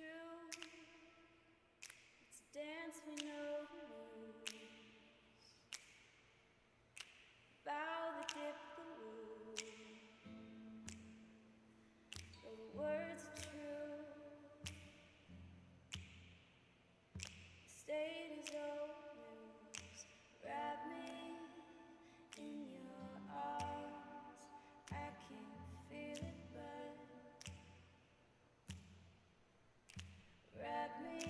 true. It's a dance we know the moves. Bow the dip the woo. Though the words are true. The state is old news. Wrap me in your arms. I can feel it, but wrap me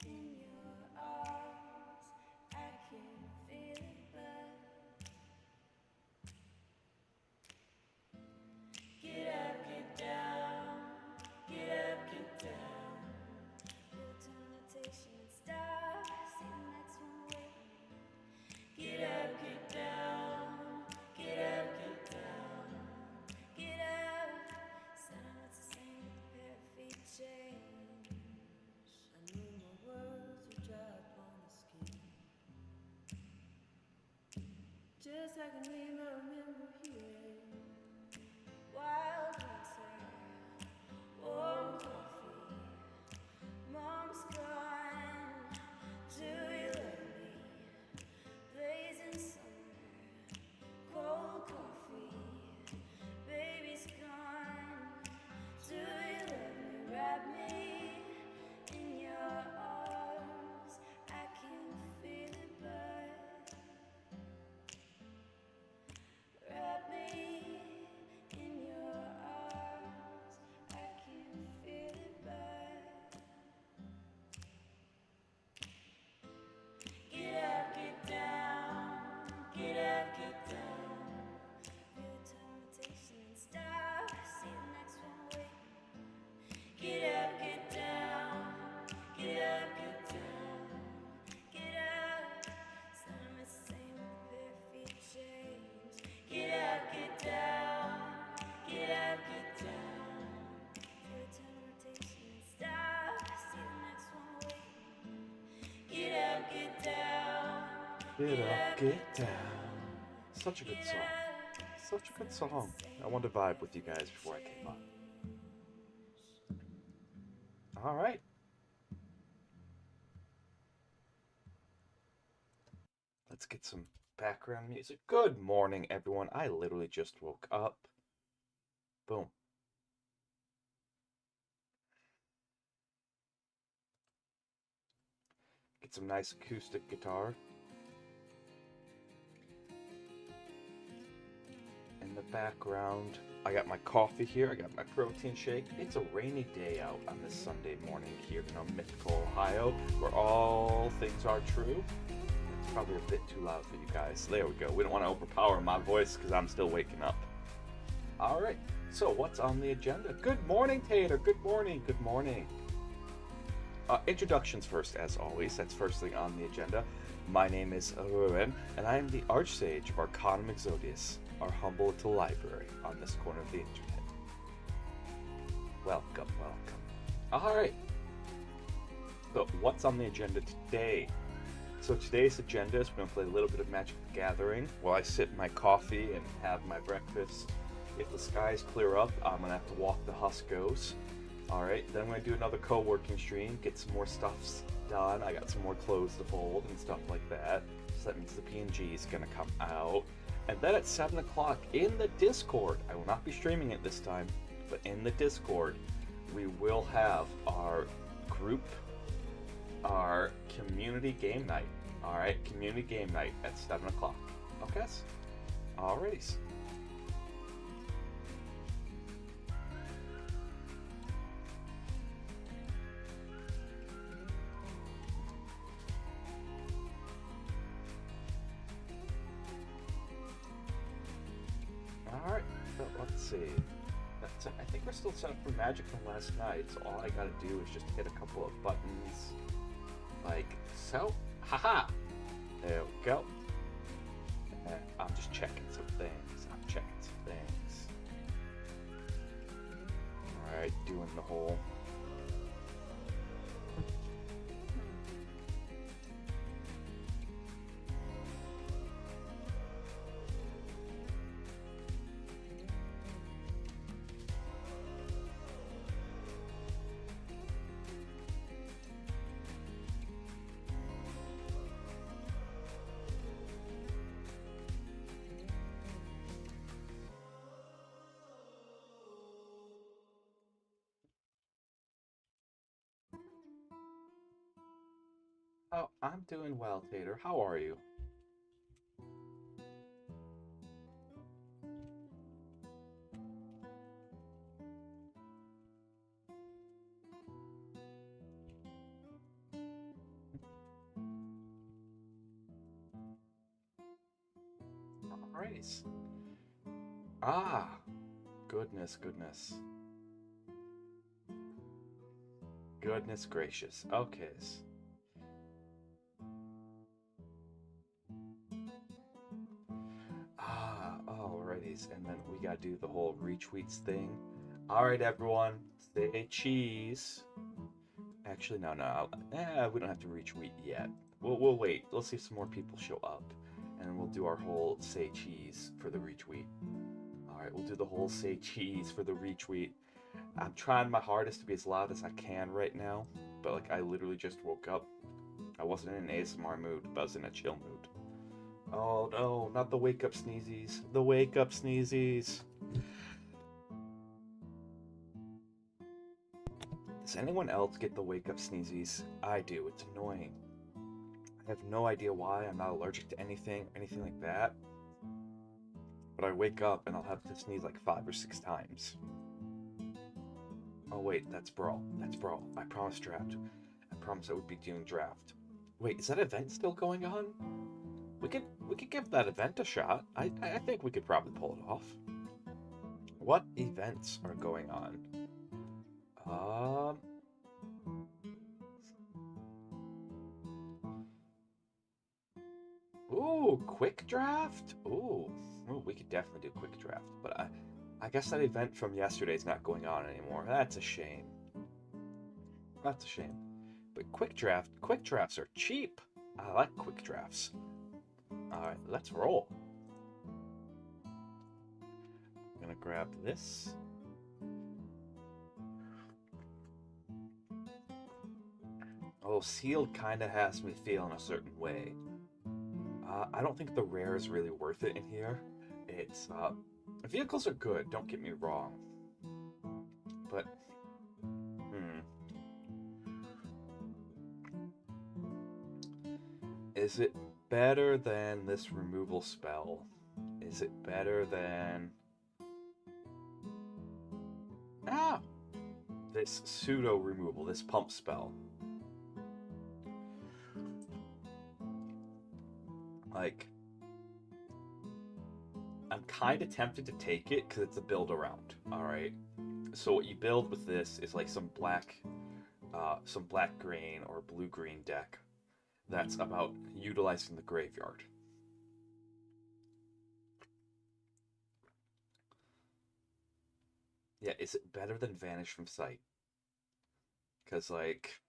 in your arms. I can feel it, but get up, get down, get up, get down. Feel turn rotation and stop. See the next one waiting. Get up, get down, get up, get down, get up. Sound it's the same with the pair of feet change. I knew my words were dry upon the skin. Just like a name I remember hearing. Wild winter, warm coffee. Mom's gone. Do you love me? Blazing summer, cold coffee. Baby's gone. Do you love me? Wrap me in your arms. I can feel it, but wrap me in your arms. I can feel it, but get up, get down, get up, get down. Feel the turn rotation and stop. See the next one waiting. Get up, get down, get up, get down, get up. Sound it's the same with the pair of feet change. Get up, get down, get up, get down. Feel the turn rotation and stop. See the next one waiting. Get up, get down. Get up, get down. Such a good song. Such a good song. I wanted to vibe with you guys before I came on. All right. Let's get some background music. Good morning, everyone. I literally just woke up. Boom. Get some nice acoustic guitar. In the background, I got my coffee here. I got my protein shake. It's a rainy day out on this Sunday morning here in mythical Ohio, where all things are true. It's probably a bit too loud for you guys. There we go. We don't want to overpower my voice because I'm still waking up. All right. So what's on the agenda? Good morning, Tater. Good morning. Good morning. Introductions first, as always. That's first thing on the agenda. My name is Owen, and I am the Archsage of Arcanum Exodius, our humble little library on this corner of the internet. Welcome, welcome. All right. So, what's on the agenda today? So today's agenda is we're going to play a little bit of Magic the Gathering while I sip my coffee and have my breakfast. If the skies clear up, I'm going to have to walk the Huskos. Alright, then I'm going to do another co-working stream, get some more stuffs done. I got some more clothes to fold and stuff like that. So that means the PNG is going to come out. And then at 7 o'clock in the Discord, I will not be streaming it this time, but in the Discord, we will have our group, our community game night. Alright, community game night at 7 o'clock. Okay? Alrighty. Alright, so let's see. I think we're still set up for Magic from last night, so all I gotta do is just hit a couple of buttons, like so. Haha! There we go. And I'm just checking some things. Alright, doing the whole... Oh, I'm doing well, Tater. How are you? Alright. Ah, goodness, goodness. Goodness gracious. Okay. Alrighties. And then we gotta do the whole retweets thing. Alright, everyone. Say cheese. Actually, no. We don't have to retweet yet. We'll wait. Let's see if some more people show up. And then we'll do our whole say cheese for the retweet. Alright, we'll do the whole say cheese for the retweet. I'm trying my hardest to be as loud as I can right now, but like I literally just woke up. I wasn't in an ASMR mood, but I was in a chill mood. Oh no, not the wake up sneezies. The wake up sneezies. Does anyone else get the wake up sneezies? I do. It's annoying. I have no idea why. I'm not allergic to anything like that. But I wake up and I'll have to sneeze like 5 or 6 times. Oh wait, that's Brawl. That's Brawl. I promised draft. I promised I would be doing draft. Wait, is that event still going on? We could give that event a shot. I think we could probably pull it off. What events are going on? Um. Ooh, quick draft. Ooh, we could definitely do quick draft. But I guess that event from yesterday's not going on anymore. That's a shame. That's a shame. But quick drafts are cheap. I like quick drafts. All right, let's roll. I'm gonna grab this. Oh, sealed kind of has me feeling a certain way. I don't think the rare is really worth it in here. It's vehicles are good. Don't get me wrong, but is it better than this removal spell? Is it better than this pseudo removal, this pump spell? Like, I'm kind of tempted to take it because it's a build around. All right. So what you build with this is like some black green or blue green deck that's about utilizing the graveyard. Yeah, is it better than Vanish from Sight? Because like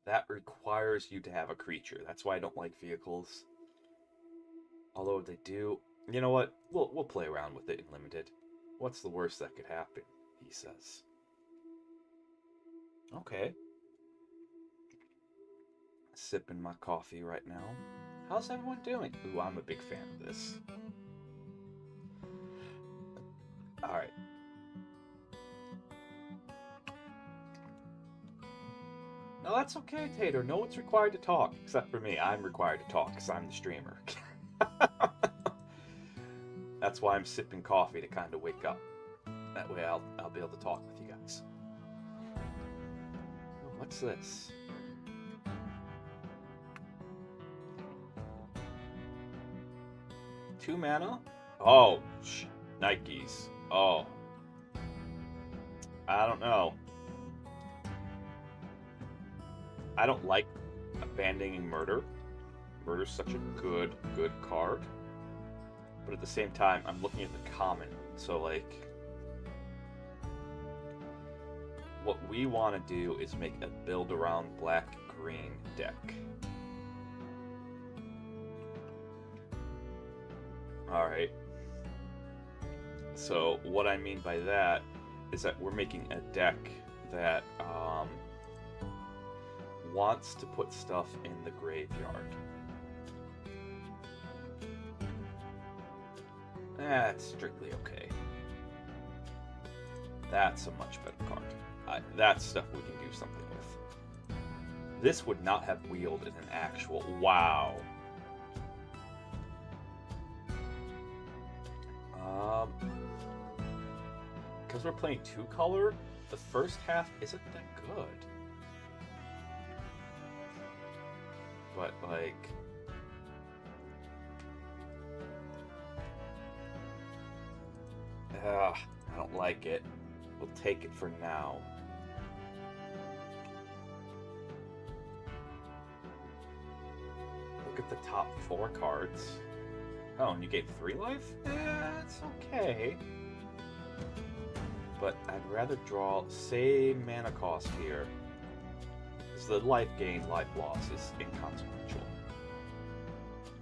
that requires you to have a creature. That's why I don't like vehicles. Although they do, you know what? We'll play around with it in limited. What's the worst that could happen? He says. Okay. Sipping my coffee right now. How's everyone doing? Ooh, I'm a big fan of this. All right. No, that's okay, Tater. No one's required to talk except for me. I'm required to talk because I'm the streamer. That's why I'm sipping coffee to kind of wake up. That way I'll be able to talk with you guys. What's this? Two mana? Oh, Nikes. Oh. I don't know. I don't like abandoning Murder. Murder's such a good card. But at the same time, I'm looking at the common. So, like, what we want to do is make a build around black-green deck. Alright. So, what I mean by that is that we're making a deck that wants to put stuff in the graveyard. That's strictly okay. That's a much better card. That's stuff we can do something with. This would not have wheeled in an actual... Wow. Because we're playing two-color, the first half isn't that good. But, like... I don't like it. We'll take it for now. Look at the top 4 cards. Oh, and you gave 3 life? That's okay. But I'd rather draw same mana cost here. Because the life gain, life loss is inconsequential.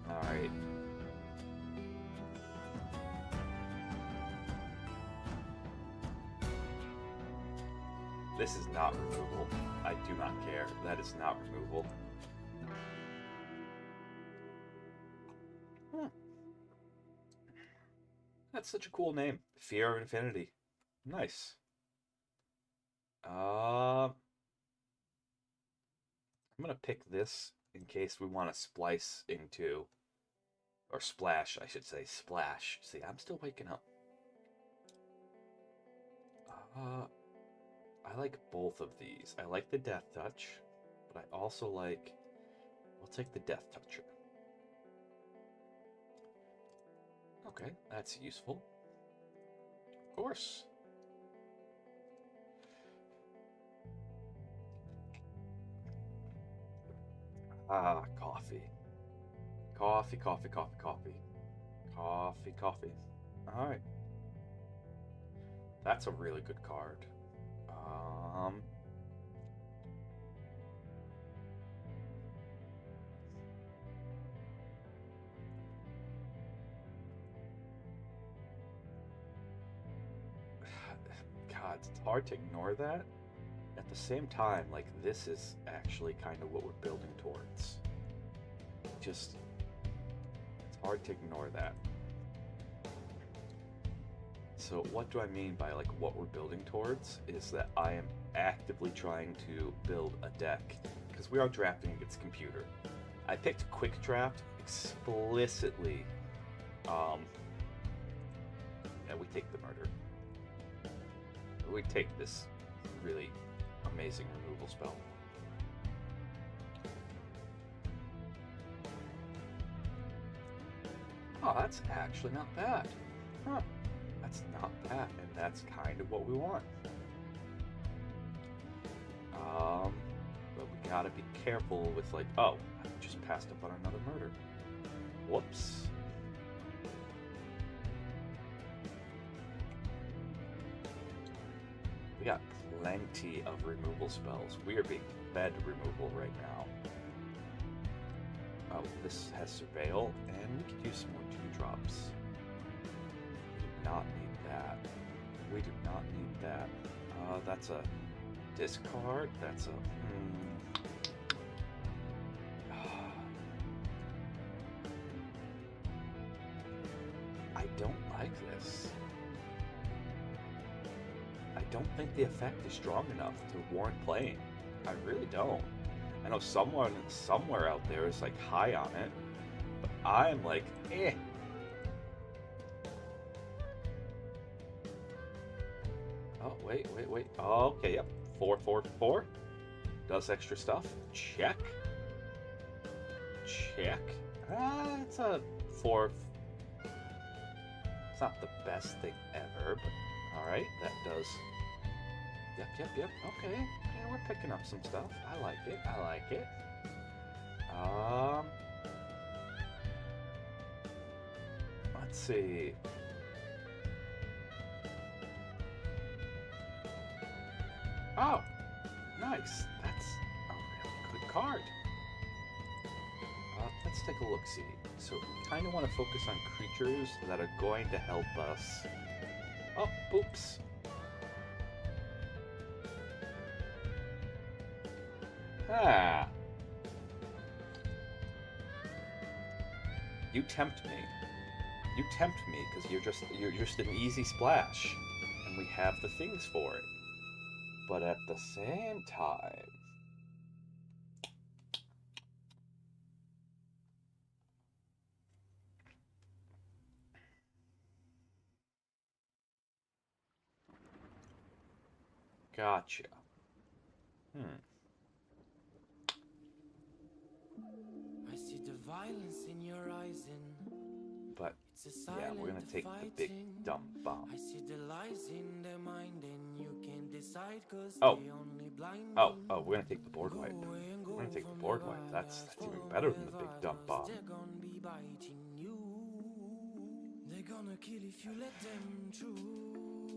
Alright. This is not removal. I do not care. That is not removal. That's such a cool name. Fear of Infinity. Nice. I'm gonna pick this in case we want to splice into... Or splash, I should say. Splash. See, I'm still waking up. I like both of these. I like the Death Touch, but I also like... We'll take the Death Toucher. Okay, that's useful. Of course. Coffee. Coffee, coffee, coffee, coffee. Coffee, coffee. Alright. That's a really good card. God, it's hard to ignore that. At the same time, like, this is actually kind of what we're building towards. Just, it's hard to ignore that. So what do I mean by, like, what we're building towards is that I am actively trying to build a deck, because we are drafting against computer. I picked Quick Draft explicitly. Yeah, we take the murder. We take this really amazing removal spell. Oh, that's actually not bad. Huh. That's not bad, and that's kind of what we want. But we gotta be careful with, like, oh, I just passed up on another murder. Whoops. We got plenty of removal spells. We are being fed removal right now. Oh, this has Surveil, and we could use some more 2-drops. We do not need that. We do not need that. That's a discard. That's a... I don't like this. I don't think the effect is strong enough to warrant playing. I really don't. I know someone somewhere out there is like high on it, but I'm like, eh. Oh, wait. Oh, okay, yep. 4/4/4. Does extra stuff. Check. Check. It's a 4. It's not the best thing ever, but alright, that does. Yep. Okay. Yeah, we're picking up some stuff. I like it. Let's see. Oh, nice. That's a real good card. Let's take a look-see. So we kind of want to focus on creatures that are going to help us. Oh, oops. Ah. You tempt me. You tempt me because you're just an easy splash, and we have the things for it. But at the same time, Gotcha. Hmm. I see the violence in your eyes and But it's a yeah, we're gonna silent take the big fighting. dumb bomb. I see the lies in their mind and you can't decide cause Oh, they only blinding. we're gonna take the board wipe. Go away and We're go gonna take the from board their wipe. That's eyes even better than the big forever dumb cause bomb. they're gonna be biting you. They're gonna kill if you let them through.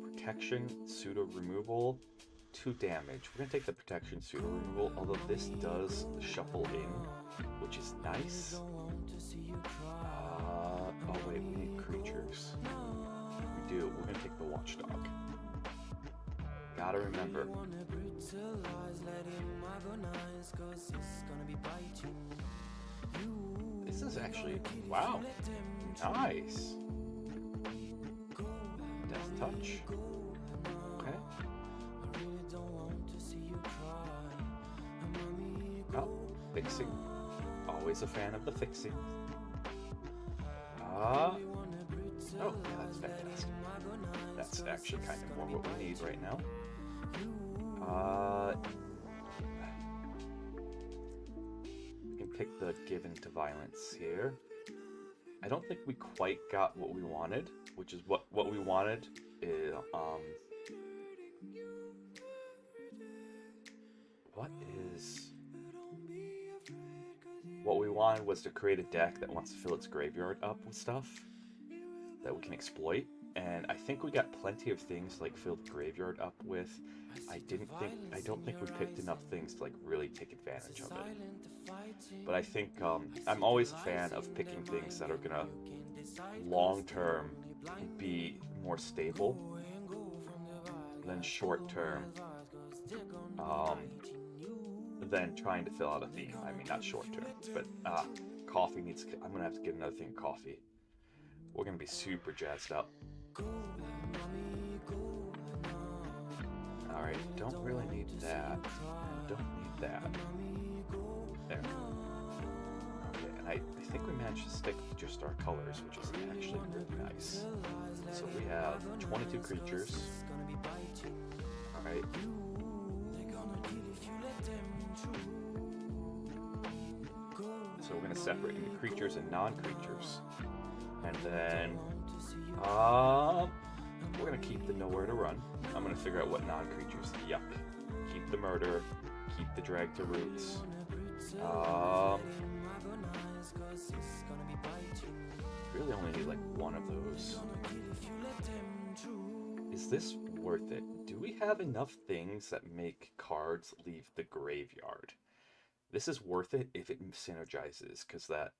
Protection, pseudo removal, 2 damage. We're gonna take the protection pseudo removal, although this does shuffle in, which is nice. Oh wait, we need creatures. We do. We're gonna take the watchdog. Gotta remember. This is actually, wow, nice. Death touch. Okay. Oh, fixing. Always a fan of the fixing. Oh, yeah, that's fantastic. That's actually kind of more what we need right now. We can pick the given to violence here. I don't think we quite got what we wanted, which is what we wanted is what we wanted was to create a deck that wants to fill its graveyard up with stuff that we can exploit. And I think we got plenty of things to like fill the graveyard up with. I don't think we picked enough things to like really take advantage of it. But I think I'm always a fan of picking things that are gonna long term be more stable than short term than trying to fill out a theme. I mean, not short term, but coffee needs. I'm gonna have to get another thing of coffee. We're gonna be super jazzed up. Alright, don't really need that. Don't need that. There. Okay, and I think we managed to stick with just our colors, which is actually really nice. So we have 22 creatures. Alright. So we're going to separate into creatures and non-creatures. And then we're going to keep the nowhere to run. I'm going to figure out what non-creatures. Yuck. Keep the murder. Keep the drag to roots. Really only need like one of those. Is this worth it? Do we have enough things that make cards leave the graveyard? This is worth it if it synergizes, because that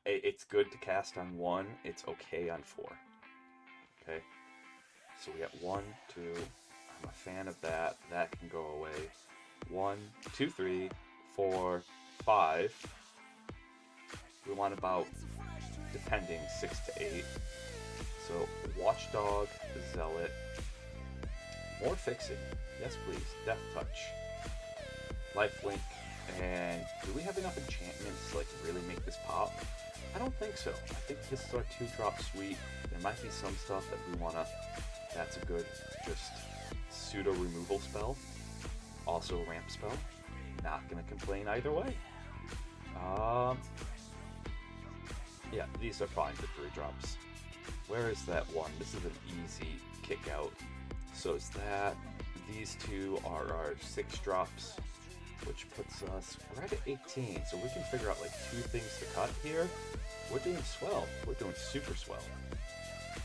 it's good to cast on 1. It's okay on 4. Okay, so we got 1, 2. I'm a fan of that. That can go away. 1, 2, 3, 4, 5. We want about, depending, 6 to 8. So Watchdog, Zealot, more fixing. Yes, please. Death Touch, Lifelink, and do we have enough enchantments to like really make this pop? I don't think so. I think this is our 2-drop suite. There might be some stuff that we wanna. That's a good just pseudo removal spell. Also a ramp spell. Not gonna complain either way. Yeah, these are probably the 3-drops. Where is that one? This is an easy kick out. So it's that. These 2 are our 6-drops, which puts us right at 18. So we can figure out like 2 things to cut here. We're doing swell. We're doing super swell.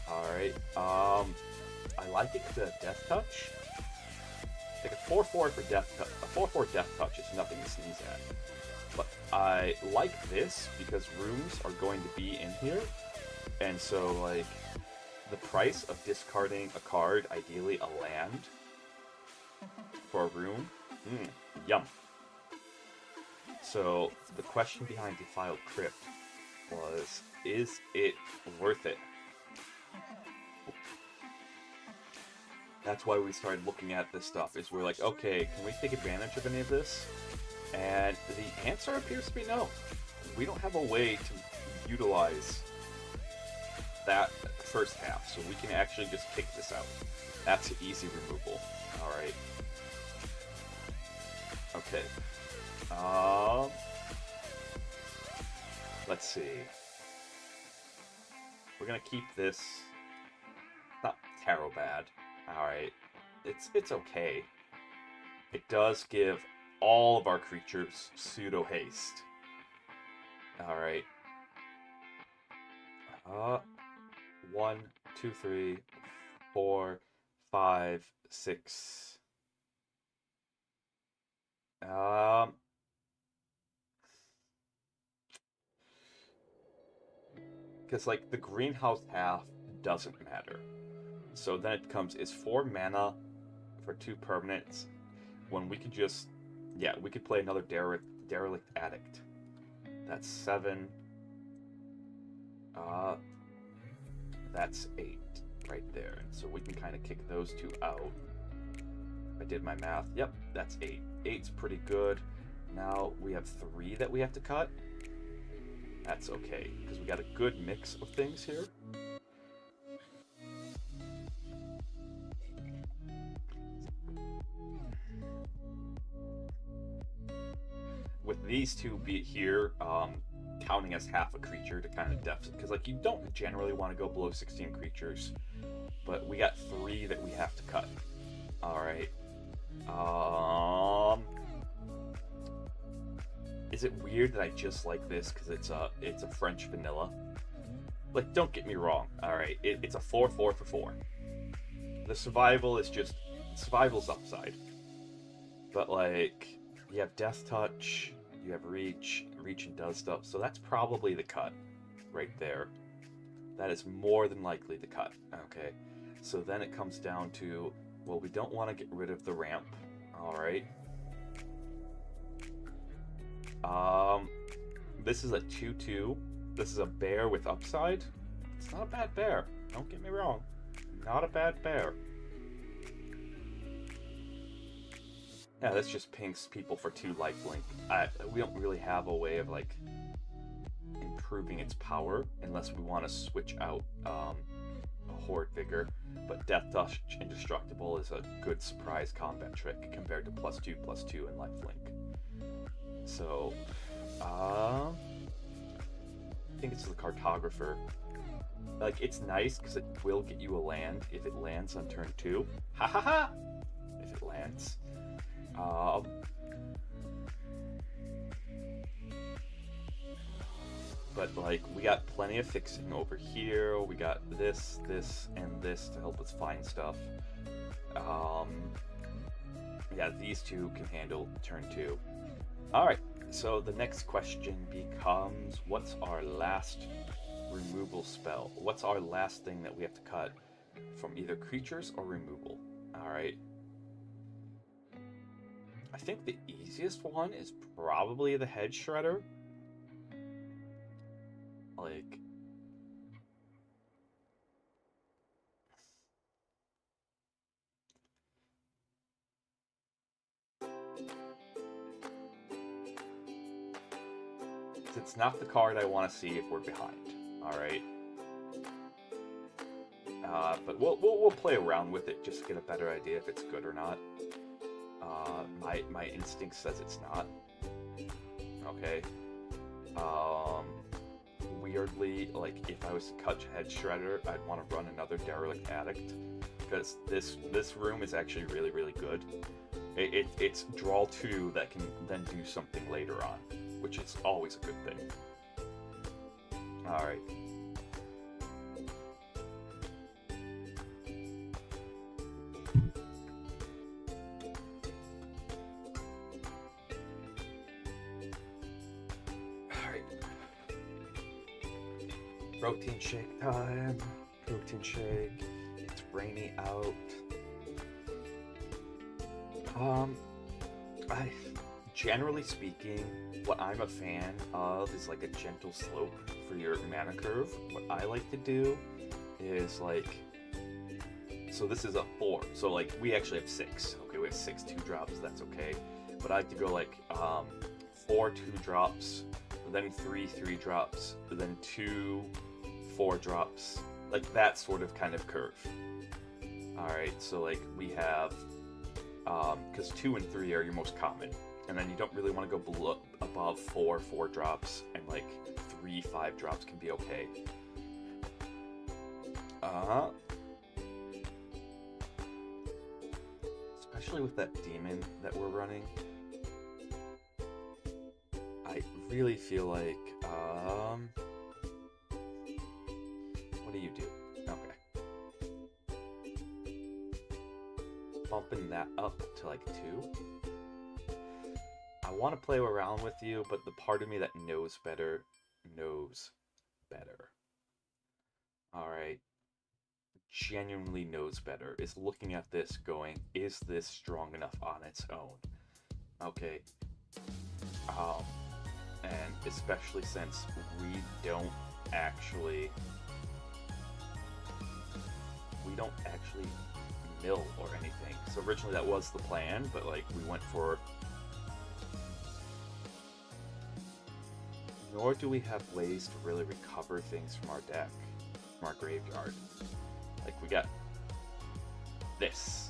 Alright, I like it to Death Touch. Like a 4/4 for Death Touch. A 4/4 Death Touch is nothing to sneeze at. But I like this because rooms are going to be in here. And so like the price of discarding a card, ideally a land, for a room, yum. So the question behind Defiled Crypt was, is it worth it? That's why we started looking at this stuff, is we're like, okay, can we take advantage of any of this? And the answer appears to be no. We don't have a way to utilize that first half, so we can actually just kick this out. That's easy removal. Alright. Okay. Let's see. We're gonna keep this. Not terrible bad. Alright. It's okay. It does give all of our creatures pseudo haste. Alright. 1, 2, 3, 4, 5, 6. Because like the greenhouse half doesn't matter. So then it becomes is 4 mana for 2 permanents when we could just, yeah, we could play another derelict addict. That's 7. That's 8 right there. So we can kind of kick those 2 out. I did my math. Yep, that's 8. 8's pretty good. Now we have 3 that we have to cut. That's okay, because we got a good mix of things here. With these 2 be here, counting as half a creature to kind of deficit, because like you don't generally want to go below 16 creatures, but we got 3 that we have to cut. All right. Is it weird that I just like this because it's a French vanilla? Like, don't get me wrong. All right, it's a 4/4 for 4. The survival is just survival's upside, but like you have Death Touch, you have Reach. Reach does stuff, so that's probably the cut right there. That is more than likely the cut. Okay, so then it comes down to, well, we don't want to get rid of the ramp. All right. This is a 2/2. This is a bear with upside. It's not a bad bear. Don't get me wrong. Not a bad bear. Yeah, this just pings people for 2 lifelink. We don't really have a way of like improving its power unless we want to switch out a Horde Vigor. But Death Touch Indestructible is a good surprise combat trick compared to +2/+2 and lifelink. So, I think it's the Cartographer. Like, it's nice because it will get you a land if it lands on turn 2. Ha ha ha! If it lands. But like, we got plenty of fixing over here. We got this, and this to help us find stuff. Yeah, these 2 can handle turn 2. Alright, so the next question becomes, what's our last removal spell? What's our last thing that we have to cut from either creatures or removal? Alright. I think the easiest one is probably the Head Shredder. Like, it's not the card I want to see if we're behind. All right. But we'll play around with it just to get a better idea if it's good or not. My instinct says it's not. Okay. Weirdly, like if I was to cut Head Shredder, I'd want to run another Derelict Addict because this room is actually really good. It's draw 2 that can then do something later on, which is always a good thing. All right. Protein shake time. Protein shake. It's rainy out. Generally speaking, what I'm a fan of is like a gentle slope for your mana curve. What I like to do is like, so this is a 4. So like we actually have 6. Okay, we have 6 2-drops. That's okay. But I like to go like 4 2-drops, then 3 3-drops, then 2 4-drops, like that sort of kind of curve. Alright, so like we have, because 2 and 3 are your most common, and then you don't really want to go above 4 drops, and like 3 5 drops can be okay. Especially with that demon that we're running, I really feel like, what do you do? Okay. Bumping that up to like 2. I want to play around with you, but the part of me that knows better knows better. Alright. Genuinely knows better. Is looking at this going, is this strong enough on its own? Okay. And especially since we don't actually mill or anything. So originally that was the plan, but like we went for, nor do we have ways to really recover things from our deck, from our graveyard. Like we got this,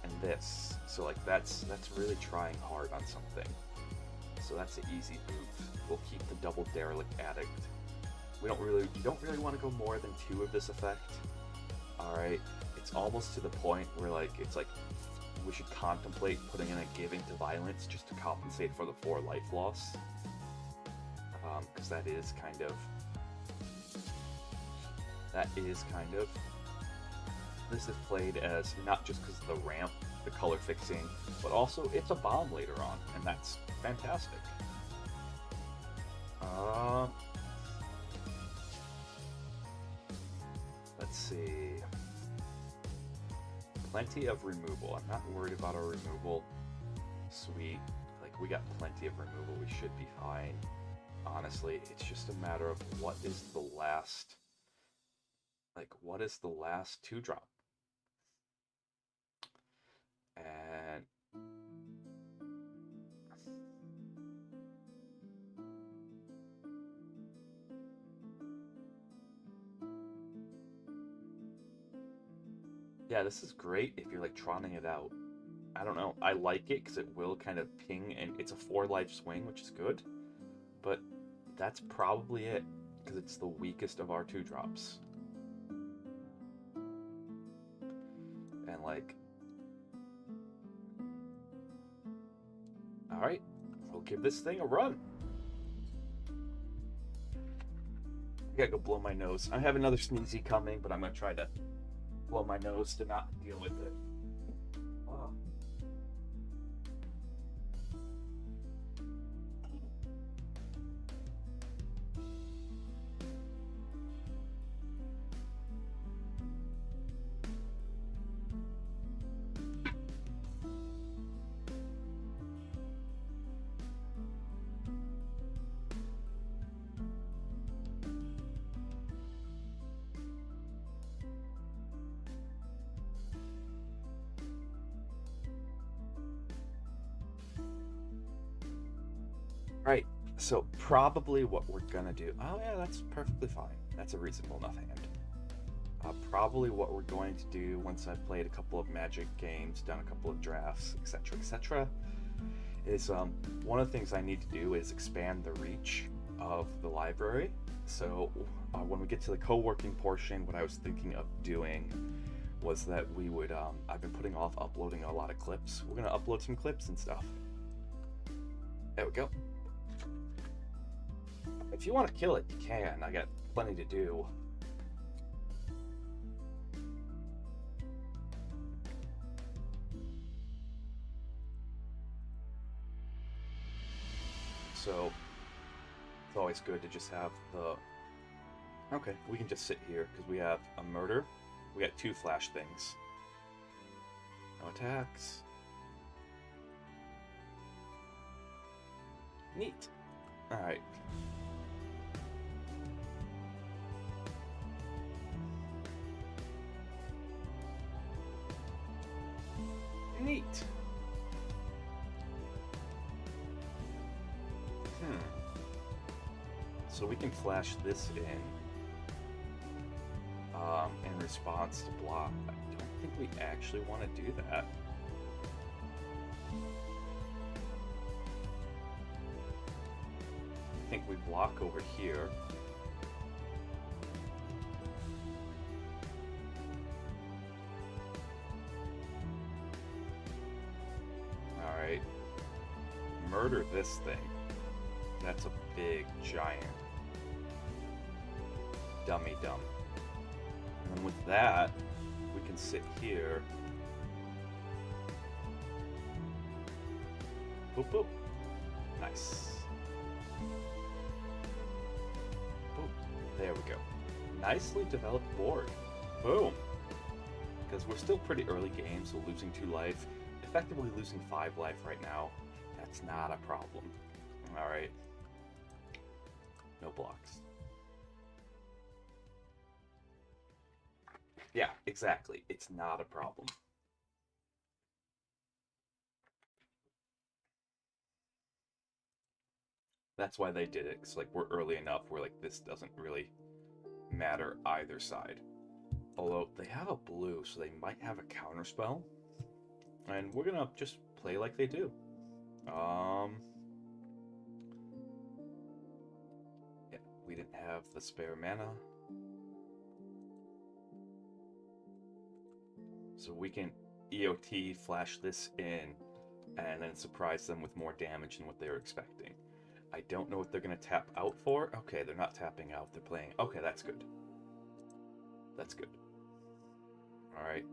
and this. So like that's really trying hard on something. So that's an easy move. We'll keep the double derelict addict. You don't really want to go more than 2 of this effect. Alright, it's almost to the point where like it's like we should contemplate putting in a giving to violence just to compensate for the 4 life loss. Because that is kind of this is played as not just because of the ramp, the color fixing, but also it's a bomb later on, and that's fantastic. Let's see. Plenty of removal. I'm not worried about our removal. Sweet. Like, we got plenty of removal. We should be fine. Honestly, it's just a matter of what is the last 2-drop? And yeah, this is great if you're like trotting it out. I don't know. I like it because it will kind of ping, and it's a 4 life swing, which is good. But that's probably it, because it's the weakest of our 2-drops. And like, alright, we'll give this thing a run. I gotta go blow my nose. I have another sneezy coming, but I'm gonna try to blow my nose to not deal with it. Oh. Right, so probably what we're gonna do, oh yeah, that's perfectly fine. That's a reasonable enough hand. Probably what we're going to do once I've played a couple of Magic games, done a couple of drafts, etc., is one of the things I need to do is expand the reach of the library. So when we get to the co-working portion, what I was thinking of doing was that we would, I've been putting off uploading a lot of clips. We're gonna upload some clips and stuff. There we go. If you want to kill it, you can. I got plenty to do. So, it's always good to just have the... Okay, we can just sit here, because we have a murder. We got 2 flash things. No attacks. Neat. Alright. Neat. So we can flash this in. in response to block. I don't think we actually want to do that. I think we block over here. Alright. Murder this thing. That's a big, giant dummy dumb. And with that, we can sit here. Boop, boop. Nice. Boop. There we go. Nicely developed board. Boom. Because we're still pretty early game, so losing 2 life, effectively losing 5 life right now, that's not a problem. Alright. No blocks. Yeah, exactly. It's not a problem. That's why they did it. Cause like we're early enough where like this doesn't really matter either side. Although they have a blue, so they might have a counter spell. And we're gonna just play like they do. Yeah, we didn't have the spare mana. So we can EOT flash this in and then surprise them with more damage than what they were expecting. I don't know what they're going to tap out for. Okay, they're not tapping out. They're playing. Okay, that's good. That's good. All right.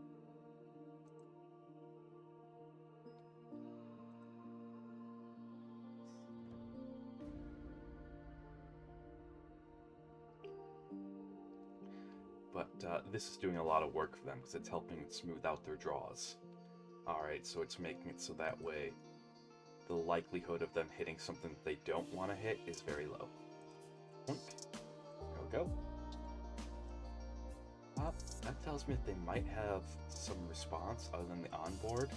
But this is doing a lot of work for them because it's helping smooth out their draws. Alright, so it's making it so that way the likelihood of them hitting something that they don't want to hit is very low. Boink. Go, go. That tells me that they might have some response other than the onboard.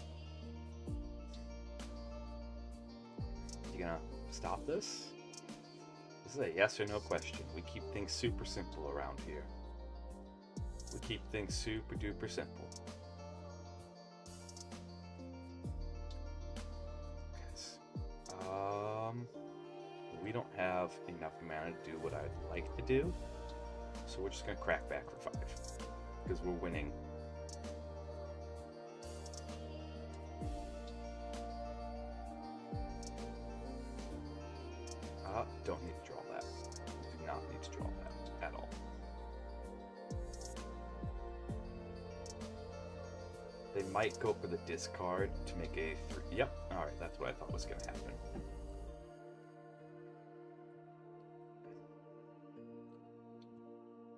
You gonna stop this? This is a yes or no question. We keep things super simple around here. We keep things super duper simple. We don't have enough mana to do what I'd like to do, so we're just gonna crack back for 5 because we're winning. Don't need to draw that. Do not need to draw that at all. They might go for the discard to make a 3. Yep, alright, that's what I thought was going to happen.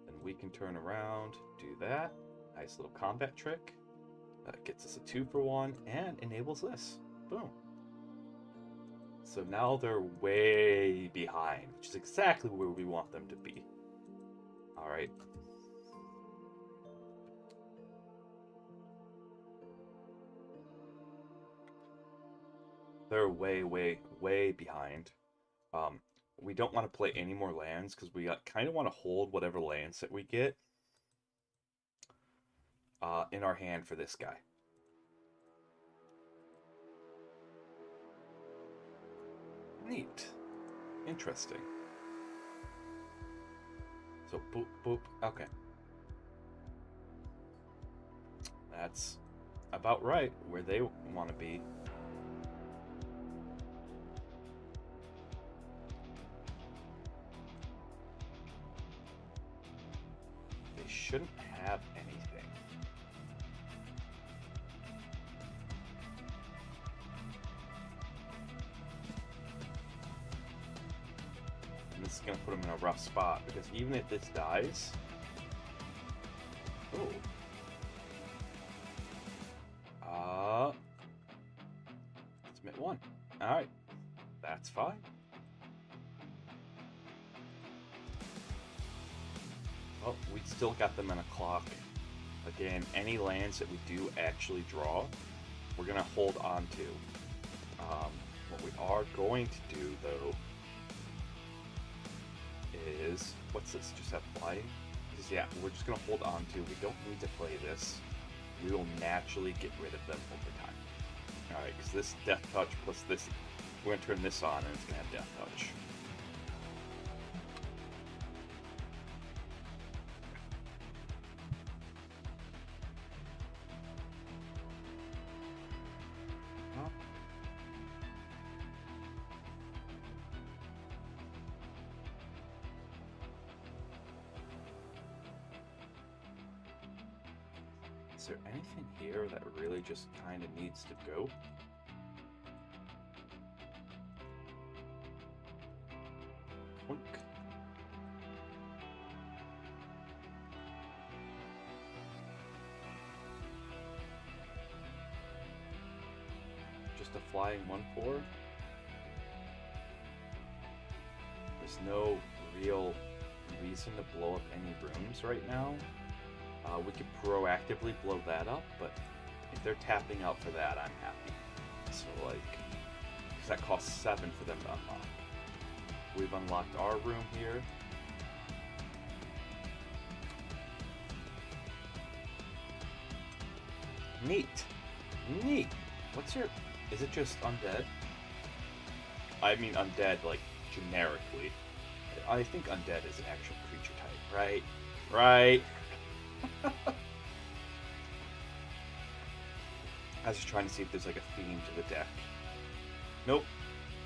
Then we can turn around, do that. Nice little combat trick. That gets us a 2-for-1 and enables this. Boom. So now they're way behind, which is exactly where we want them to be. Alright. They're way, way, way behind. We don't want to play any more lands because we kind of want to hold whatever lands that we get in our hand for this guy. Neat. Interesting. So, boop, boop. Okay. That's about right where they want to be. They shouldn't have anything. And this is going to put them in a rough spot because even if this dies... Oh. Submit 1. Alright. That's fine. Oh, we still got them in a clock. Again, any lands that we do actually draw, we're going to hold on to. What we are going to do, though, is... What's this? Just have flying? Because yeah, we're just gonna hold on to. We don't need to play this. We will naturally get rid of them over time. Alright, because this Death Touch plus this, we're gonna turn this on and it's gonna have Death Touch. Is there anything here that really just kind of needs to go? Oink. Just a flying 1/4? There's no real reason to blow up any rooms right now. We could proactively blow that up, but if they're tapping out for that, I'm happy. So, like, because that costs 7 for them to unlock. We've unlocked our room here. Neat. Neat. What's your... Is it just undead? I mean undead, like, generically. I think undead is an actual creature type, right? Right? I was just trying to see if there's like a theme to the deck. Nope.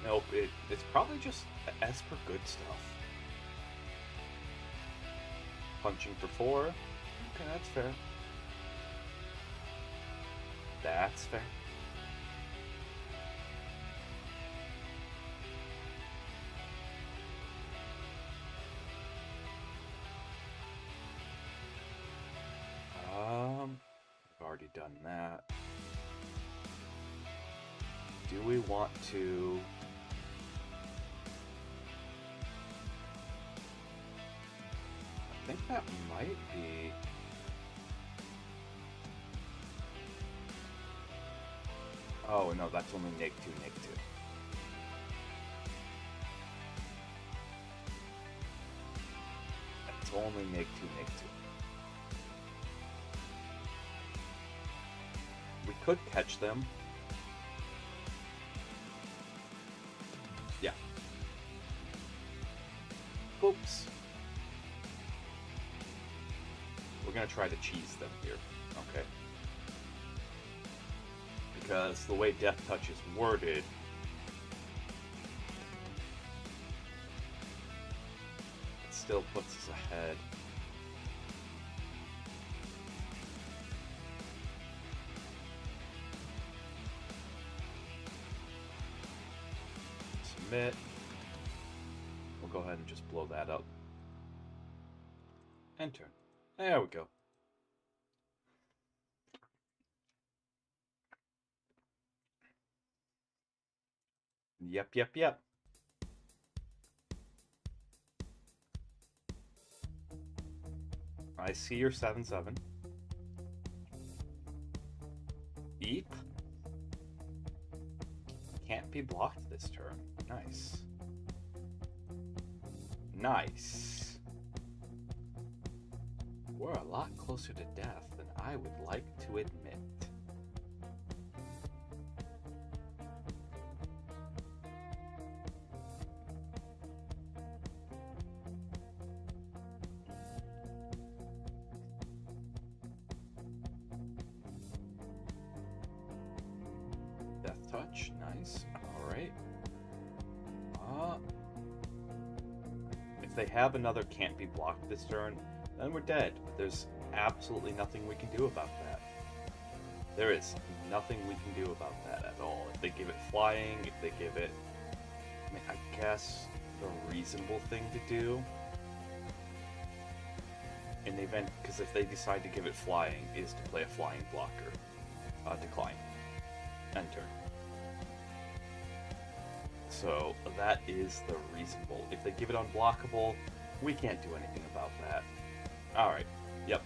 Nope. It's probably just as per good stuff. Punching for 4. Okay, that's fair. That's fair. I've already done that. Do we want to... I think that might be... Oh, no, that's only neg 2, neg 2. That's only neg 2, neg 2. We could catch them. Yeah. Oops. We're gonna try to cheese them here, okay? Because the way Death Touch is worded, it still puts us ahead. Submit. We'll go ahead and just blow that up. Enter. There we go. Yep. I see your 7/7. Eep. Can't be blocked this turn. Nice. Nice. We're a lot closer to death than I would like to admit. Death Touch, nice. Alright. If they have another can't be blocked this turn, then we're dead. There's absolutely nothing we can do about that. There is nothing we can do about that at all. If they give it flying, if they give it... I mean, I guess the reasonable thing to do in the event, because if they decide to give it flying, is to play a flying blocker. Decline. Enter. So that is the reasonable. If they give it unblockable, we can't do anything about that. Alright, yep.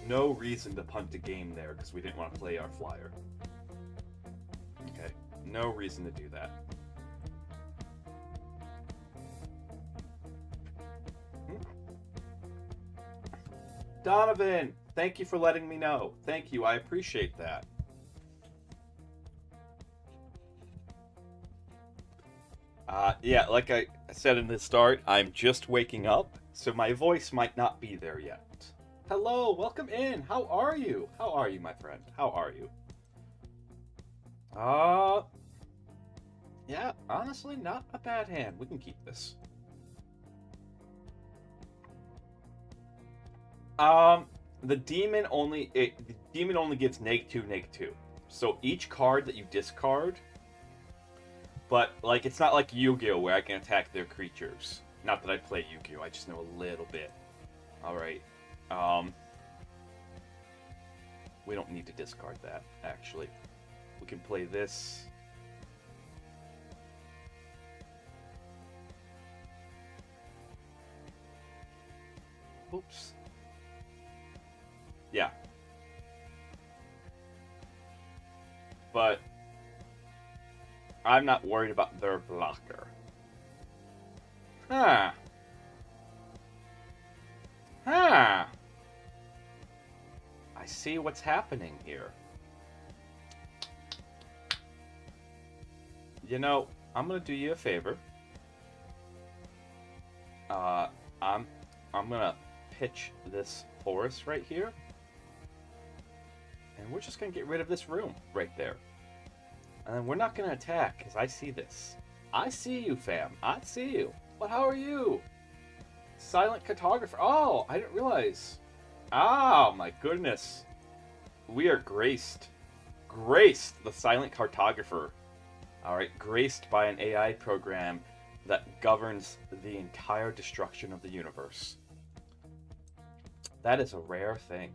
No reason to punt a game there because we didn't want to play our flyer. Okay, no reason to do that. Donovan, thank you for letting me know. Thank you, I appreciate that. Yeah, like I said in the start, I'm just waking up, so my voice might not be there yet. Hello, welcome in. How are you? How are you, my friend? How are you? Yeah, honestly, not a bad hand. We can keep this. The demon only gives -2/-2. So each card that you discard, but like it's not like Yu-Gi-Oh where I can attack their creatures. Not that I play Yu-Gi-Oh, I just know a little bit. All right. We don't need to discard that actually. We can play this. Oops. Yeah. But I'm not worried about their blocker. Huh. Huh. I see what's happening here. You know, I'm gonna do you a favor. I'm gonna pitch this forest right here. And we're just gonna get rid of this room right there. And we're not gonna attack, because I see this. I see you, fam. I see you. But how are you? Silent cartographer. Oh, I didn't realize. Oh, my goodness. We are graced. Graced, the silent cartographer. Alright, graced by an AI program that governs the entire destruction of the universe. That is a rare thing.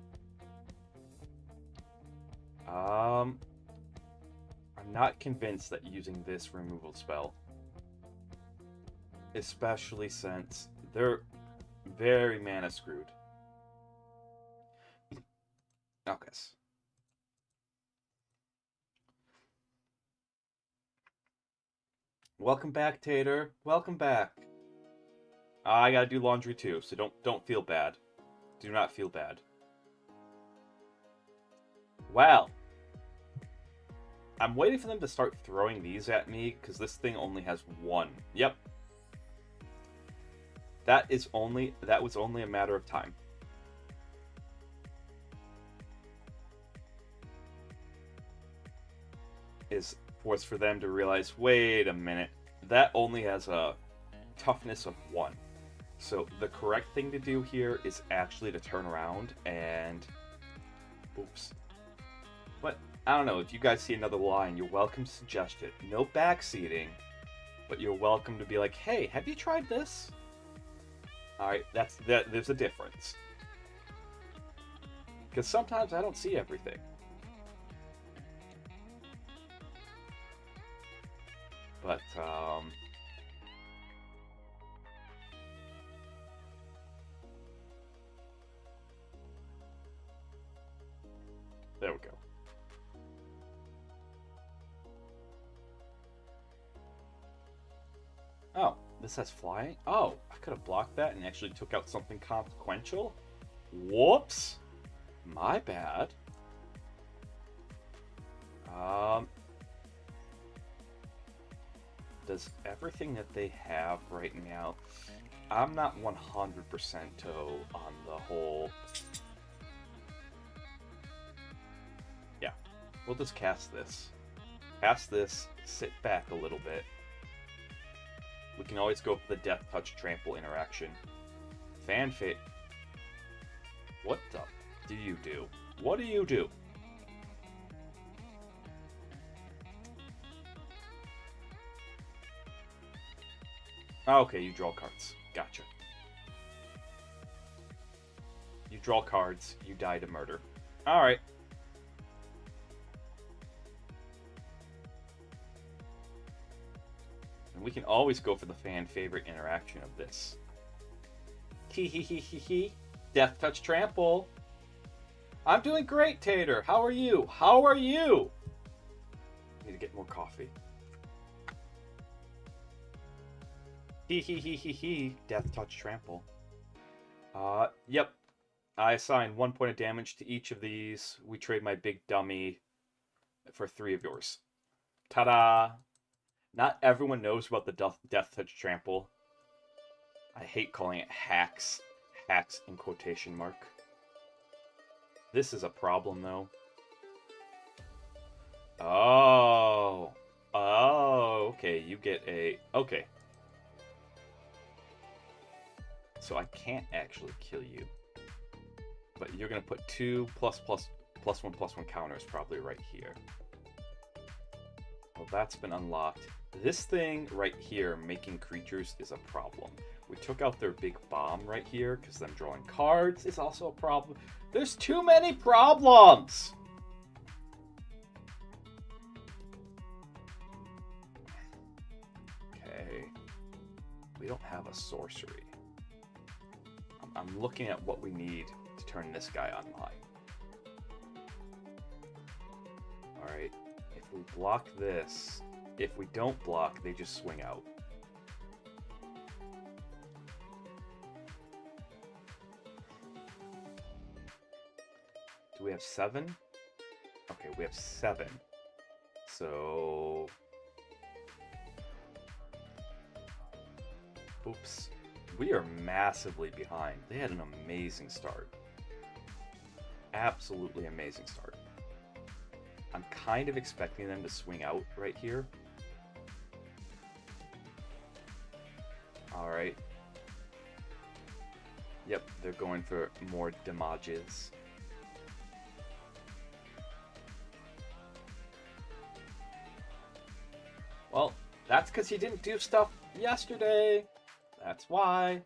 I'm not convinced that using this removal spell, especially since they're very mana screwed. Okay. Welcome back, Tater. Welcome back. I gotta do laundry too, so don't feel bad. Do not feel bad. Wow. I'm waiting for them to start throwing these at me, because this thing only has one. Yep. That was only a matter of time. Was for them to realize, wait a minute, that only has a toughness of 1. So the correct thing to do here is actually to turn around and... Oops. But, I don't know, if you guys see another line, you're welcome to suggest it. No backseating, but you're welcome to be like, hey, have you tried this? Alright, there's a difference. Because sometimes I don't see everything. But, there we go. Oh, this has flying? Oh, I could have blocked that and actually took out something consequential? Whoops! My bad. Does everything that they have right now... I'm not 100% on the whole... Yeah, we'll just cast this. Cast this, sit back a little bit. We can always go for the Death Touch Trample interaction. Fanfare. What the do you do? What do you do? Okay, you draw cards. Gotcha. You draw cards, you die to murder. Alright. And we can always go for the fan favorite interaction of this. Hee hee hee hee hee. Death Touch Trample. I'm doing great, Tater. How are you? How are you? I need to get more coffee. Hee hee hee hee hee. Death Touch Trample. Yep. I assign 1 point of damage to each of these. We trade my big dummy for 3 of yours. Ta-da! Not everyone knows about the Death Touch Trample. I hate calling it hacks. Hacks in quotation mark. This is a problem, though. Oh. Oh, okay. You get a... Okay. So I can't actually kill you. But you're going to put 2 +1/+1 counters probably right here. Well, that's been unlocked. This thing right here, making creatures, is a problem. We took out their big bomb right here, because them drawing cards is also a problem. There's too many problems! Okay. We don't have a sorcery. I'm looking at what we need to turn this guy online. Alright. If we block this, if we don't block, they just swing out. Do we have 7? Okay, we have 7. So... Oops. We are massively behind. They had an amazing start. Absolutely amazing start. I'm kind of expecting them to swing out right here. Alright. Yep, they're going for more damages. Well, that's because he didn't do stuff yesterday. That's why.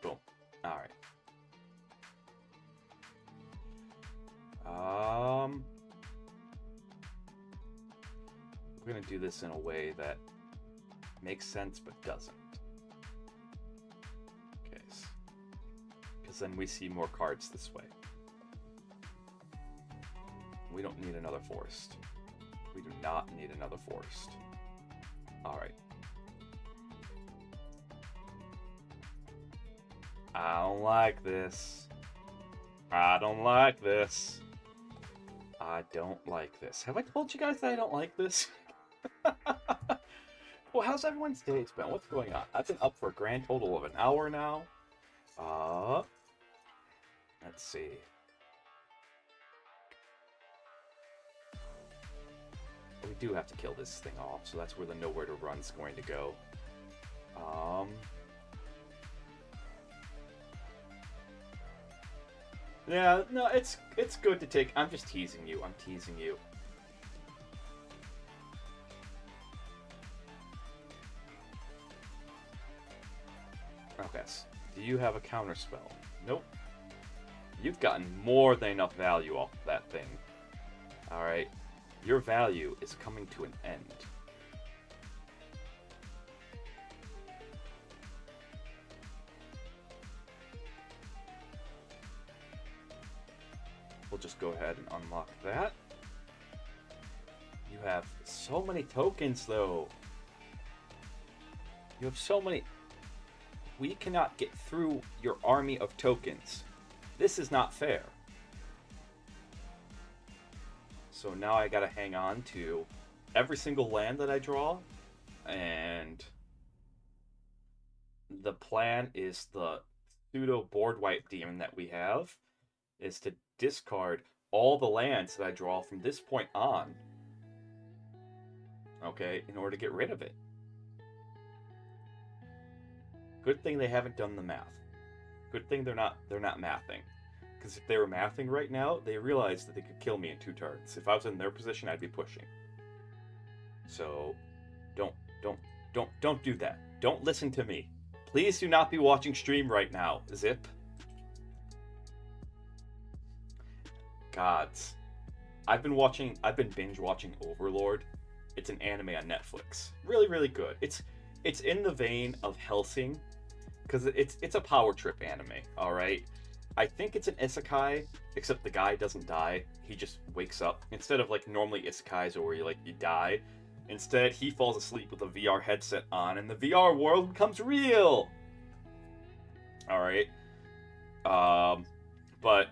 Boom. Alright. We're going to do this in a way that makes sense but doesn't. Okay. Because then we see more cards this way. We don't need another forest. We do not need another forest. Alright. I don't like this. I don't like this. I don't like this. Have I told you guys that I don't like this? Well, how's everyone's day been? What's going on? I've been up for a grand total of an hour now. Let's see. We do have to kill this thing off, so that's where the nowhere to run's going to go. Yeah, no, it's good to take. I'm just teasing you. I'm teasing you. Okay, so do you have a counter spell? Nope. You've gotten more than enough value off of that thing. Alright. Your value is coming to an end. We'll just go ahead and unlock that. You have so many tokens, though. You have so many... We cannot get through your army of tokens. This is not fair. So now I gotta hang on to every single land that I draw. And the plan is the pseudo board wipe demon that we have is to discard all the lands that I draw from this point on. Okay, in order to get rid of it. Good thing they haven't done the math. Good thing they're not mathing. Because if they were mathing right now, they realize that they could kill me in 2 turns. If I was in their position, I'd be pushing. So, don't do that. Don't listen to me. Please do not be watching stream right now, Zip. Gods. I've been binge watching Overlord. It's an anime on Netflix. Really, really good. It's in the vein of Hellsing, because it's a power trip anime, alright? I think it's an isekai, except the guy doesn't die. He just wakes up. Instead of like normally isekais where you die, instead he falls asleep with a VR headset on and the VR world becomes real! Alright, But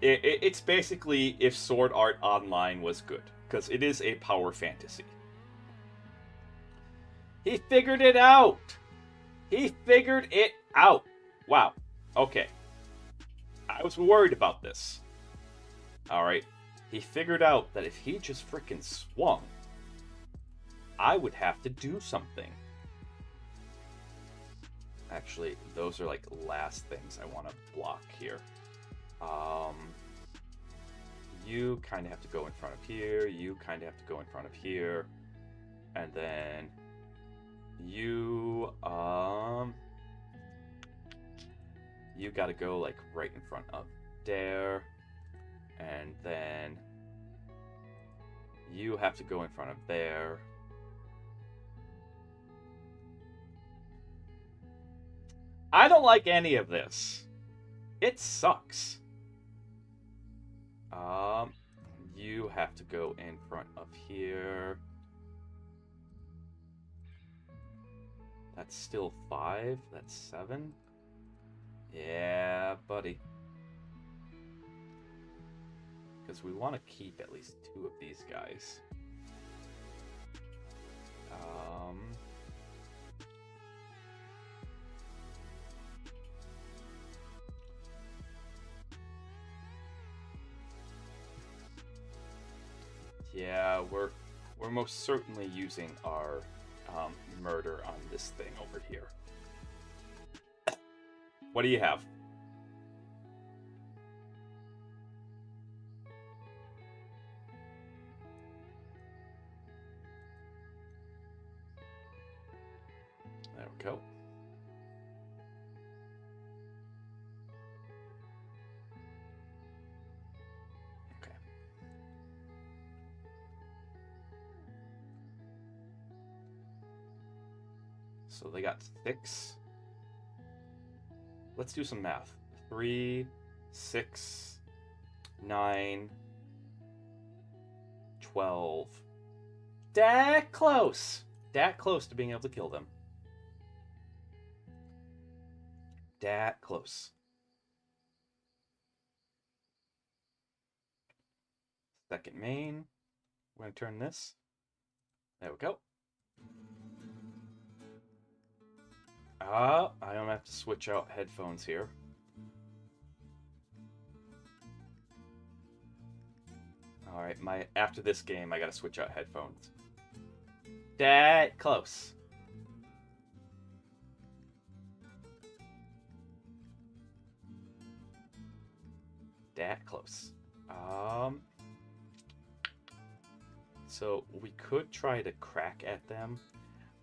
it's basically if Sword Art Online was good, because it is a power fantasy. He figured it out! He figured it out! Wow. Okay. I was worried about this. Alright. He figured out that if he just freaking swung, I would have to do something. Actually, those are like last things I want to block here. You kind of have to go in front of here. You kind of have to go in front of here. And then you got to go like right in front of there. And then you have to go in front of there. I don't like any of this. It sucks. You have to go in front of here. That's still 5. That's 7. Yeah, buddy. Because we want to keep at least 2 of these guys. Yeah, we're most certainly using our murder on this thing over here. What do you have? There we go. Okay. So they got 6. Let's do some math. 3, 6, 9, 12. That close. That close to being able to kill them. That close. Second main. We're going to turn this. There we go. I don't have to switch out headphones here. Alright, after this game, I gotta switch out headphones. That close. That close. So we could try to crack at them,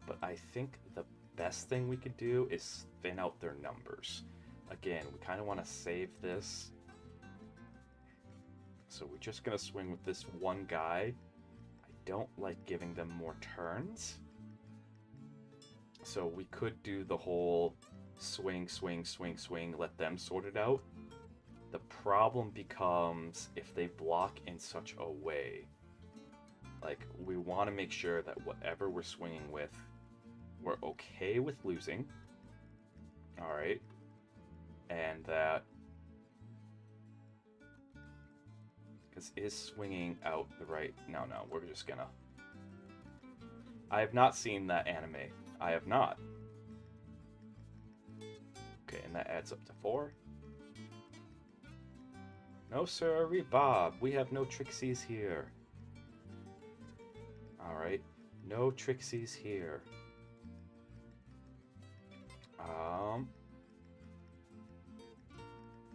but I think the best thing we could do is thin out their numbers. Again, we kind of want to save this. So we're just going to swing with this one guy. I don't like giving them more turns. So we could do the whole swing, swing, swing, swing, let them sort it out. The problem becomes if they block in such a way. Like, we want to make sure that whatever we're swinging with, we're okay with losing. Alright. And that... Because is swinging out the right... No, we're just gonna... I have not seen that anime. I have not. Okay, and that adds up to 4. No, sir, Bob. We have no Trixies here. Alright. No Trixies here.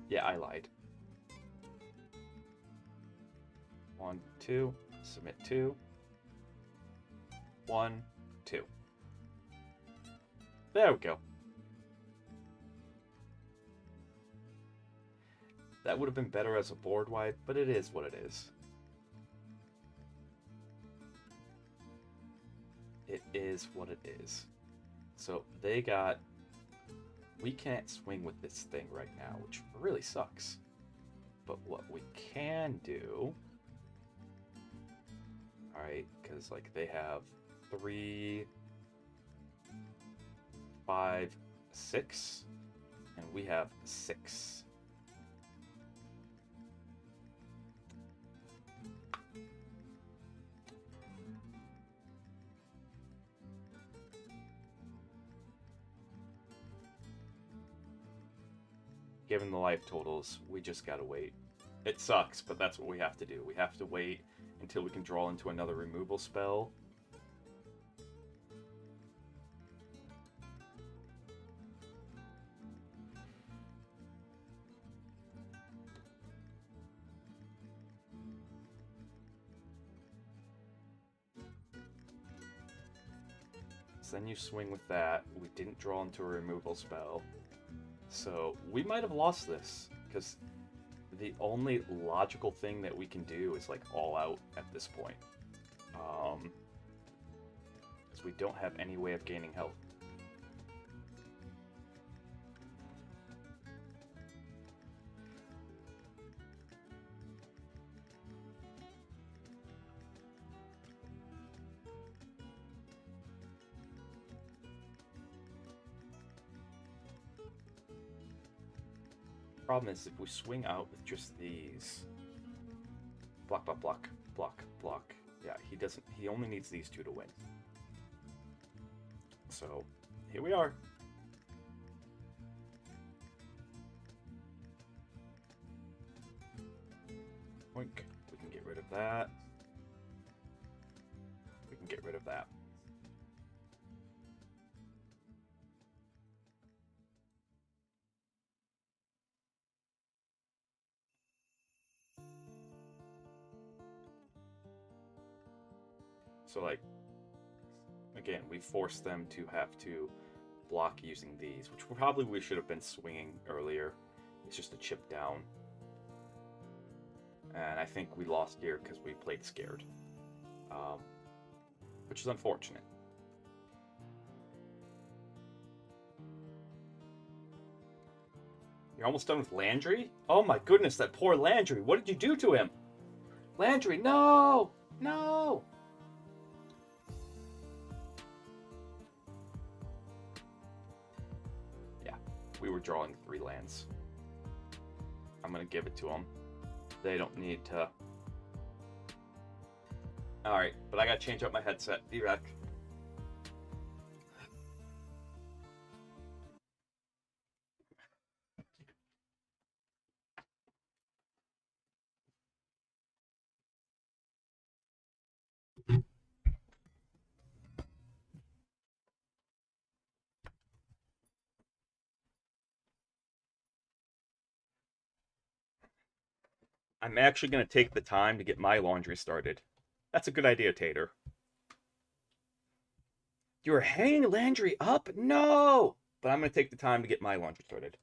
Yeah, I lied. 1, 2. Submit 2. 1, 2. There we go. That would have been better as a board wipe, but it is what it is. It is what it is. So they got... We can't swing with this thing right now, which really sucks. But what we can do... Alright, because like they have 3, 5, 6, And we have 6. Given the life totals, we just gotta wait. It sucks, but that's what we have to do. We have to wait until we can draw into another removal spell. So then you swing with that. We didn't draw into a removal spell. So we might have lost this, because the only logical thing that we can do is like all out at this point. Because we don't have any way of gaining health. Problem is, if we swing out with just these, block, block, block, block, block. Yeah, he doesn't. He only needs these 2 to win. So here we are. Oink. We can get rid of that. We can get rid of that. So, like, again, we forced them to have to block using these, which probably we should have been swinging earlier. It's just a chip down. And I think we lost here because we played scared. Which is unfortunate. You're almost done with Landry? Oh my goodness, that poor Landry. What did you do to him? Landry, no! No! Yeah, we were drawing 3 lands. I'm gonna give it to them. They don't need to. Alright, but I gotta change up my headset. Be back. I'm actually going to take the time to get my laundry started. That's a good idea, Tater. You're hanging Landry up? No! But I'm going to take the time to get my laundry started.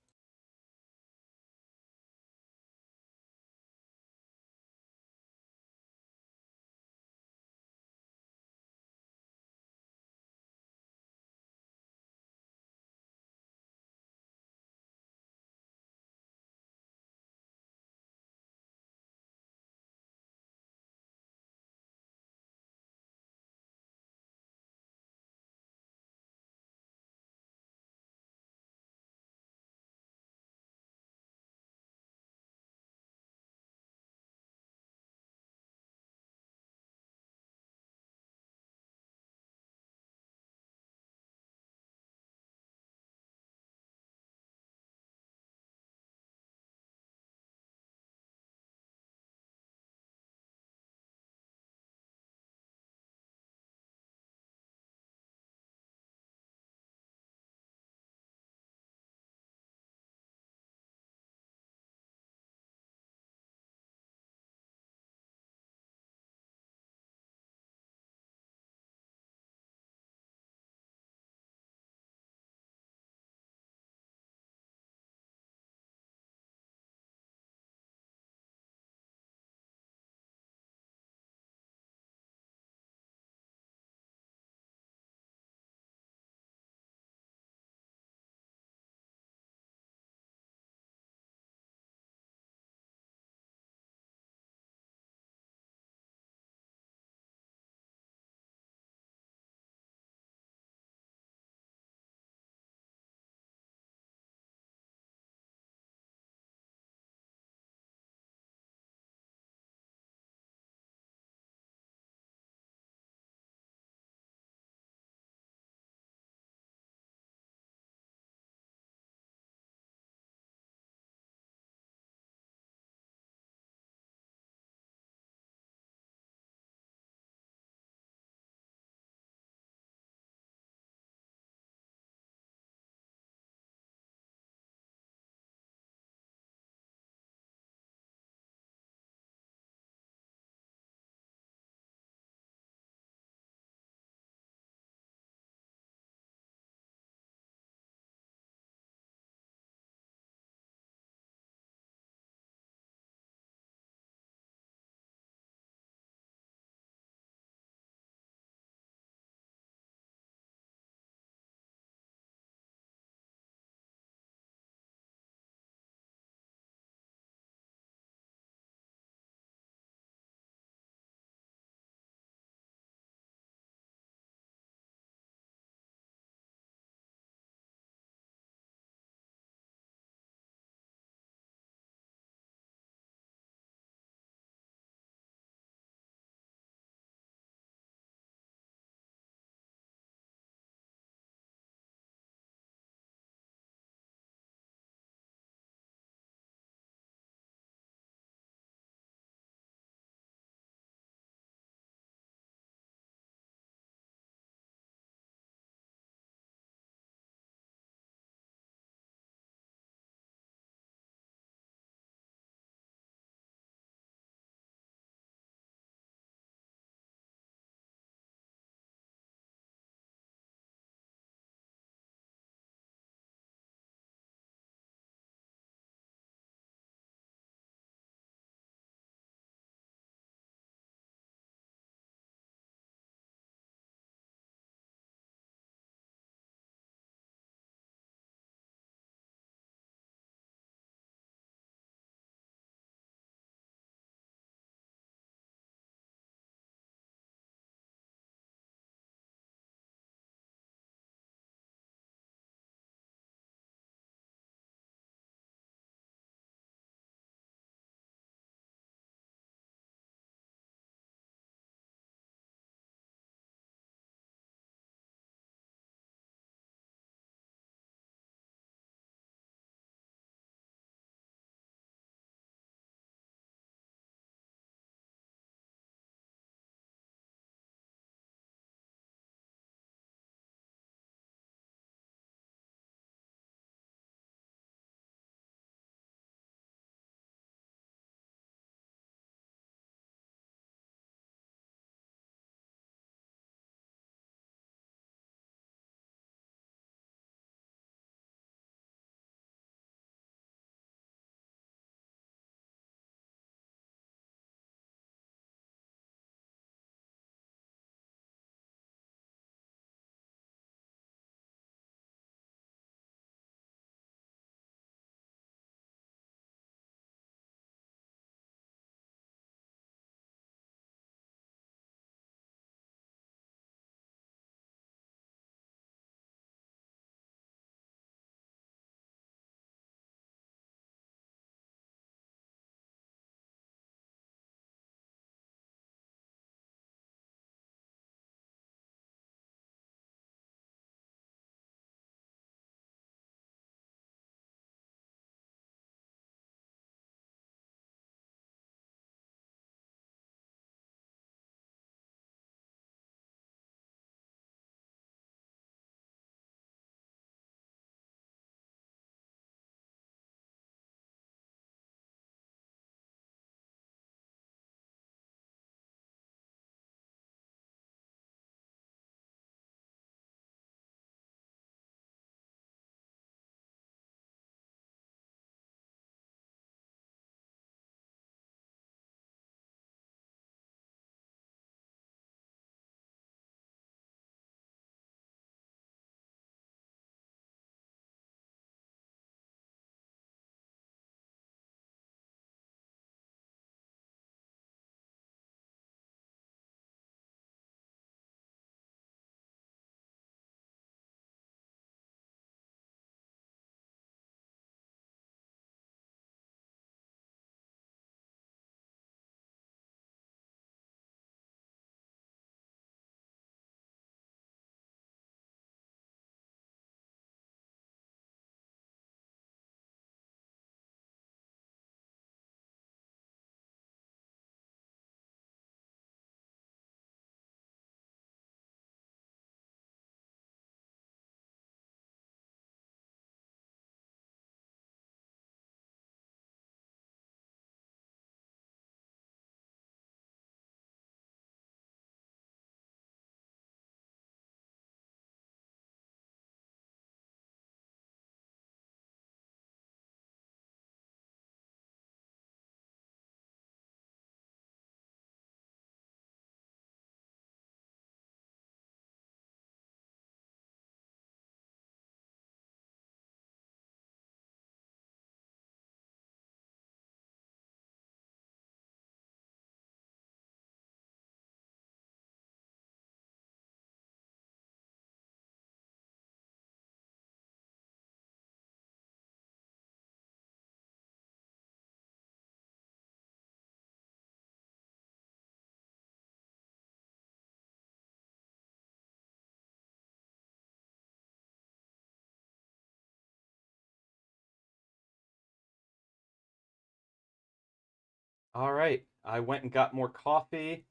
All right, I went and got more coffee.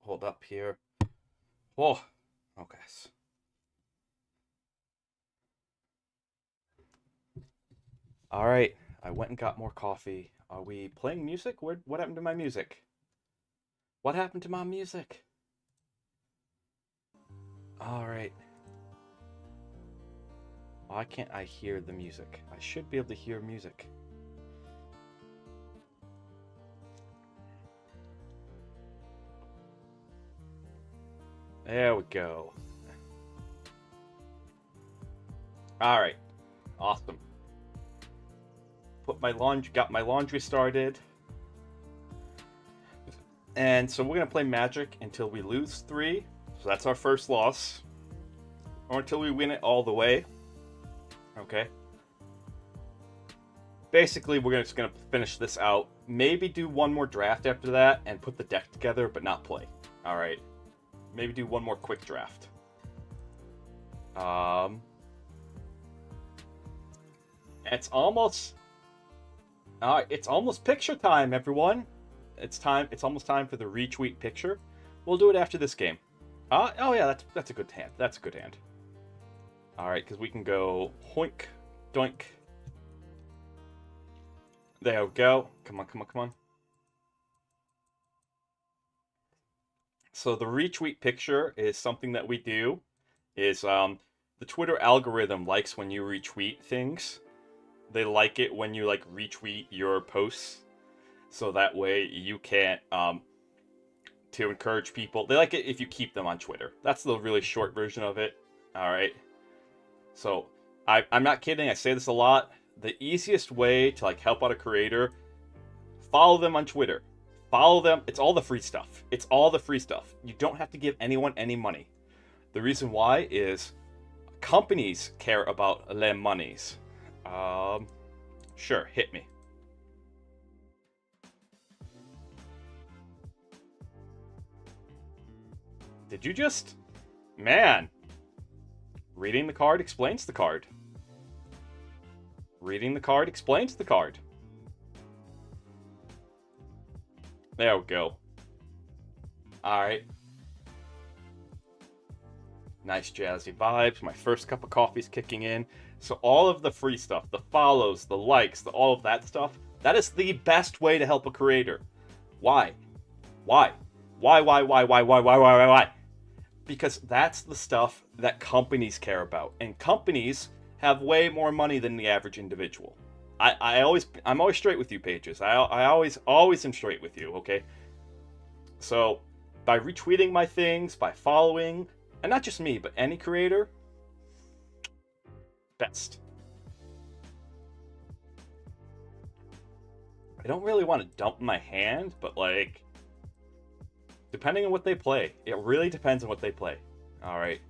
Hold up here. Oh, okay. All right, I went and got more coffee. Are we playing music? What happened to my music? What happened to my music? All right. Why can't I hear the music? I should be able to hear music. There we go. All right. Awesome. Got my laundry started. And so we're going to play Magic until we lose 3. So that's our first loss. Or until we win it all the way. Okay. Basically, we're just going to finish this out. Maybe do one more draft after that and put the deck together, but not play. All right. Maybe do one more quick draft. It's almost picture time, everyone. It's time. It's almost time for the retweet picture. We'll do it after this game. Oh yeah, that's a good hand. That's a good hand. All right, because we can go hoink, doink. There we go. Come on, come on, come on. So the retweet picture is something that we do. The Twitter algorithm likes when you retweet things. They like it when you like retweet your posts, so that way you can't to encourage people. They like it if you keep them on Twitter. That's the really short version of it. All right. So I'm not kidding. I say this a lot. The easiest way to like help out a creator, follow them on Twitter. Follow them. It's all the free stuff. It's all the free stuff. You don't have to give anyone any money. The reason why is companies care about their monies. Sure, hit me. Did you just... Man. Reading the card explains the card. Reading the card explains the card. There we go. Alright. Nice jazzy vibes. My first cup of coffee's kicking in. So all of the free stuff, the follows, the likes, all of that stuff, that is the best way to help a creator. Why? Why? Why? Because that's the stuff that companies care about. And companies have way more money than the average individual. I'm always straight with you, Pages. I always am straight with you, okay? So, by retweeting my things, by following, and not just me, but any creator, best. I don't really want to dump my hand, but like, depending on what they play, it really depends on what they play. All right,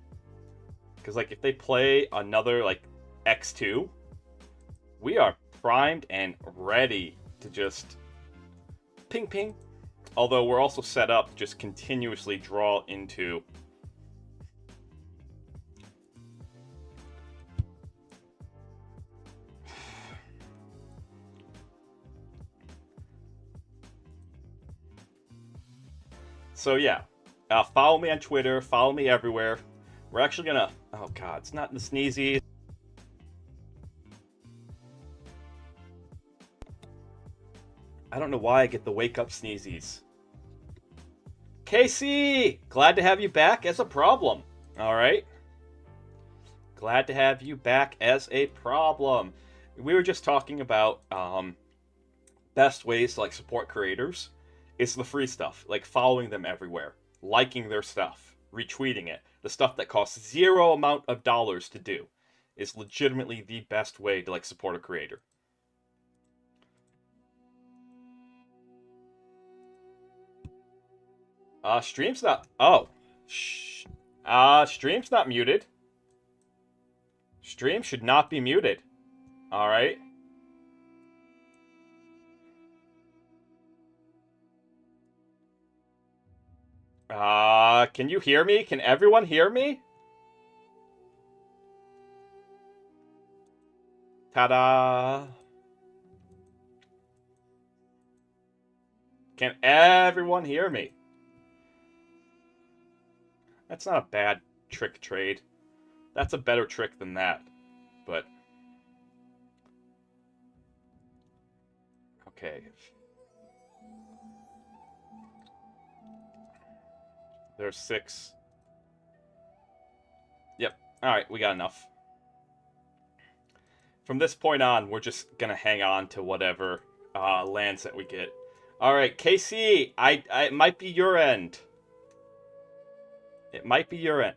because like if they play another like X2, we are primed and ready to just ping ping. Although we're also set up to just continuously draw into. So yeah, follow me on Twitter, follow me everywhere. We're actually gonna, oh god, it's not the sneezy. I don't know why I get the wake up sneezies. Casey, glad to have you back as a problem. All right. Glad to have you back as a problem. We were just talking about best ways to like support creators. It's the free stuff, like following them everywhere, liking their stuff, retweeting it. The stuff that costs zero amount of dollars to do is legitimately the best way to like support a creator. Stream's not. Oh, stream's not muted. Stream should not be muted. All right. Can you hear me? Can everyone hear me? Ta-da! Can everyone hear me? That's not a bad trick trade. That's a better trick than that. But okay. There's 6. Yep. Alright, we got enough. From this point on, we're just gonna hang on to whatever lands that we get. Alright, KC, it might be your end. It might be your end.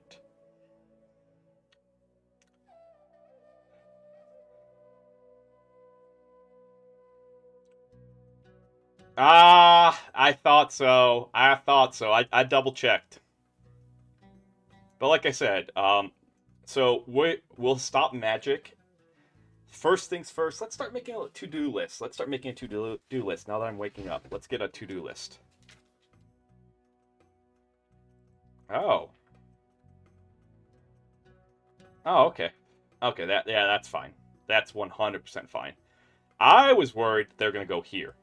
I thought so. I double checked. But like I said, so we'll stop magic. First things first, let's start making a to-do list. Let's start making a to-do list now that I'm waking up. Let's get a to-do list. Oh. Oh, okay. Okay, that's fine. That's 100% fine. I was worried they're going to go here.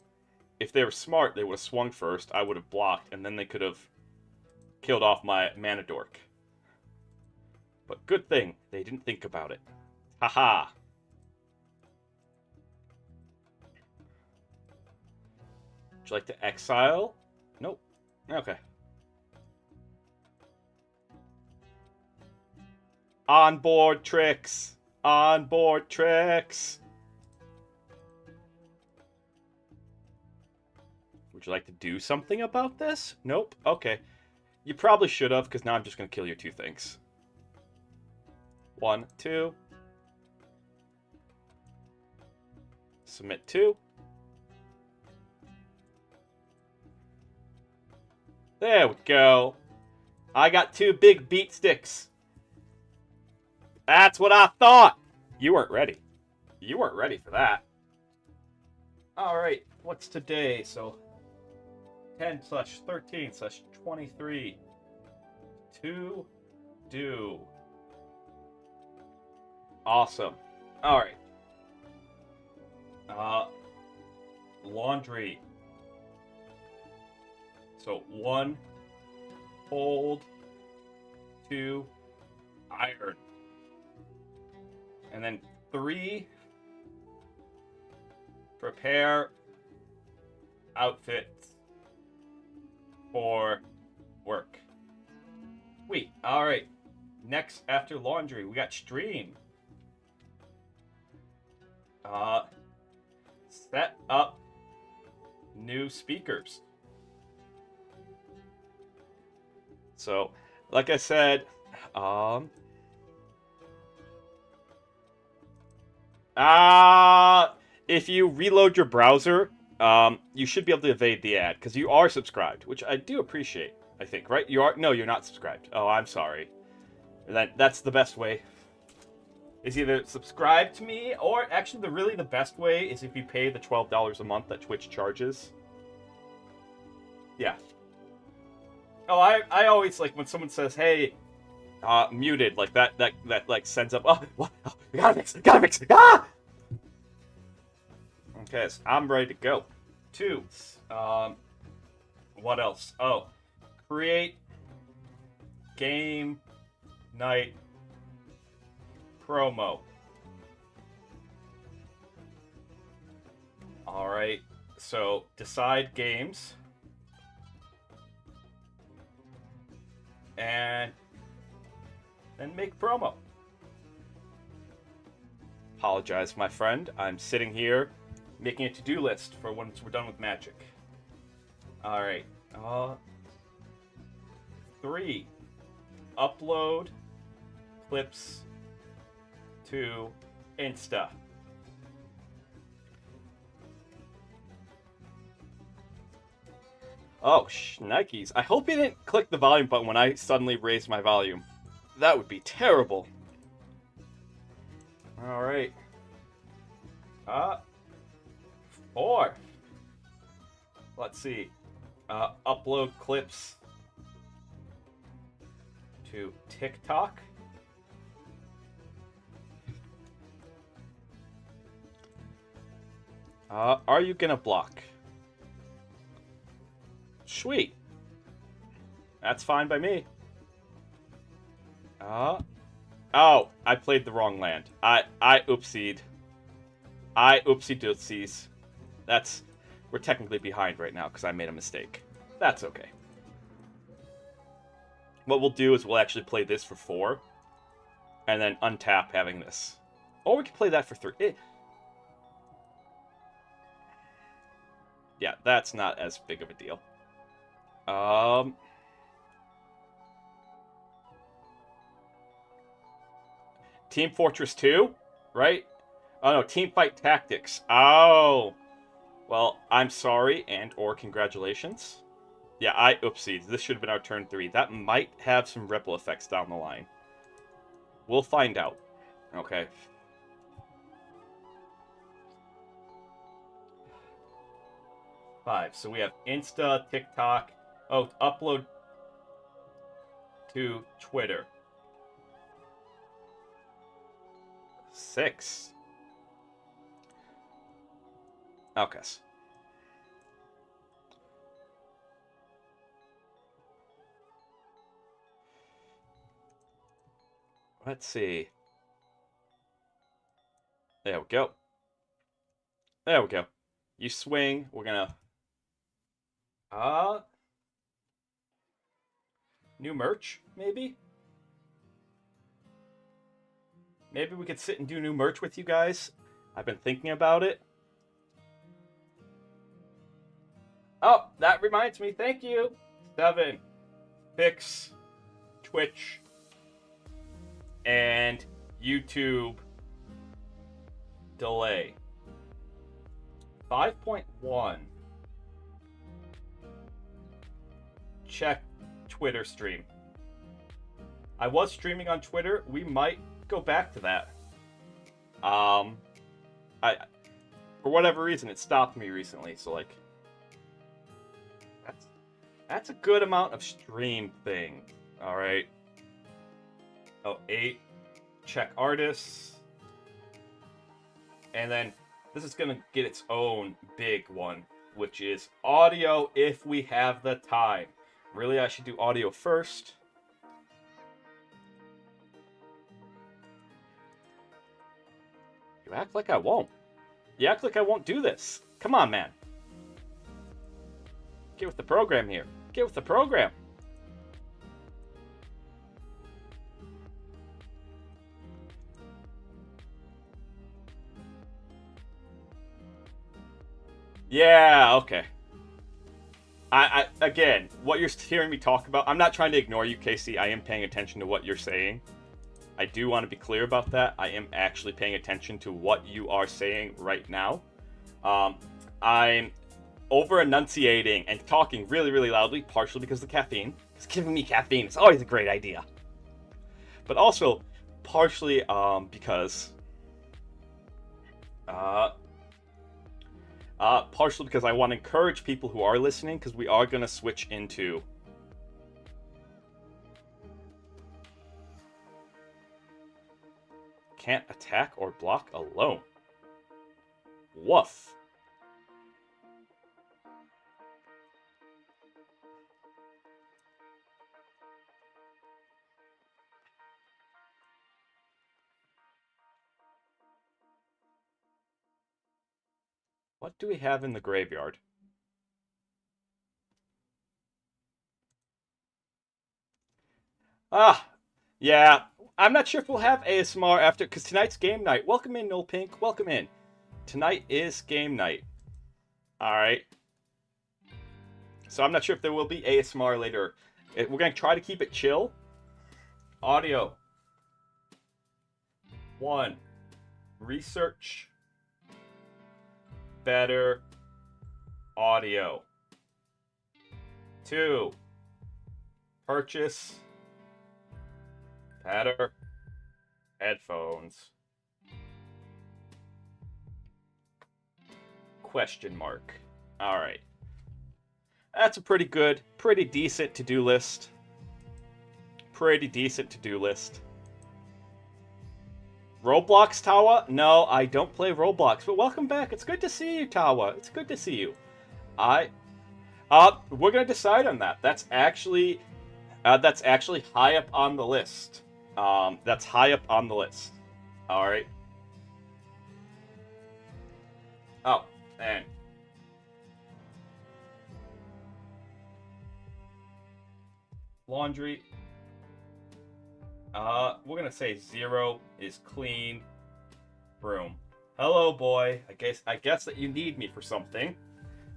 If they were smart, they would have swung first, I would have blocked, and then they could have killed off my mana dork. But good thing they didn't think about it. Haha. Would you like to exile? Nope. Okay. Onboard tricks. Onboard tricks. Would you like to do something about this? Nope. Okay. You probably should have, because now I'm just going to kill your 2 things. 1, 2. Submit 2. There we go. I got 2 big beat sticks. That's what I thought. You weren't ready. You weren't ready for that. Alright, what's today? So 10/13/23. 2 do. Awesome. Alright. Laundry. So 1 hold, 2 iron. And then 3 prepare outfits for work. Sweet. Alright. Next, after laundry, we got stream. Set up new speakers. So, like I said, if you reload your browser, you should be able to evade the ad, because you are subscribed, which I do appreciate, I think, right? You are? No, you're not subscribed. Oh, I'm sorry. That's the best way. Is either subscribe to me, or actually the best way is if you pay the $12 a month that Twitch charges. Yeah. Oh, I always, like, when someone says, hey, muted, like, that like, sends up, oh, what? Oh, gotta fix it, ah! Okay, so I'm ready to go. 2, what else? Oh, create game night promo. Alright, so decide games. And then make promo. Apologize, my friend. I'm sitting here making a to-do list for once we're done with Magic. Alright. 3. Upload clips to Insta. Oh, Nikes. I hope you didn't click the volume button when I suddenly raised my volume. That would be terrible. Alright. 4. Let's see. Upload clips to TikTok. Are you gonna block? sweet. That's fine by me. Oh, I played the wrong land. I oopsied. I oopsie dootsies. We're technically behind right now because I made a mistake. That's okay. What we'll do is we'll actually play this for 4. And then untap having this. Or we can play that for 3. Yeah, that's not as big of a deal. Team Fortress 2, right? Oh no, Team Fight Tactics. Oh. Well, I'm sorry and or congratulations. Yeah, oopsies. This should have been our turn 3. That might have some ripple effects down the line. We'll find out. Okay. Five. So we have Insta, TikTok. Oh, upload to Twitter. 6. Okay. Let's see. There we go. There we go. You swing. We're gonna... new merch, maybe? Maybe we could sit and do new merch with you guys. I've been thinking about it. Oh, that reminds me. Thank you. 7. Fix Twitch and YouTube delay. 5.1. Check Twitter stream. I was streaming on Twitter. We might go back to that. For whatever reason, it stopped me recently. So like, that's a good amount of stream thing. All right. Oh, 8. Check artists. And then this is gonna get its own big one, which is audio if we have the time. Really, I should do audio first. You act like I won't. You act like I won't do this. Come on, man. Get with the program here. Get with the program. Yeah, okay. Again, what you're hearing me talk about, I'm not trying to ignore you, Casey. I am paying attention to what you're saying. I do want to be clear about that. I am actually paying attention to what you are saying right now. I'm over-enunciating and talking really, really loudly, partially because of the caffeine. It's giving me caffeine. It's always a great idea. But also, partially because... partially because I want to encourage people who are listening, because we are going to switch into... Can't attack or block alone. Woof. What do we have in the graveyard? Yeah. I'm not sure if we'll have ASMR after, because tonight's game night. Welcome in, Noel Pink. Welcome in. Tonight is game night. Alright. So I'm not sure if there will be ASMR later. We're going to try to keep it chill. Audio. 1. Research. Better audio. 2. Purchase better headphones. Question mark. All right. That's a pretty good, pretty decent to-do list. Pretty decent to-do list. Roblox, Tawa? No, I don't play Roblox, but welcome back. It's good to see you, Tawa. It's good to see you. We're gonna decide on that. That's actually high up on the list. That's high up on the list. All right. Oh, and laundry. We're gonna say 0 is clean. Room. Hello, boy. I guess that you need me for something.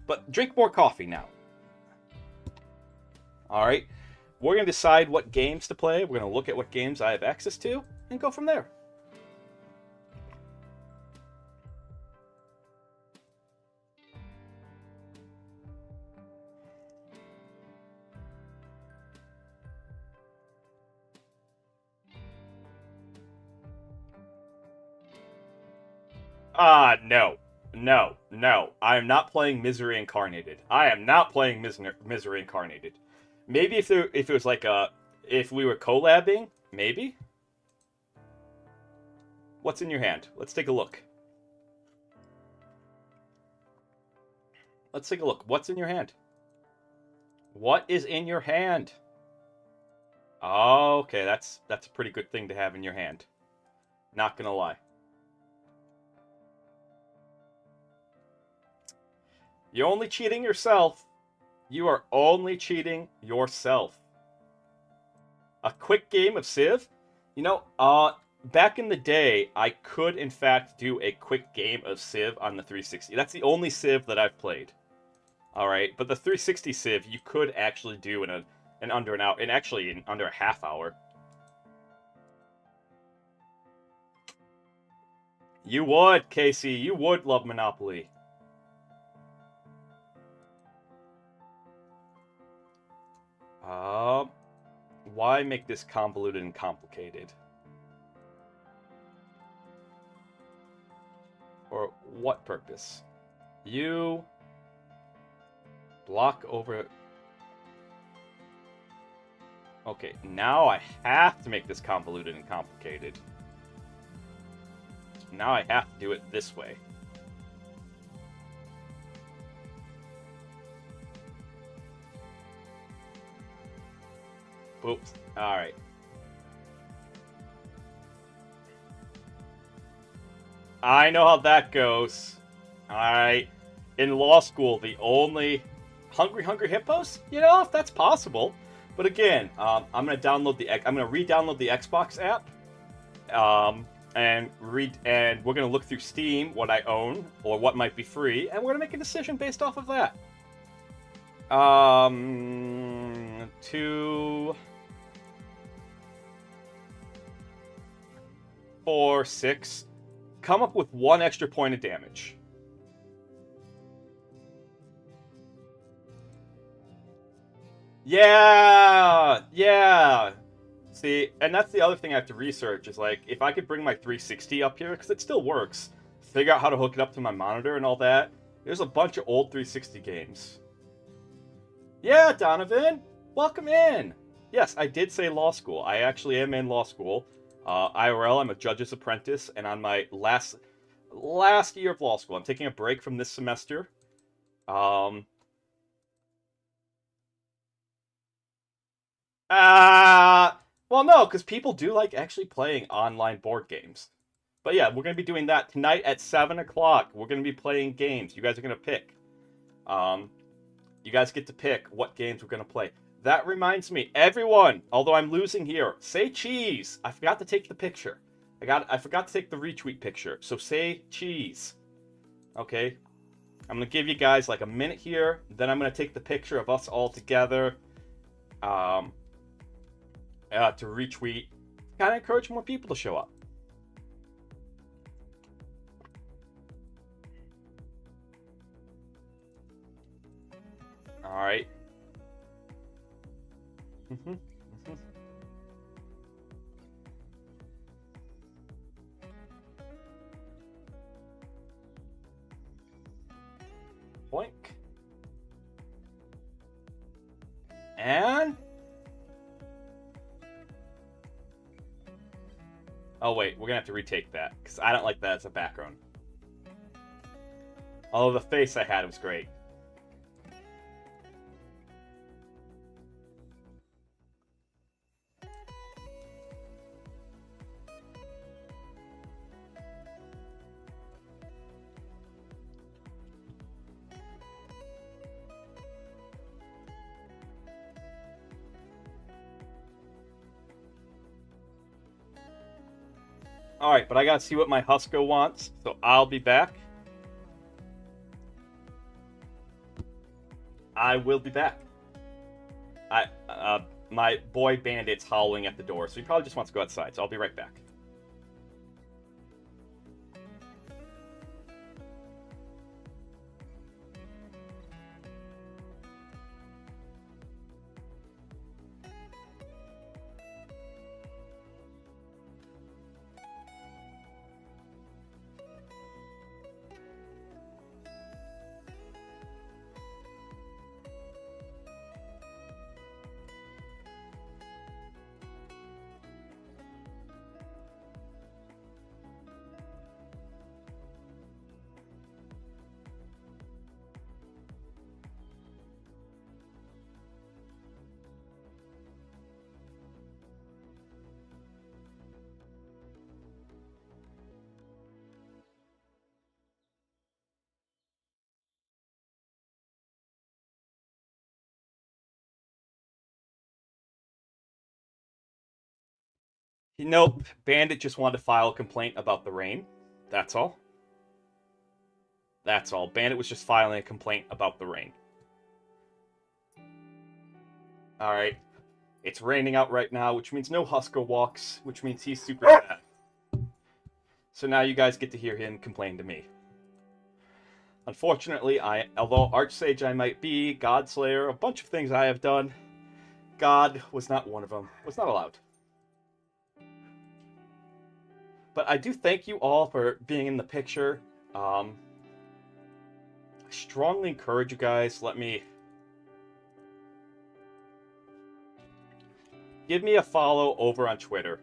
But drink more coffee now. All right. We're gonna decide what games to play. We're gonna look at what games I have access to and go from there. No. No. No. I am not playing Misery Incarnated. I am not playing Misery Incarnated. Maybe if it was like if we were collabing, maybe. What's in your hand? Let's take a look. Let's take a look. What's in your hand? What is in your hand? Oh, okay, that's a pretty good thing to have in your hand. Not gonna lie. You're only cheating yourself. You are only cheating yourself. A quick game of Civ? You know, back in the day, I could in fact do a quick game of Civ on the 360. That's the only Civ that I've played. Alright, but the 360 Civ you could actually do in under an hour, and actually in under a half hour. You would, Casey. You would love Monopoly. Why make this convoluted and complicated? For what purpose? You block over... Okay, now I have to make this convoluted and complicated. Now I have to do it this way. Oops. Alright. I know how that goes. Alright. In law school, the only... Hungry Hippos? You know, if that's possible. But again, I'm gonna re-download the Xbox app. And we're gonna look through Steam, what I own, or what might be free, and we're gonna make a decision based off of that. 2... 4, 6. Come up with 1 extra point of damage. Yeah. See, and that's the other thing I have to research, is like, if I could bring my 360 up here, because it still works, figure out how to hook it up to my monitor and all that. There's a bunch of old 360 games. Yeah, Donovan! Welcome in! Yes, I did say law school. I actually am in law school. IRL, I'm a judge's apprentice, and on my last year of law school. I'm taking a break from this semester. Well, no, because people do like actually playing online board games. But yeah, we're going to be doing that tonight at 7 o'clock. We're going to be playing games. You guys are going to pick. You guys get to pick what games we're going to play. That reminds me, everyone, although I'm losing here, say cheese. I forgot to take the picture. I forgot to take the retweet picture. So say cheese. Okay? I'm going to give you guys like a minute here. Then I'm going to take the picture of us all together. To retweet. Kind of encourage more people to show up. Alright. Boink. And... oh wait, we're gonna have to retake that, because I don't like that as a background. Although the face I had was great. Alright, but I gotta see what my Husko wants, so I'll be back. I will be back. My boy Bandit's howling at the door, so he probably just wants to go outside, so I'll be right back. Nope, Bandit just wanted to file a complaint about the rain. That's all. That's all. Bandit was just filing a complaint about the rain. Alright. It's raining out right now, which means no Husko walks, which means he's super sad. So now you guys get to hear him complain to me. Unfortunately, although Archsage I might be, Godslayer, a bunch of things I have done, God was not one of them. Was not allowed. But I do thank you all for being in the picture. I strongly encourage you guys, give me a follow over on Twitter.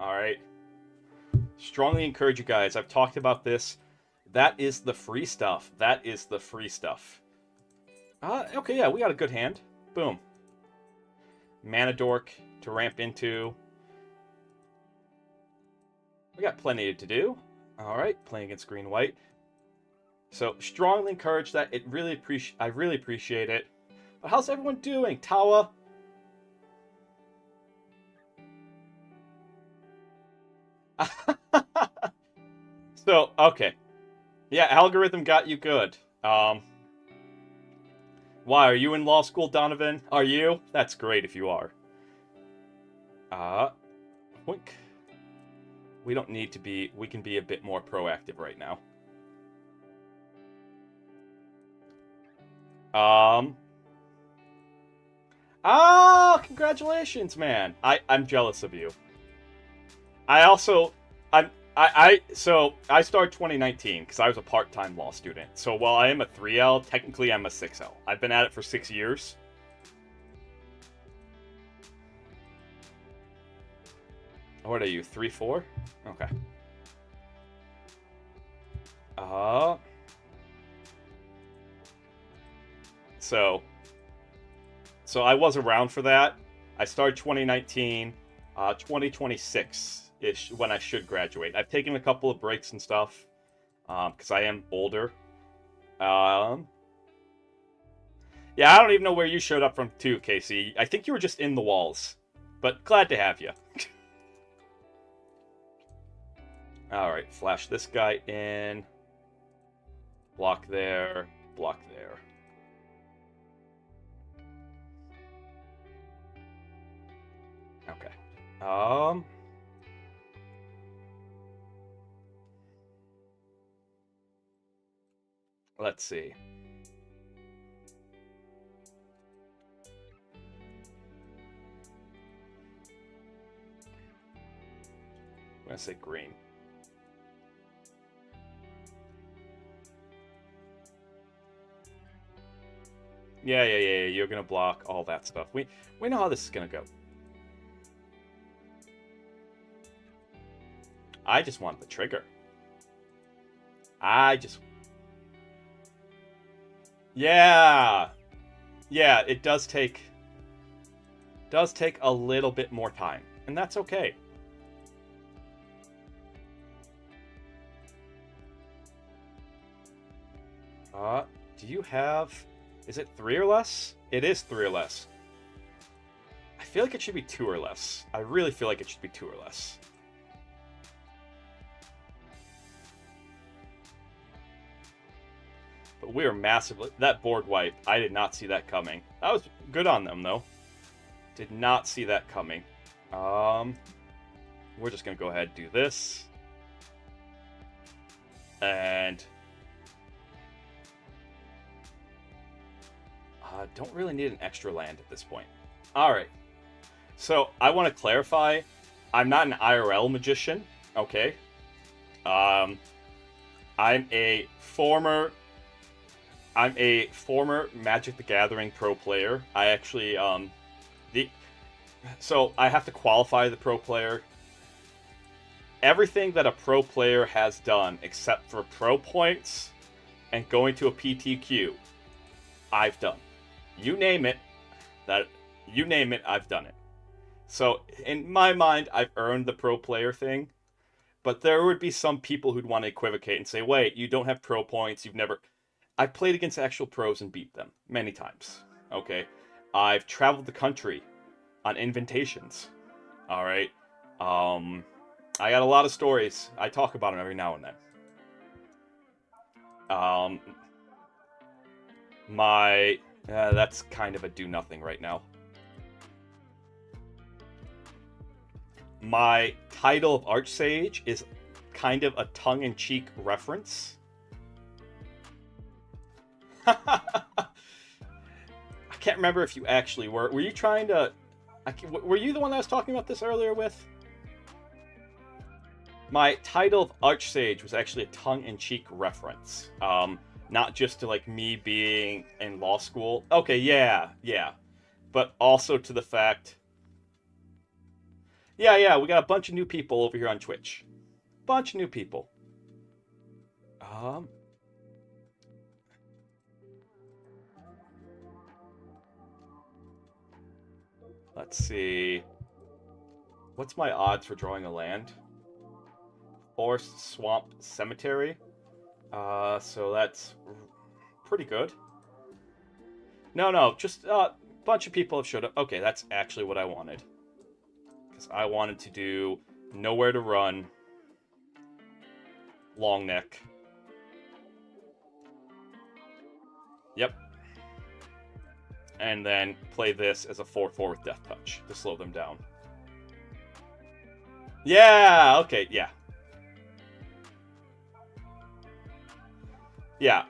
Alright? Strongly encourage you guys. I've talked about this. That is the free stuff. That is the free stuff. Okay, yeah, we got a good hand. Boom. Mana Dork to ramp into. We got plenty to do. Alright, playing against green-white. So, strongly encourage that. I really appreciate it. But how's everyone doing? Tawa? So, okay. Yeah, algorithm got you good. Why, are you in law school, Donovan? Are you? That's great if you are. Wink. We don't need to be... We can be a bit more proactive right now. Oh, congratulations, man. I'm jealous of you. So I started 2019 because I was a part-time law student. So while I am a 3L, technically I'm a 6L. I've been at it for 6 years. What are you, 3-4? Okay. So I was around for that. I started 2019, 2026-ish when I should graduate. I've taken a couple of breaks and stuff, because I am older. Yeah, I don't even know where you showed up from too, Casey. I think you were just in the walls, but glad to have you. Alright, flash this guy in. Block there. Block there. Okay. Let's see. I'm gonna say green. Yeah, you're gonna block all that stuff. We know how this is gonna go. I just want the trigger. Yeah! Yeah, it does take a little bit more time, and that's okay. Do you have... Is it 3 or less? It is 3 or less. I feel like it should be 2 or less. I really feel like it should be 2 or less. But we are massively... That board wipe, I did not see that coming. That was good on them, though. Did not see that coming. We're just going to go ahead and do this. And... don't really need an extra land at this point. Alright. So, I want to clarify, I'm not an IRL magician, okay? I'm a former Magic the Gathering pro player. I actually, so I have to qualify the pro player. Everything that a pro player has done, except for pro points and going to a PTQ, I've done. You name it, I've done it. So, in my mind, I've earned the pro player thing. But there would be some people who'd want to equivocate and say, wait, you don't have pro points, you've never... I've played against actual pros and beat them many times, okay? I've traveled the country on invitations, alright? I got a lot of stories. I talk about them every now and then. That's kind of a do-nothing right now. My title of Archsage is kind of a tongue-in-cheek reference. I can't remember if you actually were. Were you trying to... Were you the one that I was talking about this earlier with? My title of Archsage was actually a tongue-in-cheek reference. Not just to, like, me being in law school. Okay, yeah. But also to the fact... Yeah, we got a bunch of new people over here on Twitch. Bunch of new people. Let's see. What's my odds for drawing a land? Forest, Swamp, Cemetery. So that's pretty good. No, just a bunch of people have showed up. Okay, that's actually what I wanted. Because I wanted to do Nowhere to Run, Long Neck. Yep. And then play this as a 4/4 with Death Touch to slow them down. Yeah, okay, yeah. Yeah,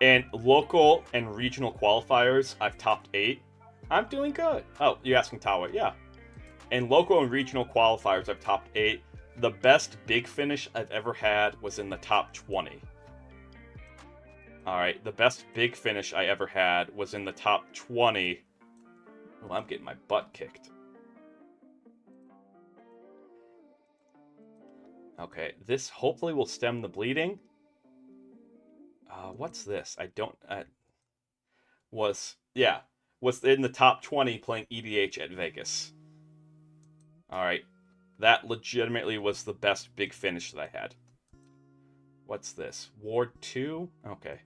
in local and regional qualifiers, I've topped 8. I'm doing good. Oh, you're asking Tawa, yeah. In local and regional qualifiers, I've topped 8. The best big finish I've ever had was in the top 20. Alright, the best big finish I ever had was in the top 20. Oh, I'm getting my butt kicked. Okay, this hopefully will stem the bleeding. What's this? I don't... was in the top 20 playing EDH at Vegas. Alright, that legitimately was the best big finish that I had. What's this? Ward 2? Okay.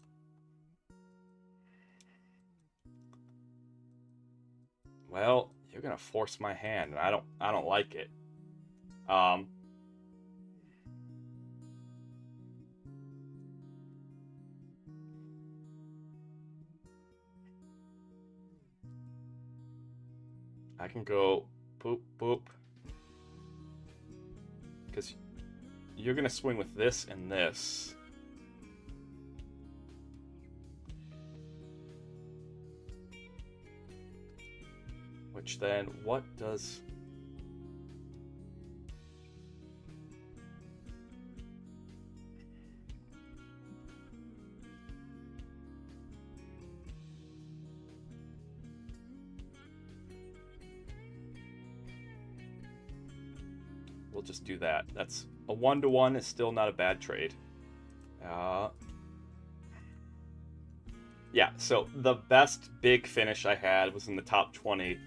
Well, you're gonna force my hand, and I don't like it. I can go boop, boop. Because you're going to swing with this and this. Which then, what does... We'll just do that. That's a 1-to-1 is still not a bad trade. Yeah, so the best big finish I had was in the top 20.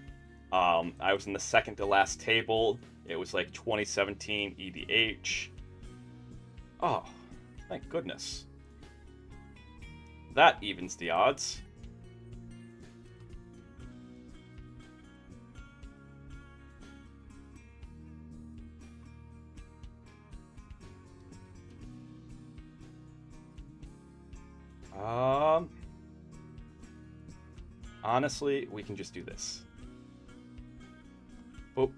I was in the second to last table. It was like 2017 EDH. Oh, thank goodness. That evens the odds. Honestly, we can just do this. Oh.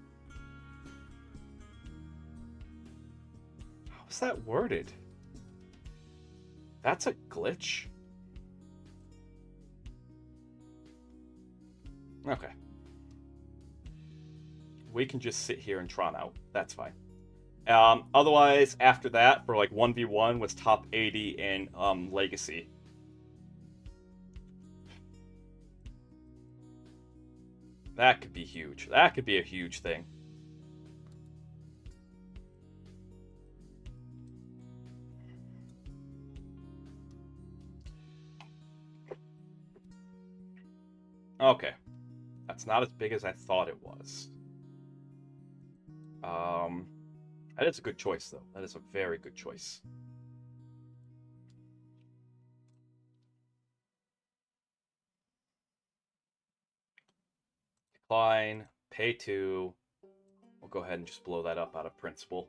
How's that worded? That's a glitch? Okay. We can just sit here and Tron out. That's fine. Otherwise, after that, for like 1v1 was top 80 in Legacy. That could be huge. That could be a huge thing. Okay. That's not as big as I thought it was. That is a good choice, though. That is a very good choice. Decline, pay 2. We'll go ahead and just blow that up out of principle.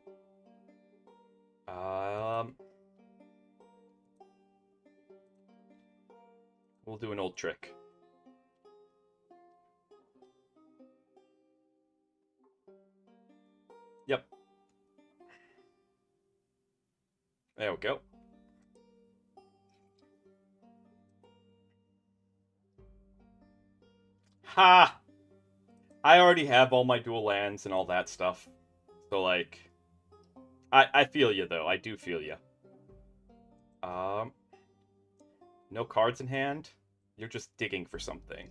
We'll do an old trick. Yep. There we go. Ha! I already have all my dual lands and all that stuff. So, like... I feel you, though. I do feel you. No cards in hand? You're just digging for something.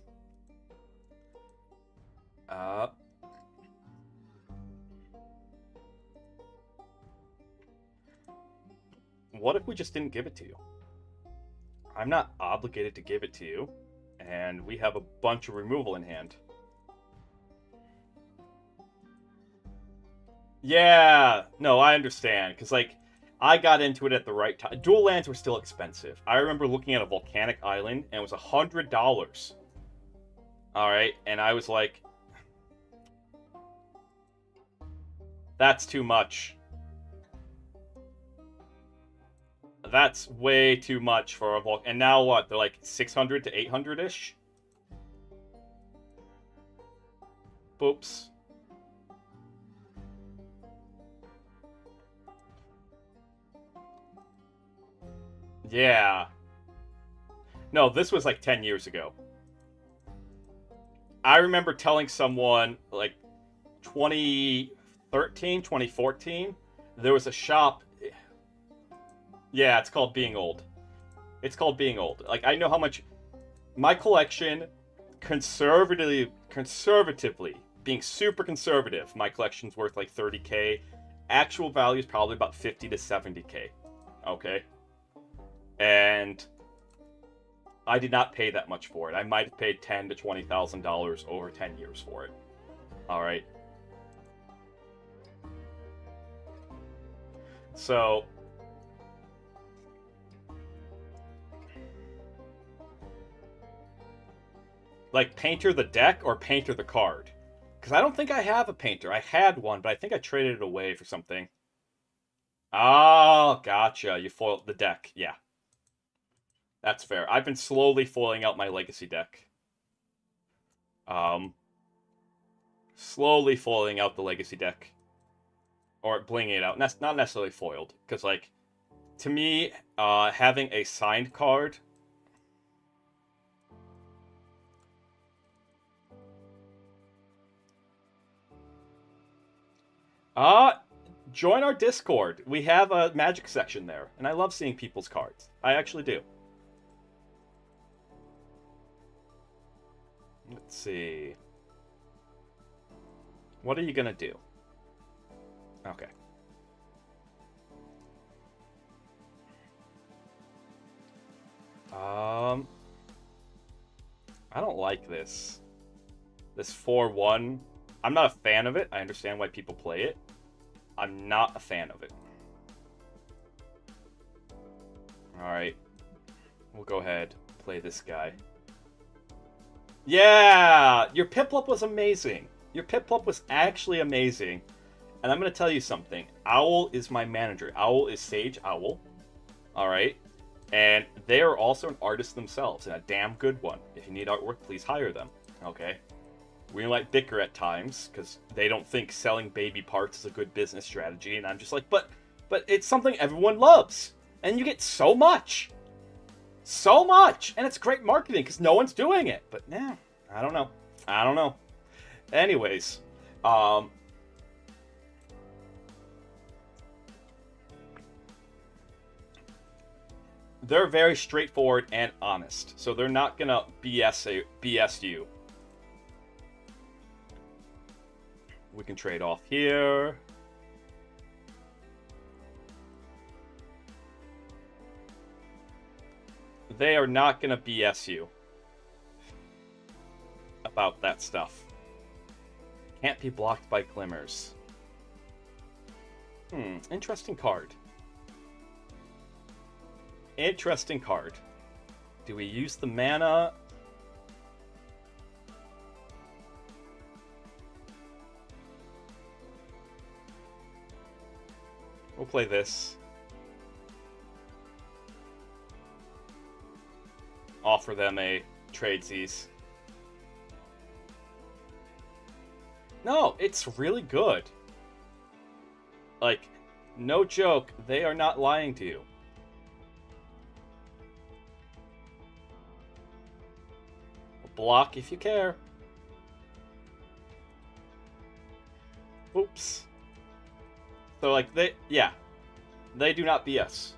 What if we just didn't give it to you? I'm not obligated to give it to you, and we have a bunch of removal in hand. Yeah, no, I understand, because, like, I got into it at the right time. Dual lands were still expensive. I remember looking at a volcanic island, and it was $100. Alright, and I was like, that's too much. That's way too much for a volcanic. And now what? They're like 600 to 800-ish? Boops. Yeah. No, this was like 10 years ago. I remember telling someone, like, 2013, 2014, there was a shop. Yeah, it's called being old. It's called being old. Like, I know how much my collection, conservatively, being super conservative, my collection's worth like 30K. Actual value is probably about 50 to 70K. Okay? And I did not pay that much for it. I might have paid $10,000 to $20,000 over 10 years for it. Alright? So... like, Painter the deck or Painter the card? Because I don't think I have a Painter. I had one, but I think I traded it away for something. Oh, gotcha. You foiled the deck. Yeah. That's fair. I've been slowly foiling out my Legacy deck. Slowly foiling out the Legacy deck. Or blinging it out. Not necessarily foiled. Because, like, to me, having a signed card... join our Discord. We have a Magic section there, and I love seeing people's cards. I actually do. Let's see. What are you gonna do? Okay. I don't like this. This 4-1. I'm not a fan of it. I understand why people play it. I'm not a fan of it. Alright. We'll go ahead. Play this guy. Yeah! Your Piplup was amazing. Your Piplup was actually amazing. And I'm going to tell you something. Owl is my manager. Owl is Sage Owl. Alright? And they are also an artist themselves, and a damn good one. If you need artwork, please hire them. Okay? We might bicker at times, because they don't think selling baby parts is a good business strategy, and I'm just like, but it's something everyone loves. And you get so much. So much! And it's great marketing, because no one's doing it. But, nah, I don't know. Anyways, they're very straightforward and honest, so they're not gonna BS you. We can trade off here. They are not gonna BS you about that stuff. Can't be blocked by glimmers. Interesting card. Interesting card. Do we use the mana? We'll play this. Offer them a tradesies. No, it's really good. Like, no joke, they are not lying to you. Block if you care. Oops. So, like, they do not BS.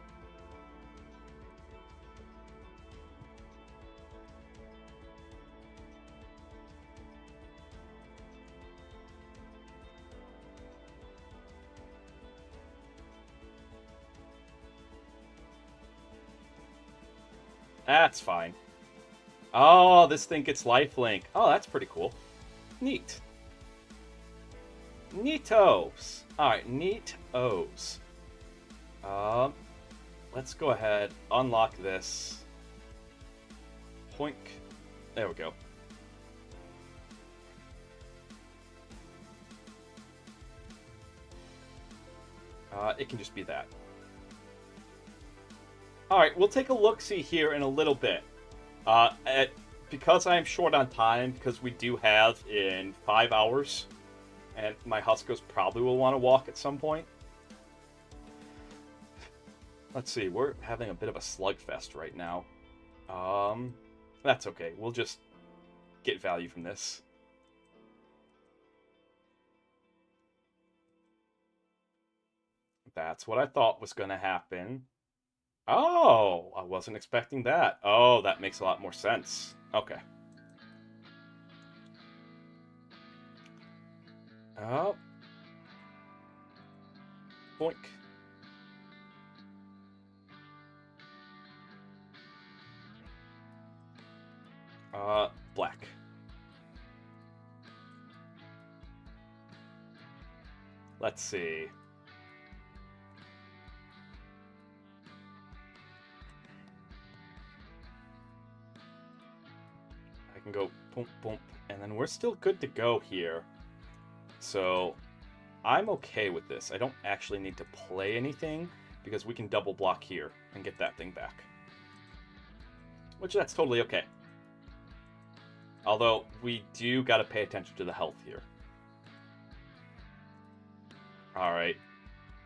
That's fine. Oh, this thing gets lifelink. Oh, that's pretty cool. Neat. Neatos. Alright, neatos. Let's go ahead, unlock this. Poink. There we go. It can just be that. Alright, we'll take a look-see here in a little bit. Because I am short on time, because we do have in 5 hours, and my Huskos probably will want to walk at some point. Let's see, we're having a bit of a slugfest right now. That's okay, we'll just get value from this. That's what I thought was going to happen. Oh, I wasn't expecting that. Oh, that makes a lot more sense. Okay. Oh. Boink. Black. Let's see. I can go boom, boom, and then we're still good to go here. So I'm okay with this. I don't actually need to play anything because we can double block here and get that thing back. Which that's totally okay. Although we do got to pay attention to the health here. Alright.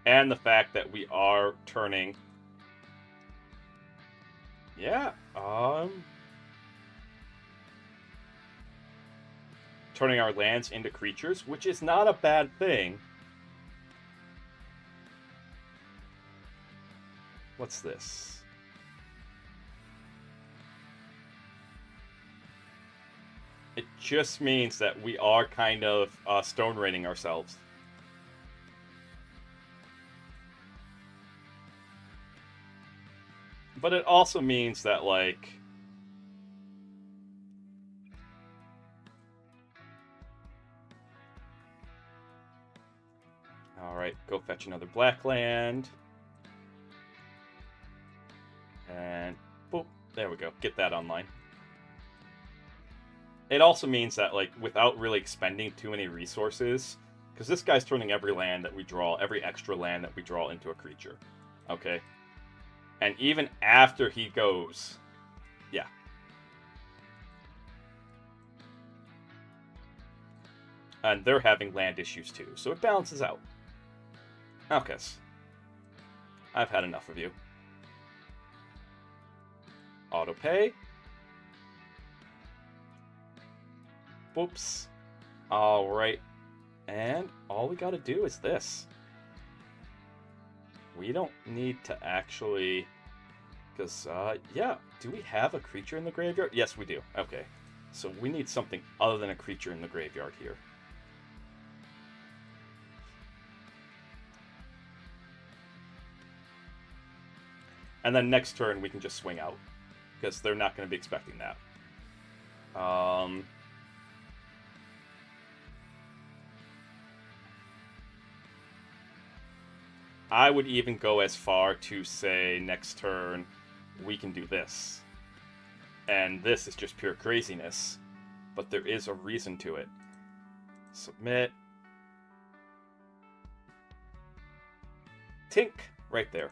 And the fact that we are turning... Yeah, turning our lands into creatures, which is not a bad thing. What's this? It just means that we are kind of stone raining ourselves. But it also means that, like... Alright, go fetch another black land. And, boop, there we go. Get that online. It also means that, like, without really expending too many resources, because this guy's turning every land that we draw, every extra land that we draw into a creature. Okay? And even after he goes, yeah. And they're having land issues too, so it balances out. Okay. I've had enough of you. Auto pay. Whoops. Alright. And all we gotta do is this. We don't need to actually... Because, yeah. Do we have a creature in the graveyard? Yes, we do. Okay. So we need something other than a creature in the graveyard here. And then next turn we can just swing out. Because they're not going to be expecting that. I would even go as far to say next turn we can do this. And this is just pure craziness. But there is a reason to it. Submit. Tink! Right there.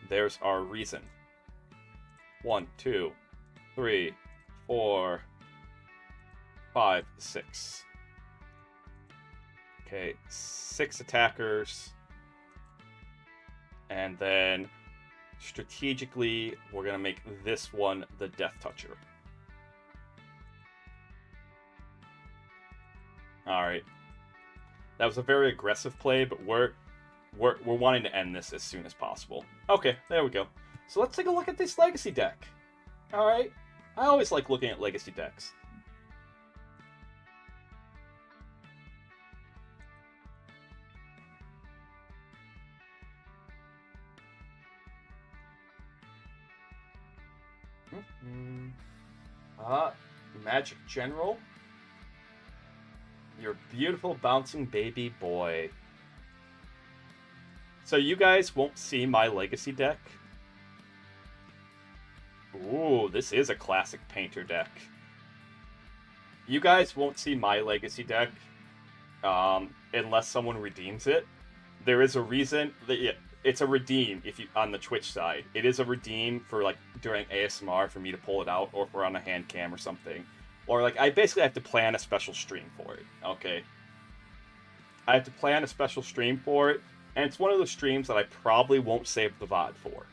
There's our reason. 1, 2, 3, 4, 5, 6. Okay, 6 attackers. And then, strategically, we're going to make this one the Death Toucher. Alright. That was a very aggressive play, but we're wanting to end this as soon as possible. Okay, there we go. So let's take a look at this Legacy deck. Alright. I always like looking at Legacy decks. Magic General. Your beautiful bouncing baby boy. So you guys won't see my Legacy deck. Ooh, this is a classic Painter deck. You guys won't see my Legacy deck unless someone redeems it. There is a reason that it's a redeem if you on the Twitch side. It is a redeem for like during ASMR for me to pull it out, or if we're on a hand cam or something. Or like I basically have to plan a special stream for it. Okay. I have to plan a special stream for it, and it's one of those streams that I probably won't save the VOD for.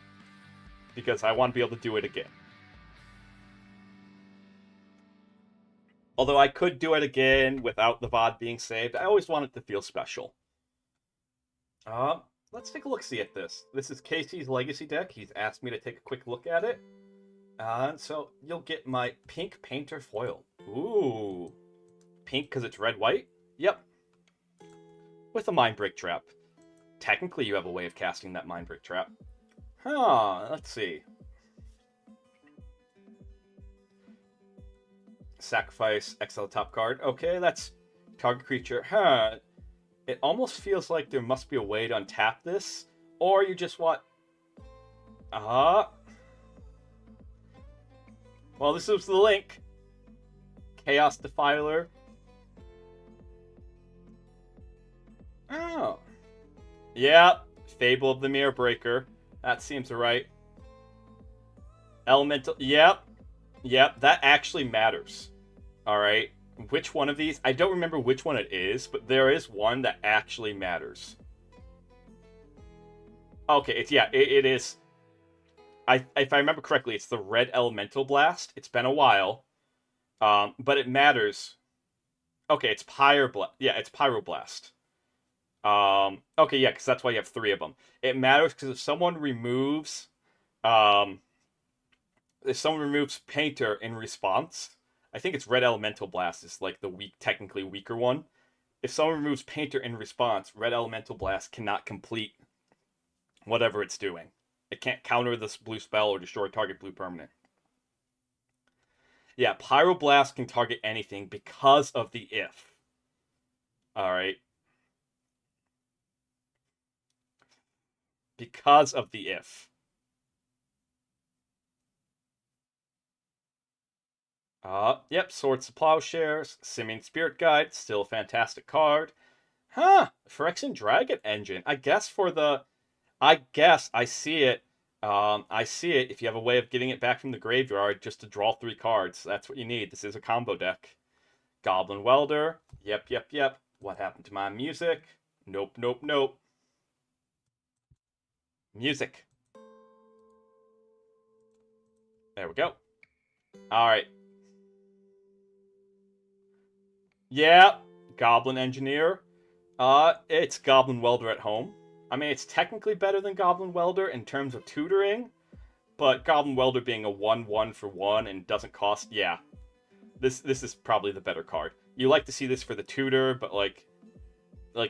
Because I want to be able to do it again. Although I could do it again without the VOD being saved, I always want it to feel special. Let's take a look-see at this. This is Casey's Legacy deck. He's asked me to take a quick look at it. So you'll get my pink Painter foil. Ooh. Pink because it's red-white? Yep. With a Mindbreak Trap. Technically, you have a way of casting that Mindbreak Trap. Huh, let's see. Sacrifice, exile top card. Okay, that's target creature. Huh. It almost feels like there must be a way to untap this. Or you just want... Well, this is the link. Chaos Defiler. Oh. Yeah, Fable of the Mirror Breaker. That seems right. Elemental... Yep, that actually matters. Alright. Which one of these? I don't remember which one it is, but there is one that actually matters. Okay, it is. If I remember correctly, it's the red Elemental Blast. It's been a while. But it matters. Okay, it's Pyroblast. Yeah, it's Pyroblast. Okay, yeah, because that's why you have 3 of them. It matters because if someone removes... if someone removes Painter in response... I think it's Red Elemental Blast is like the technically weaker one. If someone removes Painter in response, Red Elemental Blast cannot complete whatever it's doing. It can't counter this blue spell or destroy target blue permanent. Yeah, Pyroblast can target anything because of the if. Alright. Because of the if. Yep, Swords to Plowshares, Simian Spirit Guide, still a fantastic card. Huh, Phyrexian Dragon Engine. I guess I see it. I see it. If you have a way of getting it back from the graveyard just to draw 3 cards, that's what you need. This is a combo deck. Goblin Welder. Yep, yep, yep. What happened to my music? Nope, nope, nope. Music. There we go. Alright. Yeah, Goblin Engineer. It's Goblin Welder at home. I mean, it's technically better than Goblin Welder in terms of tutoring, but Goblin Welder being a 1/1 for 1 and doesn't cost, yeah. This is probably the better card. You like to see this for the tutor, but like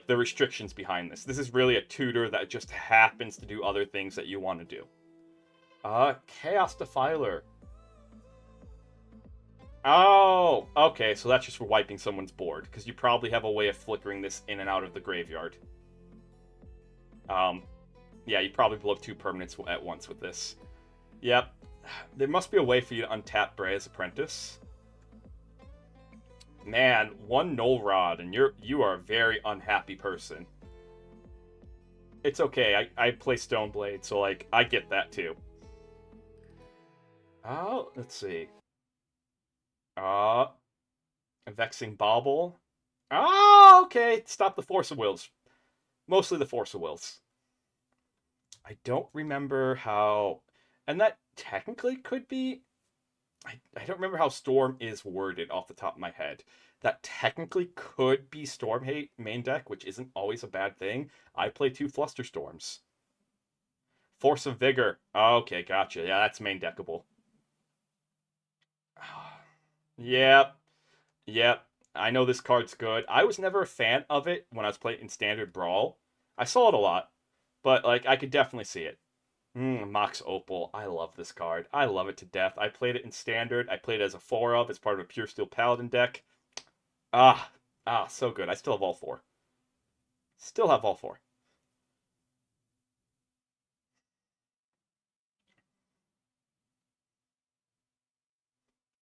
the restrictions behind this. This is really a tutor that just happens to do other things that you want to do. Chaos Defiler. Oh, okay, so that's just for wiping someone's board, because you probably have a way of flickering this in and out of the graveyard. Yeah, you probably blow up 2 permanents at once with this. Yep. There must be a way for you to untap Brea's Apprentice. Man, 1 Null Rod, and you are a very unhappy person. It's okay, I play Stoneblade, so, like, I get that, too. Oh, let's see. Vexing Bauble. Oh, okay, stop the Force of Wills. Mostly the Force of Wills. I don't remember how... And that technically could be... I don't remember how Storm is worded off the top of my head. That technically could be Storm Hate main deck, which isn't always a bad thing. I play 2 Flusterstorms. Force of Vigor. Okay, gotcha. Yeah, that's main deckable. Yep. Yep. I know this card's good. I was never a fan of it when I was playing in Standard Brawl. I saw it a lot, but like I could definitely see it. Mox Opal. I love this card. I love it to death. I played it in Standard. I played it as a 4-of, as part of a Pure Steel Paladin deck. So good. I still have all 4. Still have all 4.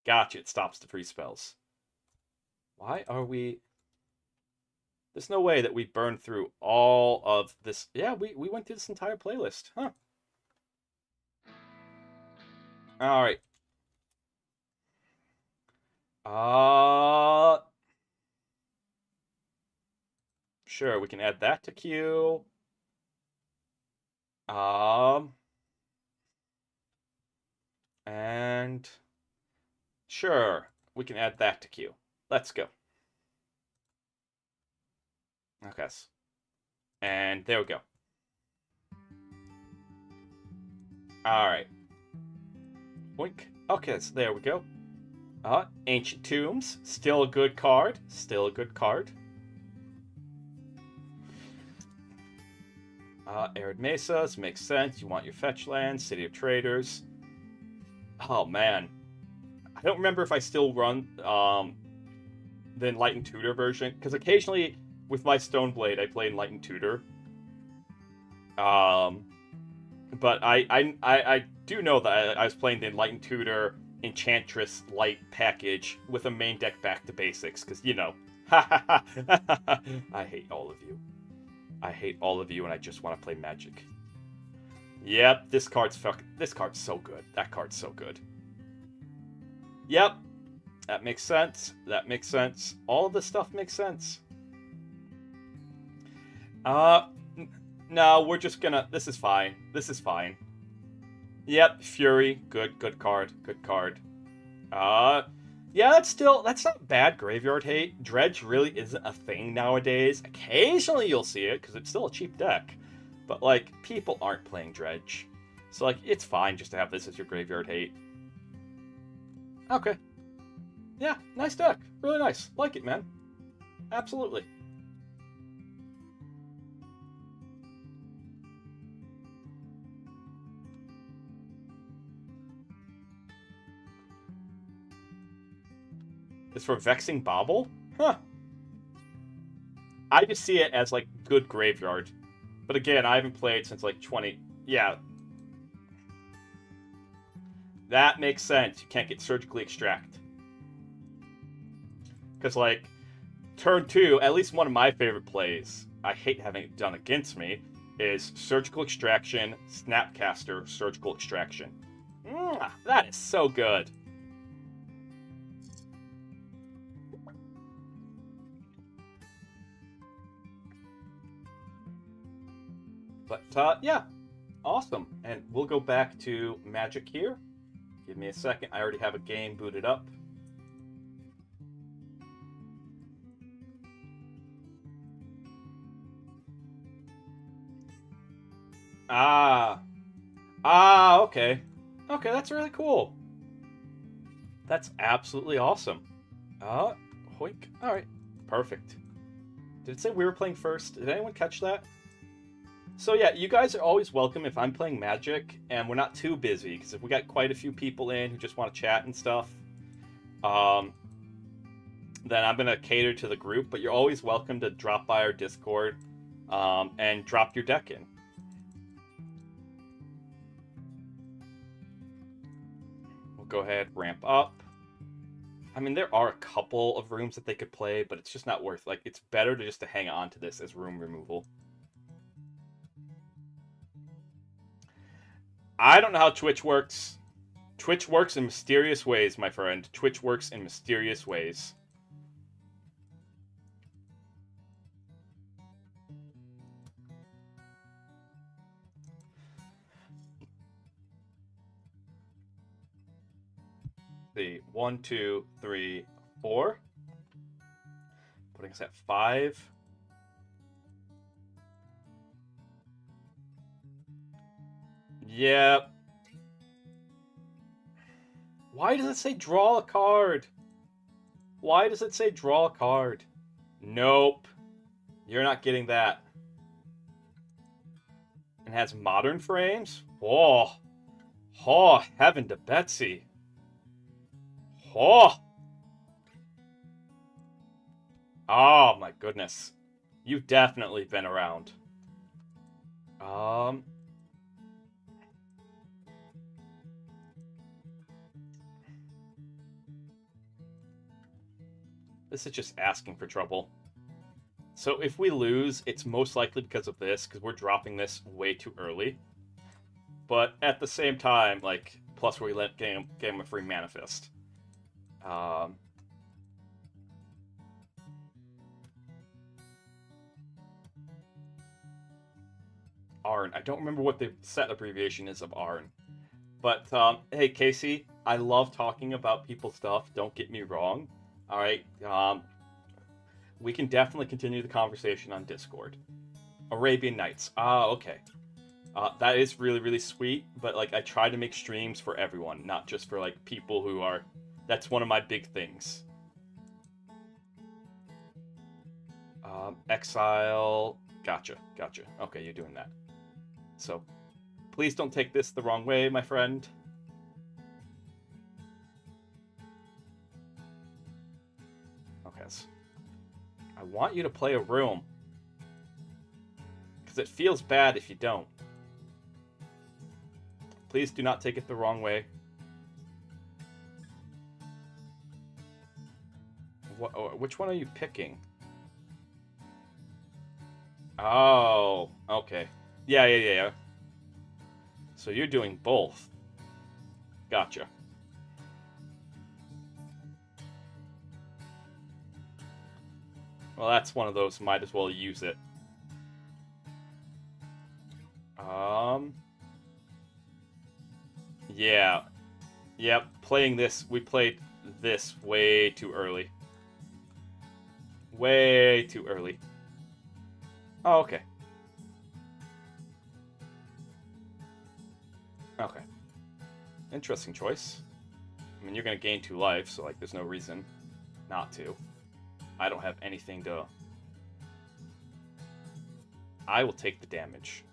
Gotcha, it stops the free spells. Why are we... There's no way that we burned through all of this. Yeah, we went through this entire playlist. Huh. Alright. Sure, we can add that to queue. And... Sure, we can add that to queue. Let's go. Okay. And there we go. Alright. Boink. Okay, so there we go. Ancient Tombs. Still a good card. Still a good card. Arid Mesas. Makes sense. You want your fetch land. City of Traders. Oh, man. I don't remember if I still run the Enlightened Tutor version, because occasionally with my Stoneblade I play Enlightened Tutor. But I do know that I was playing the Enlightened Tutor Enchantress Light package with a main deck back to basics, because, you know. I hate all of you. I hate all of you, and I just want to play Magic. Yep, this card's so good. That card's so good. Yep, that makes sense. That makes sense. All of this stuff makes sense. No, we're just gonna... This is fine. This is fine. Yep, Fury. Good card. Good card. Yeah, that's not bad graveyard hate. Dredge really isn't a thing nowadays. Occasionally you'll see it, because it's still a cheap deck. But, like, people aren't playing Dredge. So, like, it's fine just to have this as your graveyard hate. Okay. Yeah, nice deck. Really nice. Like it, man. Absolutely. It's for Vexing Bauble? Huh. I just see it as, like, good graveyard. But again, I haven't played since, like, 20... Yeah. That makes sense. You can't get Surgically Extract. Because, like, turn 2, at least one of my favorite plays, I hate having it done against me, is surgical extraction, snapcaster, surgical extraction. That is so good. But yeah, awesome. And we'll go back to Magic here. Give me a second. I already have a game booted up. Okay. Okay, that's really cool. That's absolutely awesome. Hoink. Alright, perfect. Did it say we were playing first? Did anyone catch that? So yeah, you guys are always welcome if I'm playing Magic and we're not too busy, because if we got quite a few people in who just want to chat and stuff, then I'm going to cater to the group, but you're always welcome to drop by our Discord and drop your deck in. We'll go ahead, ramp up. I mean, there are a couple of rooms that they could play, but it's just not worth, like, it's better to just to hang on to this as room removal. I don't know how Twitch works. Twitch works in mysterious ways, my friend. Twitch works in mysterious ways. See, 1, 2, 3, 4. Putting us at 5. Yep. Why does it say draw a card? Why does it say draw a card? Nope. You're not getting that. It has modern frames? Oh. Oh, heaven to Betsy. Oh. Oh my goodness. You've definitely been around. This is just asking for trouble. So if we lose, it's most likely because of this, because we're dropping this way too early. But at the same time, like, plus we let game a free manifest. Arn. I don't remember what the set abbreviation is of Arn. But, hey, Casey, I love talking about people's stuff. Don't get me wrong. All right. We can definitely continue the conversation on Discord. Arabian Nights. Okay. That is really, really sweet, but, like, I try to make streams for everyone, not just for, like, people who are... That's one of my big things. Exile. Gotcha. Okay, you're doing that. So, please don't take this the wrong way, my friend. Okay. I want you to play a room. Because it feels bad if you don't. Please do not take it the wrong way. Which one are you picking? Oh, okay. Yeah. So you're doing both. Gotcha. Well, that's one of those, might as well use it. Yeah. Yep, playing this, we played this way too early. Way too early. Oh, okay. Okay. Interesting choice. I mean, you're gonna gain 2 life, so, like, there's no reason not to. I don't have anything to... I will take the damage.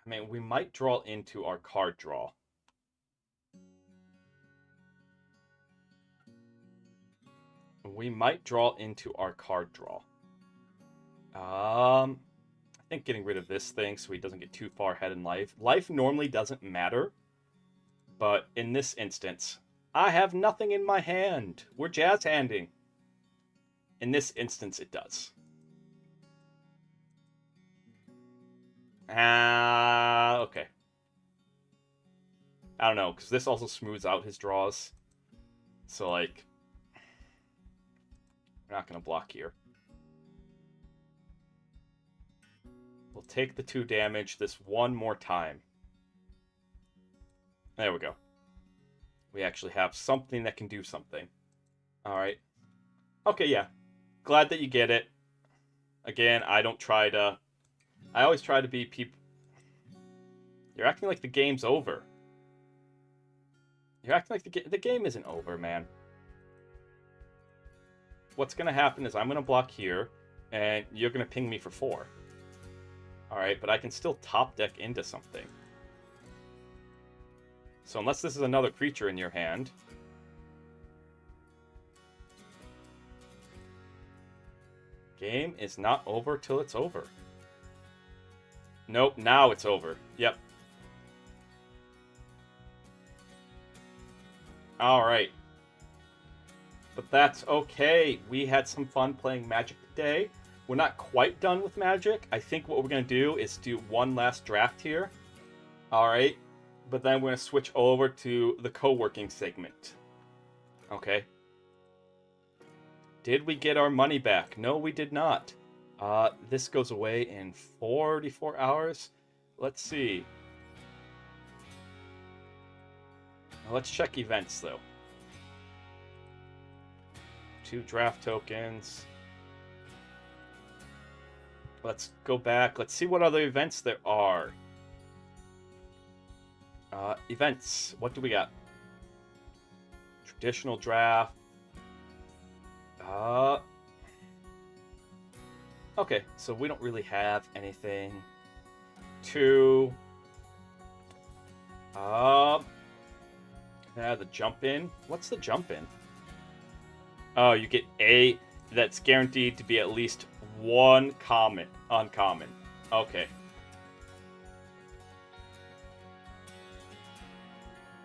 I mean, we might draw into our card draw. We might draw into our card draw. I think getting rid of this thing so he doesn't get too far ahead in life. Life normally doesn't matter But in this instance, I have nothing in my hand. We're jazz handing. In this instance, it does. Okay. I don't know, because this also smooths out his draws. So, like, we're not going to block here. We'll take the 2 damage this one more time. There we go. We actually have something that can do something. Alright. Okay, yeah. Glad that you get it. Again, I always try to be people... You're acting like the game's over. You're acting like the game isn't over, man. What's going to happen is I'm going to block here, and you're going to ping me for 4. Alright, but I can still top deck into something. So unless this is another creature in your hand... Game is not over till it's over. Nope, now it's over. Yep. Alright. But that's okay. We had some fun playing Magic today. We're not quite done with Magic. I think what we're going to do is do one last draft here. Alright. But then we're going to switch over to the co-working segment. Okay. Did we get our money back? No, we did not. This goes away in 44 hours. Let's see. Let's check events, though. 2 draft tokens. Let's go back. Let's see what other events there are. Events. What do we got? Traditional draft. Okay, so we don't really have anything. 2. The jump in. What's the jump in? Oh, you get a that's guaranteed to be at least 1 uncommon. Okay.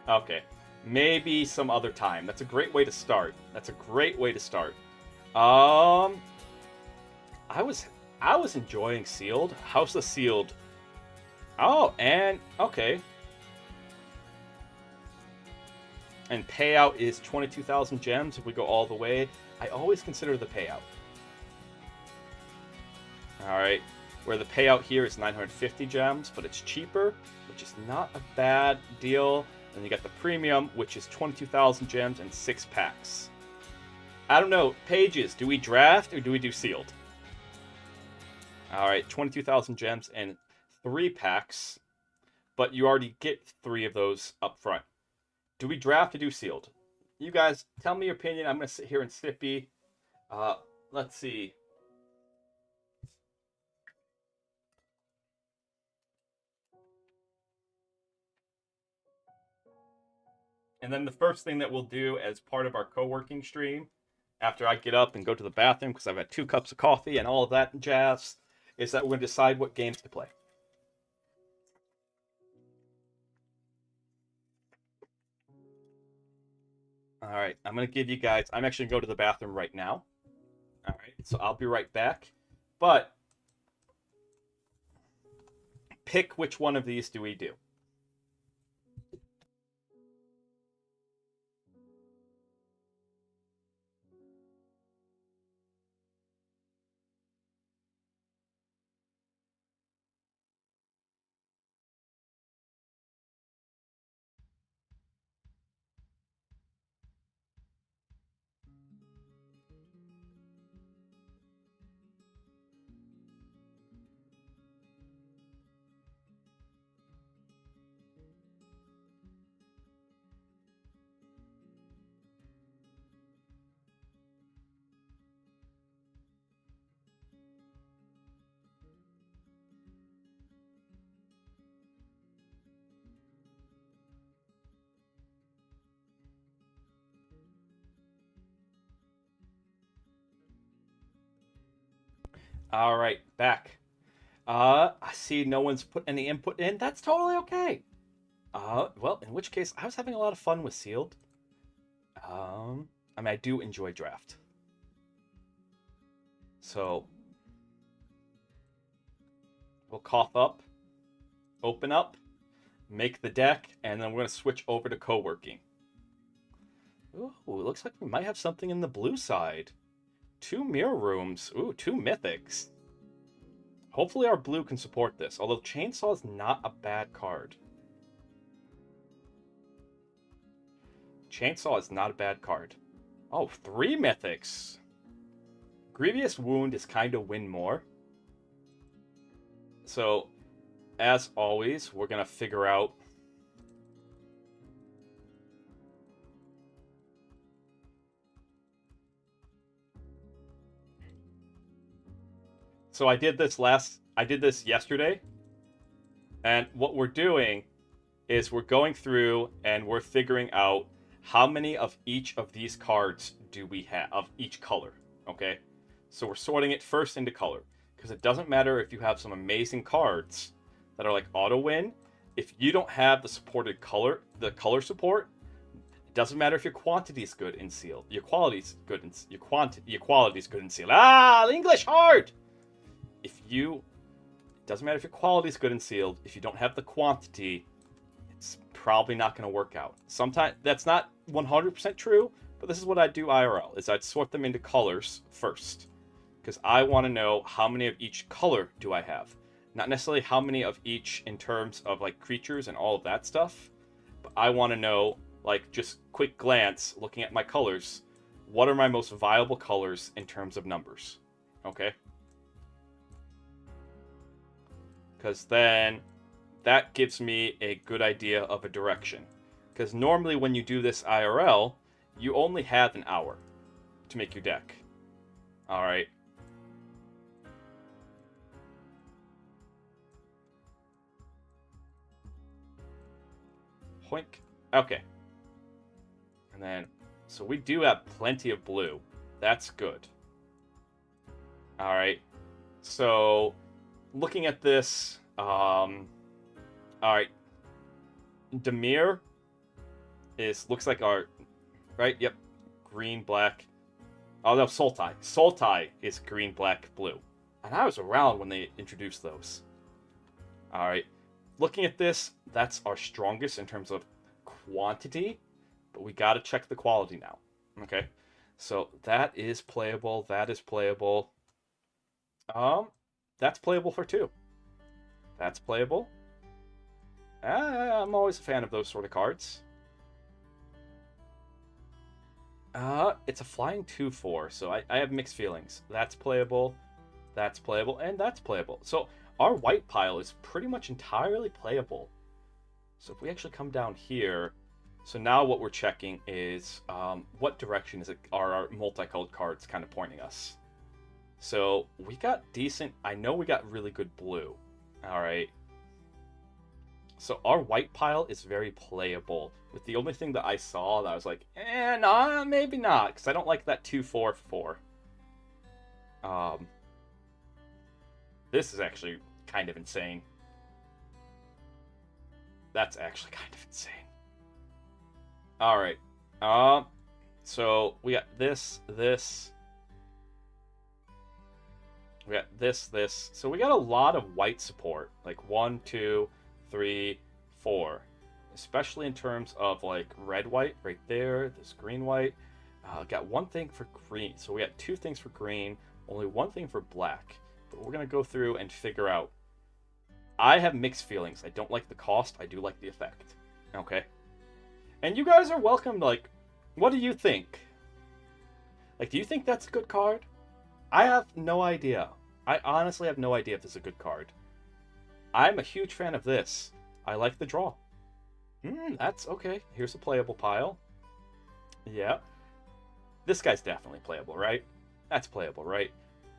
Okay. Maybe some other time. That's a great way to start. I was enjoying Sealed. House of Sealed. Oh, and okay. And payout is 22,000 gems if we go all the way. I always consider the payout. Alright. Where the payout here is 950 gems, but it's cheaper, which is not a bad deal. And you got the premium, which is 22,000 gems and 6 packs. I don't know. Pages, do we draft or do we do sealed? Alright, 22,000 gems and 3 packs. But you already get 3 of those up front. Do we draft or do sealed? You guys, tell me your opinion. I'm going to sit here and sippy. Let's see. And then the first thing that we'll do as part of our co-working stream, after I get up and go to the bathroom because I've had 2 cups of coffee and all of that jazz, is that we're going to decide what games to play. All right, I'm going to give you guys... I'm actually going to go to the bathroom right now. All right, so I'll be right back. But pick which one of these do we do. All right, back. I see no one's put any input in. That's totally okay. Well, in which case, I was having a lot of fun with sealed. I mean, I do enjoy draft. So, we'll cough up, open up, make the deck, and then we're going to switch over to co-working. Ooh, it looks like we might have something in the blue side. 2 mirror rooms. Ooh, 2 mythics. Hopefully our blue can support this, although Chainsaw is not a bad card. Chainsaw is not a bad card. Oh, 3 mythics. Grievous Wound is kind of win more. So, as always, we're going to figure out... So I did this yesterday, and what we're doing is we're going through and we're figuring out how many of each of these cards do we have, of each color, okay? So we're sorting it first into color, because it doesn't matter if you have some amazing cards that are like auto-win. If you don't have the supported color, the color support, it doesn't matter if your quantity is good in sealed. Your quality is good in your quality is good in sealed. English hard! It doesn't matter if your quality is good and sealed, if you don't have the quantity, it's probably not going to work out. Sometimes that's not 100% true, but this is what I do IRL, is I'd sort them into colors first. Because I want to know how many of each color do I have. Not necessarily how many of each in terms of like creatures and all of that stuff, but I want to know, like, just quick glance, looking at my colors, what are my most viable colors in terms of numbers, okay? Because then that gives me a good idea of a direction. Because normally when you do this IRL, you only have an hour to make your deck. Alright. Hoink. Okay. And then, so we do have plenty of blue. That's good. Alright. So... looking at this, alright, Demir looks like our, right, yep, green, black, oh no, Sultai. Sultai is green, black, blue, and I was around when they introduced those. Alright, looking at this, that's our strongest in terms of quantity, but we gotta check the quality now, okay? So that is playable, that's playable for 2. That's playable. I'm always a fan of those sort of cards. It's a flying 2/4, so I have mixed feelings. That's playable, and that's playable. So our white pile is pretty much entirely playable. So if we actually come down here, so now what we're checking is what direction are our multicolored cards kind of pointing us. So we got decent, I know we got really good blue. Alright. So our white pile is very playable. With the only thing that I saw that I was like, nah, maybe not. Because I don't like that 2/4/4. This is actually kind of insane. That's actually kind of insane. Alright. So we got this. We got this. So we got a lot of white support. Like 1, 2, 3, 4. Especially in terms of like red-white right there. This green-white. Got one thing for green. So we got 2 things for green. Only 1 thing for black. But we're going to go through and figure out. I have mixed feelings. I don't like the cost. I do like the effect. Okay? And you guys are welcome. Like, what do you think? Like, do you think that's a good card? I have no idea. I honestly have no idea if this is a good card. I'm a huge fan of this. I like the draw. That's okay. Here's a playable pile. Yeah. This guy's definitely playable, right? That's playable, right?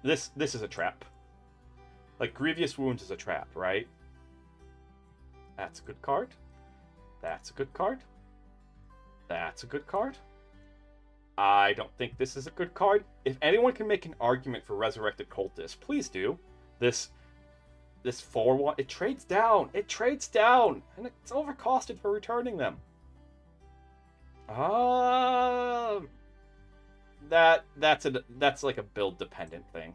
This is a trap. Like, Grievous Wounds is a trap, right? That's a good card. That's a good card. That's a good card. I don't think this is a good card. If anyone can make an argument for Resurrected Cultist, please do. This this 4-1, it trades down. It trades down, and it's overcosted for returning them. That's like a build dependent thing.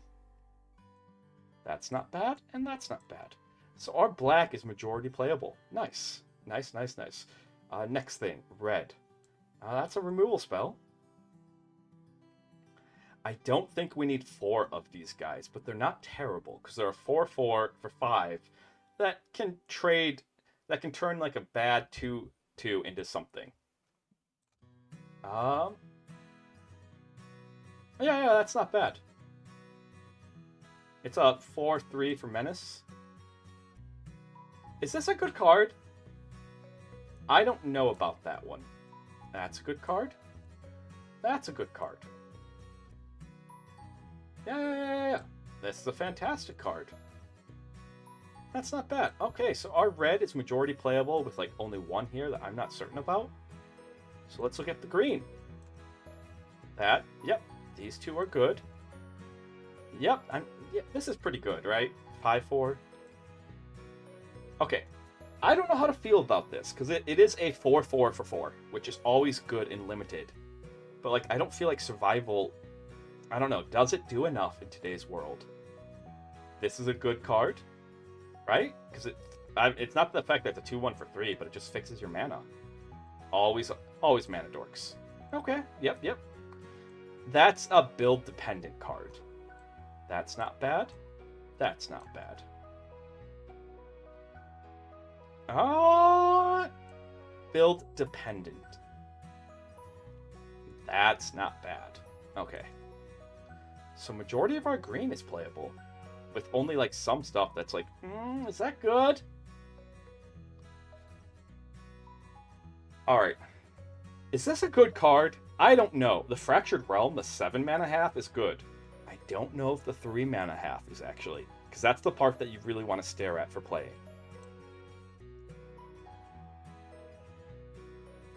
That's not bad, and that's not bad. So our black is majority playable. Nice. Nice, nice, nice. Next thing, red. That's a removal spell. I don't think we need 4 of these guys, but they're not terrible, because they're a 4/4 for 5 that can trade, that can turn like a bad 2/2 into something. Yeah, that's not bad. It's a 4/3 for Menace. Is this a good card? I don't know about that one. That's a good card. That's a good card. Yeah. This is a fantastic card. That's not bad. Okay, so our red is majority playable with like only 1 here that I'm not certain about. So let's look at the green. Yep, these 2 are good. Yep, this is pretty good, right? 5/4. Okay, I don't know how to feel about this, because it is a 4/4 for 4, which is always good in limited. But like, I don't feel like survival, I don't know, does it do enough in today's world? This is a good card, right? Because it's not the fact that it's a 2/1 for 3, but it just fixes your mana. Always mana dorks. Okay, yep. That's a build-dependent card. That's not bad. That's not bad. Build-dependent. That's not bad. Okay. So majority of our green is playable, with only like some stuff that's like, is that good? Alright. Is this a good card? I don't know. The Fractured Realm, the 7 mana half, is good. I don't know if the 3 mana half is actually, because that's the part that you really want to stare at for playing.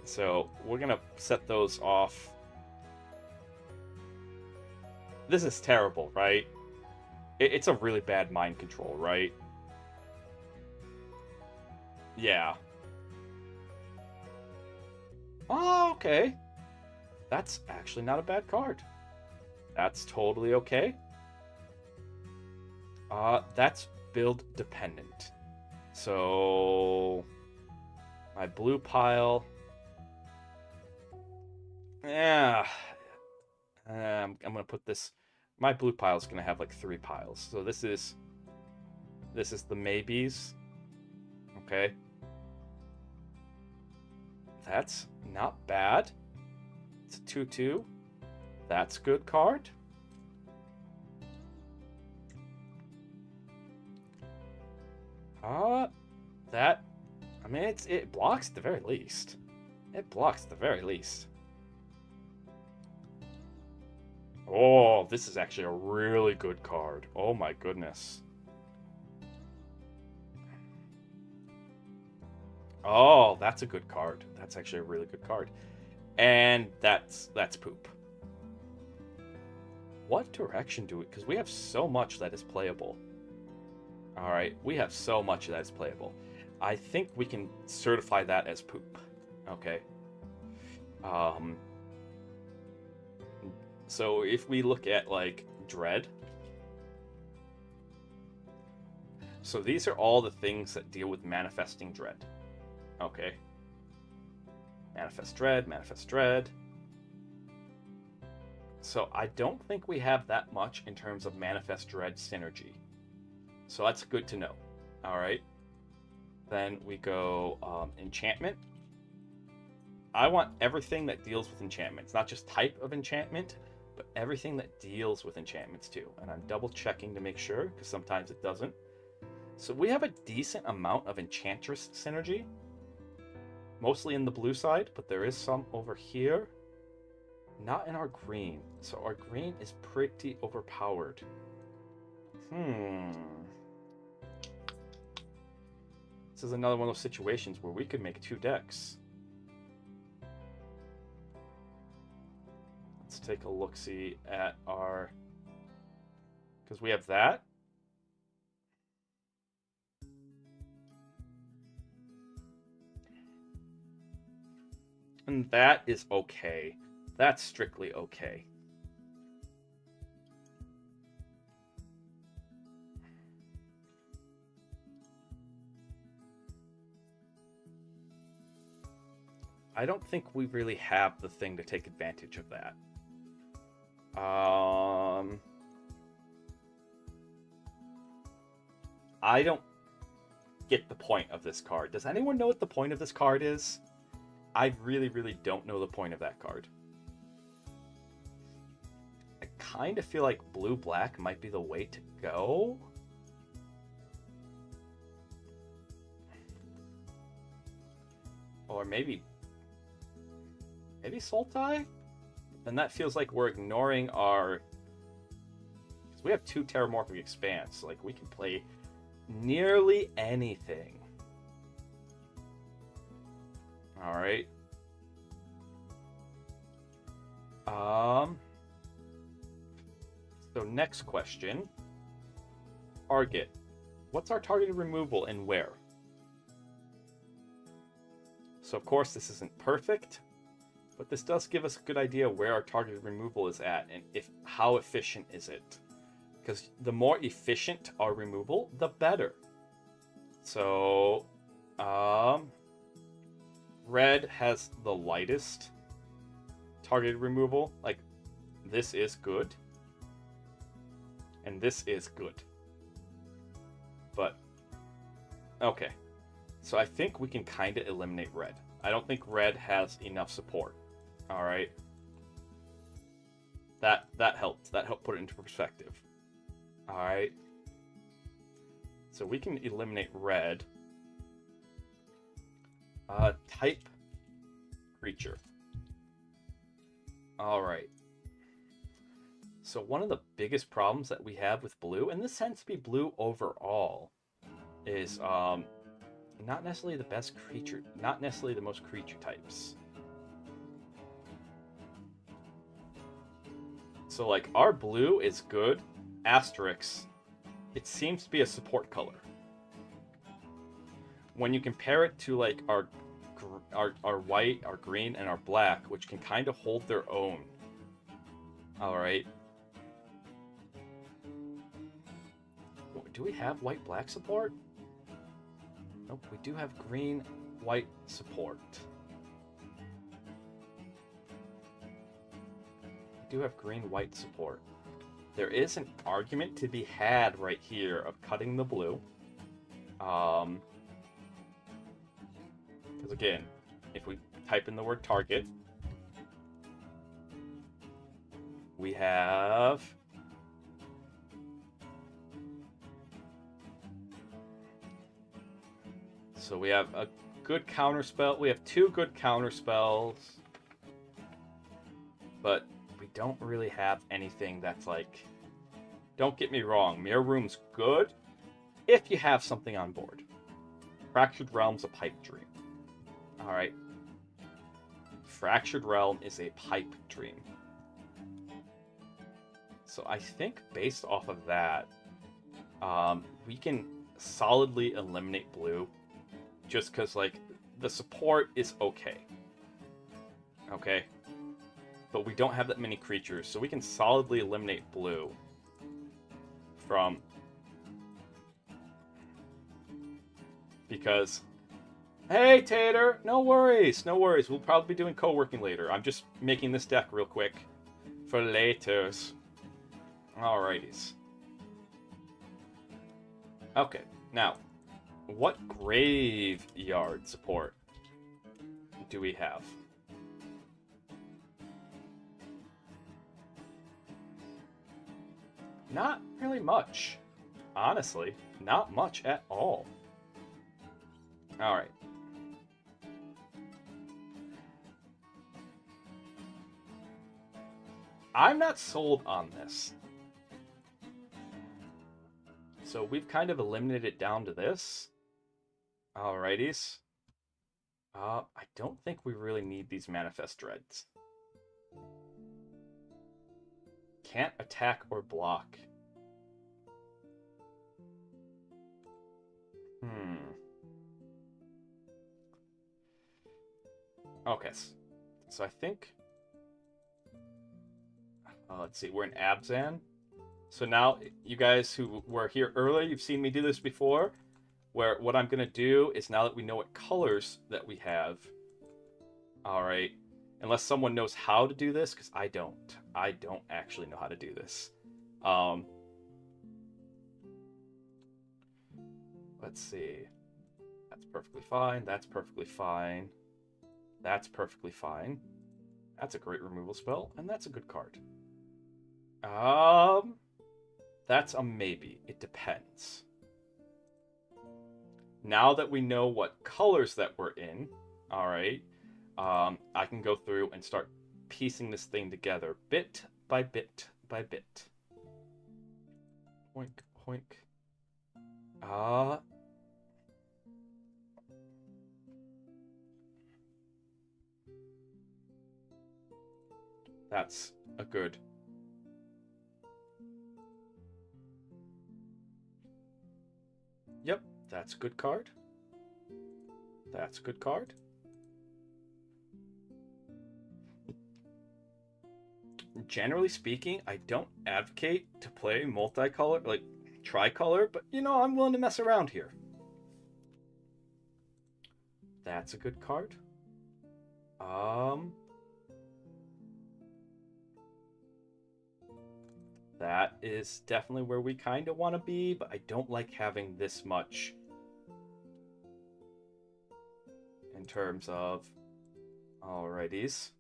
So we're going to set those off. This is terrible, right? It's a really bad mind control, right? Yeah. Oh, okay. That's actually not a bad card. That's totally okay. That's build dependent. So my blue pile. Yeah. I'm gonna put this. My blue pile is gonna have like 3 piles. So this is the maybes. Okay. That's not bad. It's a 2/2. That's a good card. I mean, it blocks at the very least. It blocks at the very least. Oh, this is actually a really good card. Oh my goodness. Oh, that's a good card. That's actually a really good card. And that's poop. What direction do we... Because we have so much that is playable. Alright, we have so much that is playable. I think we can certify that as poop. Okay. So if we look at, like, Dread. So these are all the things that deal with manifesting Dread. Okay. Manifest Dread. So I don't think we have that much in terms of Manifest Dread synergy. So that's good to know. Alright. Then we go enchantment. I want everything that deals with enchantments. Not just type of enchantment, but everything that deals with enchantments too. And I'm double checking to make sure, because sometimes it doesn't. So we have a decent amount of Enchantress synergy. Mostly in the blue side, but there is some over here. Not in our green. So our green is pretty overpowered. This is another one of those situations where we could make 2 decks. Let's take a look-see at our... Because we have that. And that is okay. That's strictly okay. I don't think we really have the thing to take advantage of that. I don't get the point of this card. Does anyone know what the point of this card is? I really, really don't know the point of that card. I kind of feel like blue-black might be the way to go. Or maybe Sultai? Then that feels like we're ignoring our... Because we have 2 Terramorphic Expanse. Like, we can play nearly anything. Alright. So next question. Target. What's our targeted removal and where? So of course this isn't perfect, but this does give us a good idea where our targeted removal is at and how efficient is it. Because the more efficient our removal, the better. So, red has the lightest targeted removal. Like, this is good. And this is good. But, okay. So I think we can kind of eliminate red. I don't think red has enough support. Alright. That helped. That helped put it into perspective. Alright. So we can eliminate red. Type creature. Alright. So one of the biggest problems that we have with blue, and this tends to be blue overall, is not necessarily the best creature, not necessarily the most creature types. So like our blue is good, asterisk, it seems to be a support color. When you compare it to like our white, our green, and our black, which can kind of hold their own. Alright. Do we have white-black support? Nope, we do have green-white support. We do have green-white support. There is an argument to be had right here of cutting the blue. Because again, if we type in the word target, we have... So we have a good counterspell. We have 2 good counterspells. But we don't really have anything that's like... Don't get me wrong, Mirror Room's good if you have something on board. Fractured Realm's a pipe dream. Alright. Fractured Realm is a pipe dream. So I think based off of that, we can solidly eliminate blue. Just because, like, the support is okay. Okay? But we don't have that many creatures, so we can solidly eliminate blue from... Because... Hey, Tater! No worries, no worries. We'll probably be doing co-working later. I'm just making this deck real quick. For laters. Alrighties. Okay, now... What graveyard support do we have? Not really much. Honestly, not much at all. Alright. I'm not sold on this. So we've kind of eliminated it down to this. Alrighties. I don't think we really need these Manifest Dreads. Can't attack or block. Okay. So I think, let's see, we're in Abzan. So now, you guys who were here earlier, you've seen me do this before, where what I'm going to do is, now that we know what colors that we have, all right, unless someone knows how to do this, because I don't actually know how to do this. Let's see. That's perfectly fine. That's perfectly fine. That's perfectly fine. That's a great removal spell, and that's a good card. That's a maybe. It depends. Now that we know what colors that we're in, all right, I can go through and start piecing this thing together bit by bit by bit. Hoink, hoink. That's a good. Yep, that's a good card. That's a good card. Generally speaking, I don't advocate to play multicolor, like tricolor, but you know, I'm willing to mess around here. That's a good card. That is definitely where we kind of want to be, but I don't like having this much in terms of alrighties.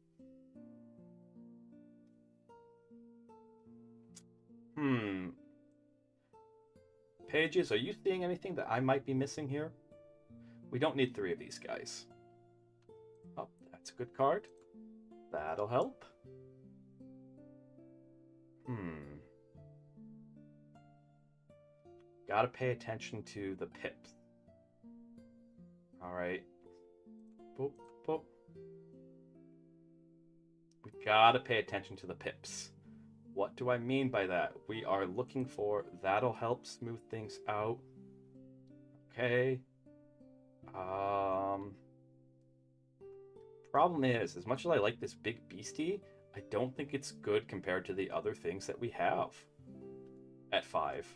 Pages, are you seeing anything that I might be missing here? We don't need 3 of these guys. Oh, that's a good card. That'll help. Gotta pay attention to the pips. Alright. Boop, boop. We gotta pay attention to the pips. What do I mean by that? We are looking for that'll help smooth things out. Okay. Problem is, as much as I like this big beastie, I don't think it's good compared to the other things that we have at 5.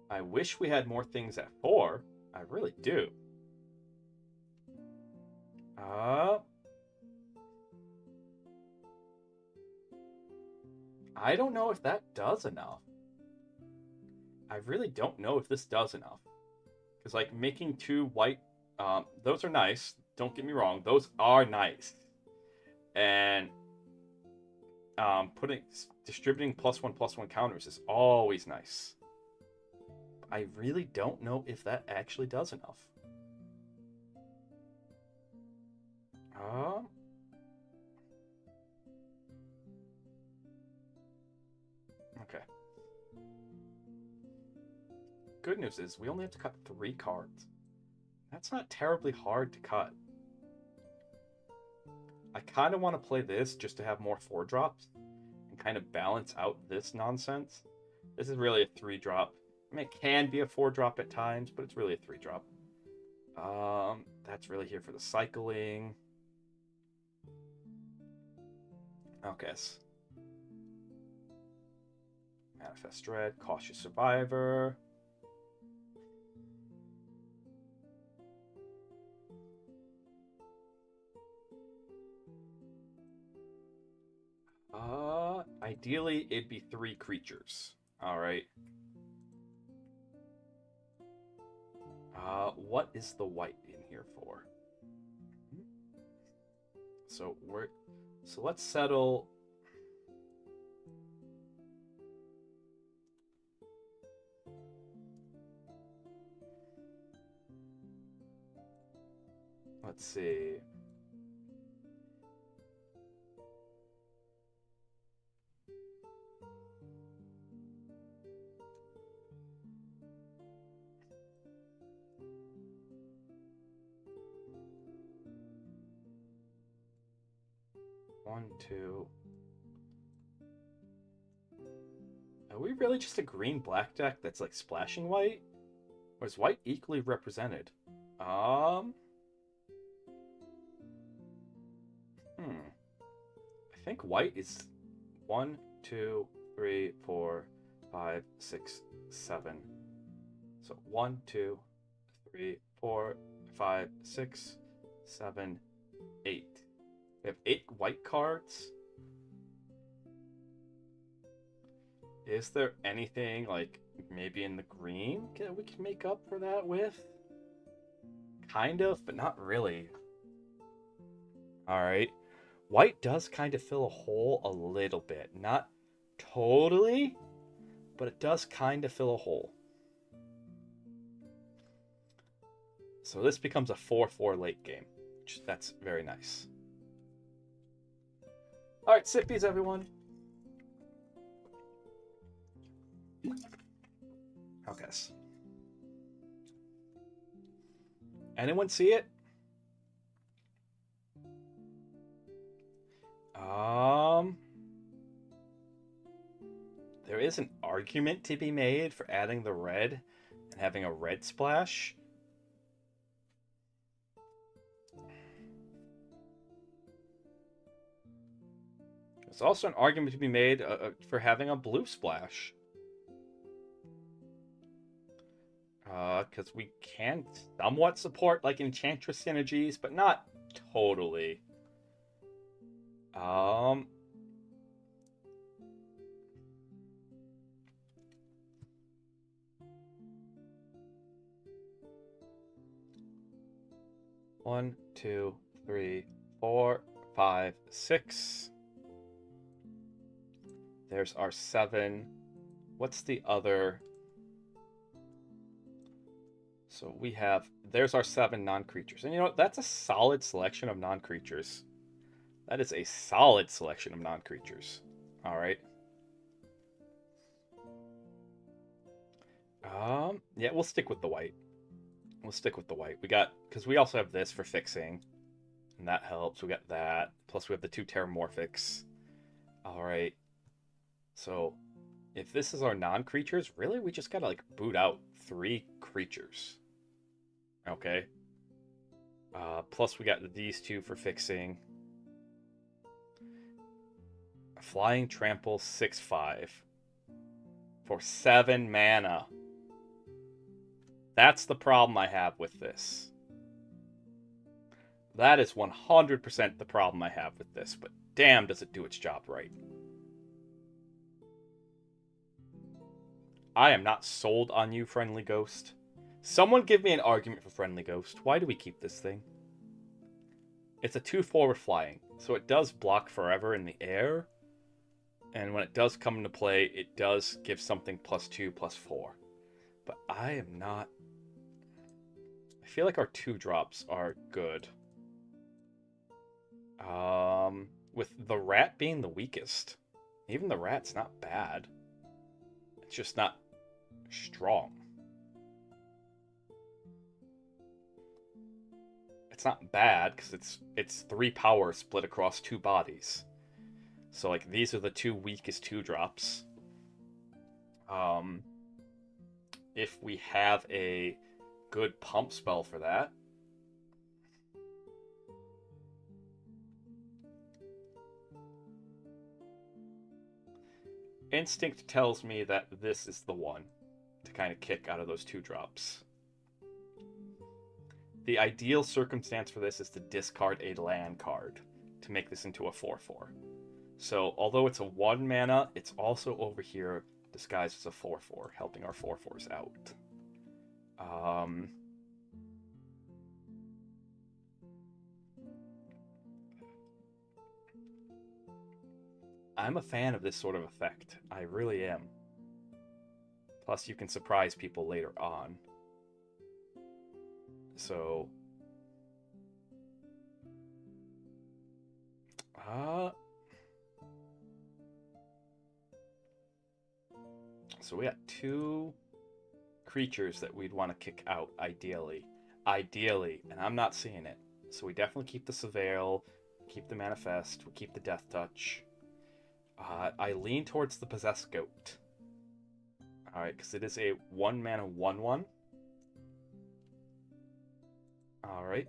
I wish we had more things at 4. I really do. I don't know if that does enough. I really don't know if this does enough. Because, like, making 2 white, those are nice. Don't get me wrong. Those are nice. And distributing +1/+1 counters is always nice. I really don't know if that actually does enough. Okay. Good news is we only have to cut 3 cards. That's not terribly hard to cut. I kind of want to play this just to have more 4-drops and kind of balance out this nonsense. This is really a 3-drop. I mean, it can be a 4-drop at times, but it's really a 3-drop. That's really here for the cycling. Okay. Manifest Dread, Cautious Survivor. Ideally, it'd be 3 creatures. All right. What is the white in here for? So let's settle. Let's see. One, two. Are we really just a green-black deck that's like splashing white? Or is white equally represented? I think white is 1, 2, 3, 4, 5, 6, 7. So 1, 2, 3, 4, 5, 6, 7, 8. We have 8 white cards. Is there anything like maybe in the green that we can make up for that with? Kind of, but not really. Alright. White does kind of fill a hole a little bit. Not totally, but it does kind of fill a hole. So this becomes a 4-4 late game. That's very nice. Alright, sippies, everyone. Okay. Anyone see it? There is an argument to be made for adding the red and having a red splash. There's also an argument to be made for having a blue splash. Because we can somewhat support like Enchantress synergies, but not totally. One, two, three, 4, 5, 6. There's our 7. What's the other? So we have, there's our 7 non-creatures. And you know what? That's a solid selection of non-creatures. That is a solid selection of non-creatures. Alright. Yeah, we'll stick with the white. We'll stick with the white. We got, because we also have this for fixing. And that helps. We got that. Plus we have the 2 Terramorphics. Alright. So, if this is our non-creatures, really we just gotta like boot out 3 creatures. Okay. Plus we got these 2 for fixing. Flying Trample 6/5 for 7 mana. That's the problem I have with this. That is 100% the problem I have with this, but damn does it do its job right. I am not sold on you, Friendly Ghost. Someone give me an argument for Friendly Ghost. Why do we keep this thing? It's a 2/4 with flying, so it does block forever in the air. And when it does come into play, it does give something +2, +4. But I am not... I feel like our 2-drops are good. With the rat being the weakest. Even the rat's not bad. It's just not strong. It's not bad because it's 3 power split across 2 bodies. So like these are the 2 weakest 2-drops. If we have a good pump spell for that. Instinct tells me that this is the one to kind of kick out of those 2-drops. The ideal circumstance for this is to discard a land card to make this into a 4/4. So, although it's a 1 mana, it's also over here disguised as a 4/4, helping our 4/4s out. I'm a fan of this sort of effect. I really am. Plus, you can surprise people later on. So... So we got 2 creatures that we'd want to kick out, ideally. Ideally, and I'm not seeing it. So we definitely keep the Surveil, keep the Manifest, we keep the Death Touch. I lean towards the Possessed Goat. Alright, because it is a 1-mana 1/1. Alright.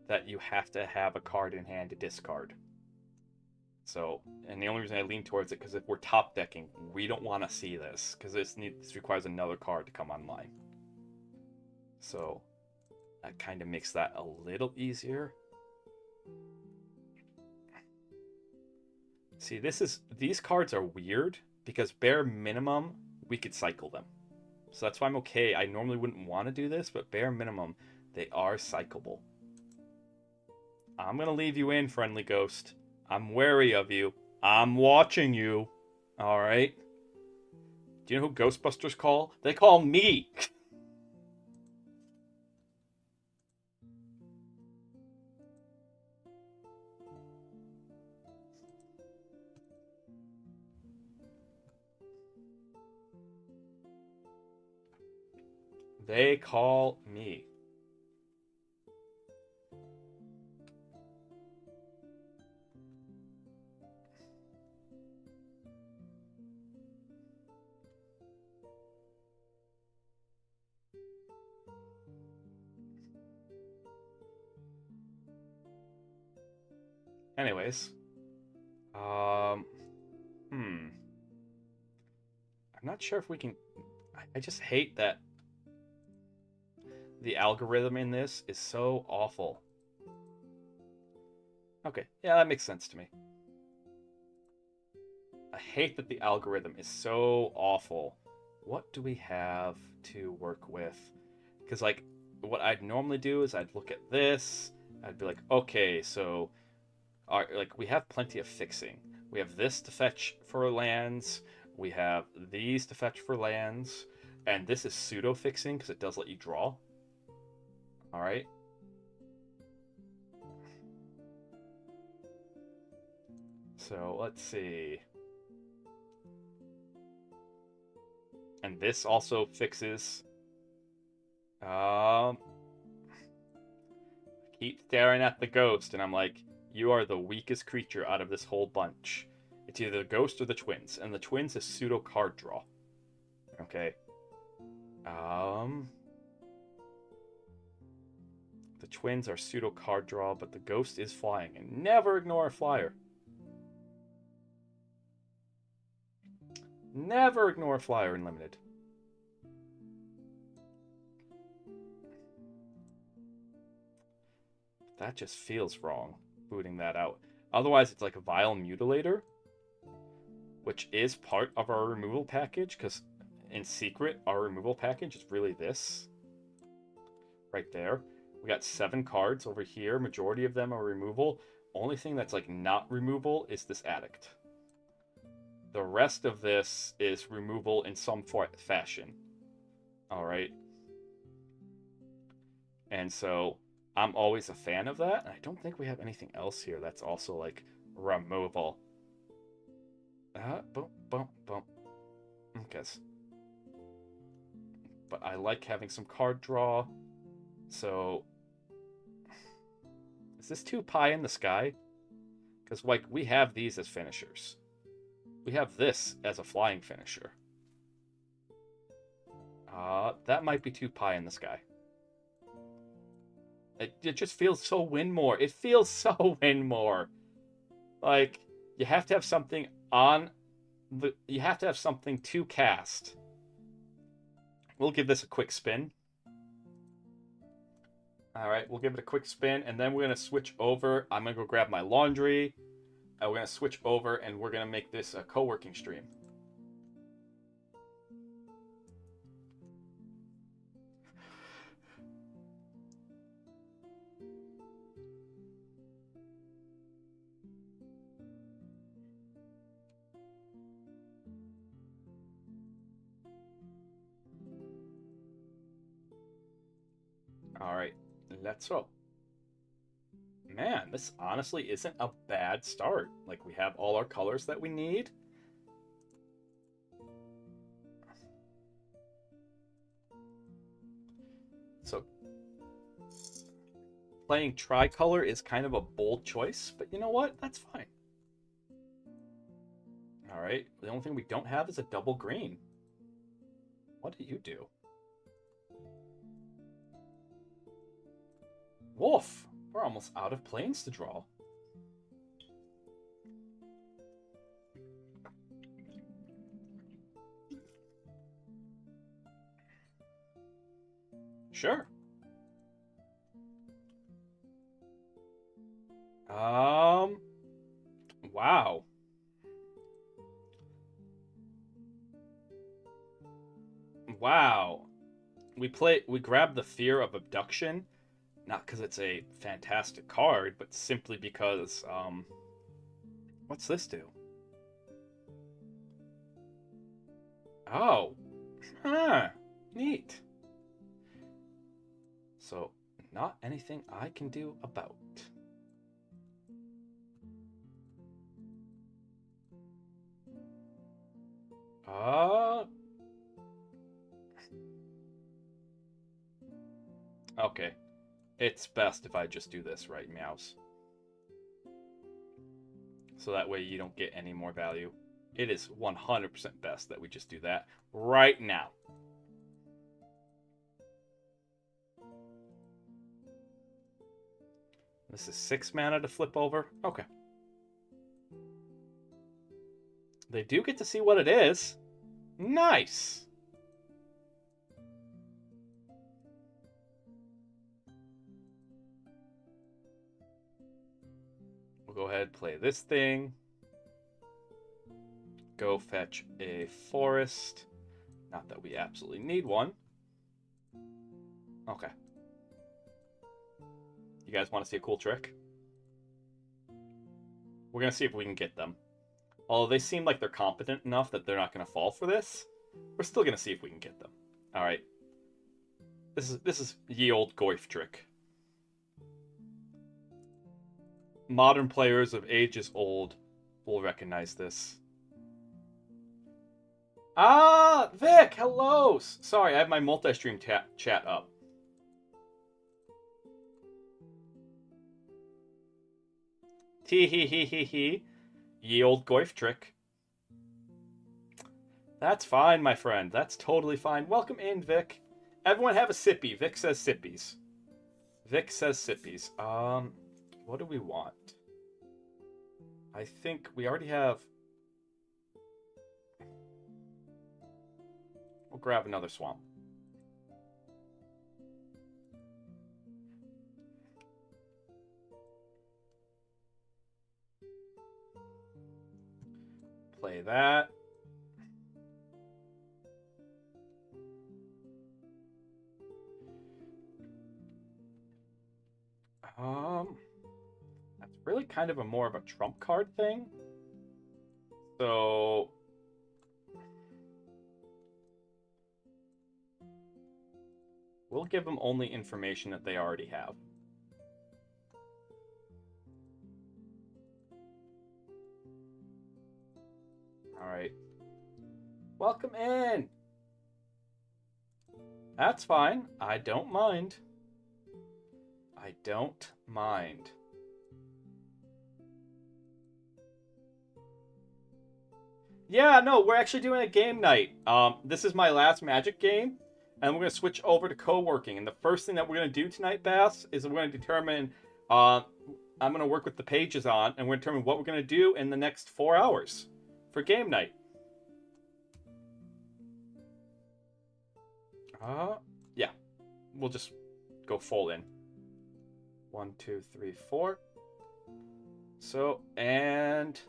That you have to have a card in hand to discard. So, and the only reason I lean towards it, because if we're top decking, we don't want to see this, because this requires another card to come online. So, that kind of makes that a little easier. See, these cards are weird, because bare minimum, we could cycle them. So that's why I'm okay. I normally wouldn't want to do this, but bare minimum, they are cyclable. I'm going to leave you in, friendly ghost. I'm wary of you. I'm watching you. Alright? Do you know who Ghostbusters call? They call me! They call me. Anyways. I'm not sure if we can... I just hate that the algorithm in this is so awful. Okay, yeah, that makes sense to me. I hate that the algorithm is so awful. What do we have to work with? Because, like, what I'd normally do is I'd look at this, I'd be like, okay, so, like, we have plenty of fixing. We have this to fetch for lands, we have these to fetch for lands, and this is pseudo-fixing because it does let you draw. Alright. So, let's see. And this also fixes. Keep staring at the ghost, and I'm like, you are the weakest creature out of this whole bunch. It's either the ghost or the twins, and the twins is pseudo card draw. Okay. The twins are pseudo card draw, but the ghost is flying, and never ignore a flyer. Never ignore a flyer in limited. That just feels wrong, booting that out. Otherwise, it's like a Vile Mutilator, which is part of our removal package, because in secret, our removal package is really this. Right there. We got 7 cards over here. Majority of them are removal. Only thing that's like not removal is this Addict. The rest of this is removal in some fashion. Alright. And so I'm always a fan of that. I don't think we have anything else here that's also like removal. Boom, boom, boom. Okay. But I like having some card draw. So is this too pie in the sky? Because like we have these as finishers. We have this as a flying finisher. That might be too pie in the sky. It just feels so win more. It feels so win more. Like, you have to have something on the... You have to have something to cast. We'll give this a quick spin. Alright, we'll give it a quick spin, and then we're going to switch over. I'm going to go grab my laundry. We're going to switch over, and we're going to make this a co-working stream. Alright, let's go. Man, this honestly isn't a bad start. Like, we have all our colors that we need. So, playing tricolor is kind of a bold choice, but you know what? That's fine. Alright. Alright, the only thing we don't have is a double green. What do you do? Wolf! We're almost out of planes to draw. Sure. Wow. Wow. We grab the Fear of Abduction, not because it's a fantastic card, but simply because, what's this do? Oh. Huh. Neat. So, not anything I can do about. Okay. It's best if I just do this, right, Meows? So that way you don't get any more value. It is 100% best that we just do that right now. This is 6 mana to flip over. Okay. They do get to see what it is. Nice! We'll go ahead and play this thing. Go fetch a forest. Not that we absolutely need one. Okay. You guys want to see a cool trick? We're going to see if we can get them. Although they seem like they're competent enough that they're not going to fall for this, we're still going to see if we can get them. All right. This is ye old Goyf trick. Modern players of ages old will recognize this. Ah, Vic, hello. Sorry, I have my multi-stream chat up. Tee hee hee hee hee. Ye old Goyf trick. That's fine, my friend. That's totally fine. Welcome in, Vic. Everyone have a sippy. Vic says sippies. Vic says sippies. What do we want? I think we already have... We'll grab another swamp. Play that. That's really kind of more of a trump card thing. So we'll give them only information that they already have. All right. Welcome in. That's fine. I don't mind. I don't mind. Yeah, no, we're actually doing a game night. This is my last Magic game, and we're going to switch over to co-working. And the first thing that we're going to do tonight, Bass, is we're going to determine... I'm going to work with the pages on, and we're going to determine what we're going to do in the next 4 hours for game night. Yeah. We'll just go full in. 1, 2, 3, 4. So, and...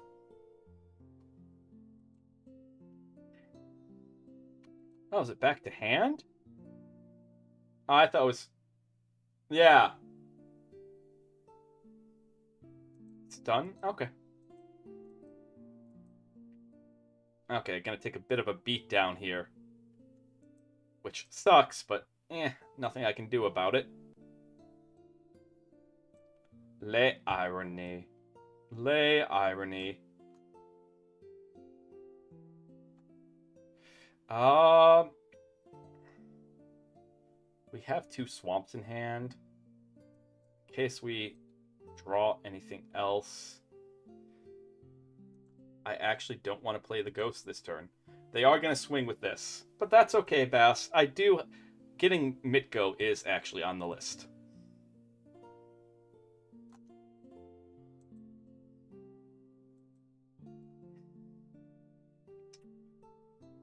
Oh, is it back to hand? Oh, I thought it was... Yeah. It's done? Okay. Okay, gonna take a bit of a beat down here. Which sucks, but nothing I can do about it. Le irony. Le irony. We have 2 swamps in hand. In case we draw anything else. I actually don't want to play the ghost this turn. They are going to swing with this. But that's okay, Bass. Getting Mitgo is actually on the list.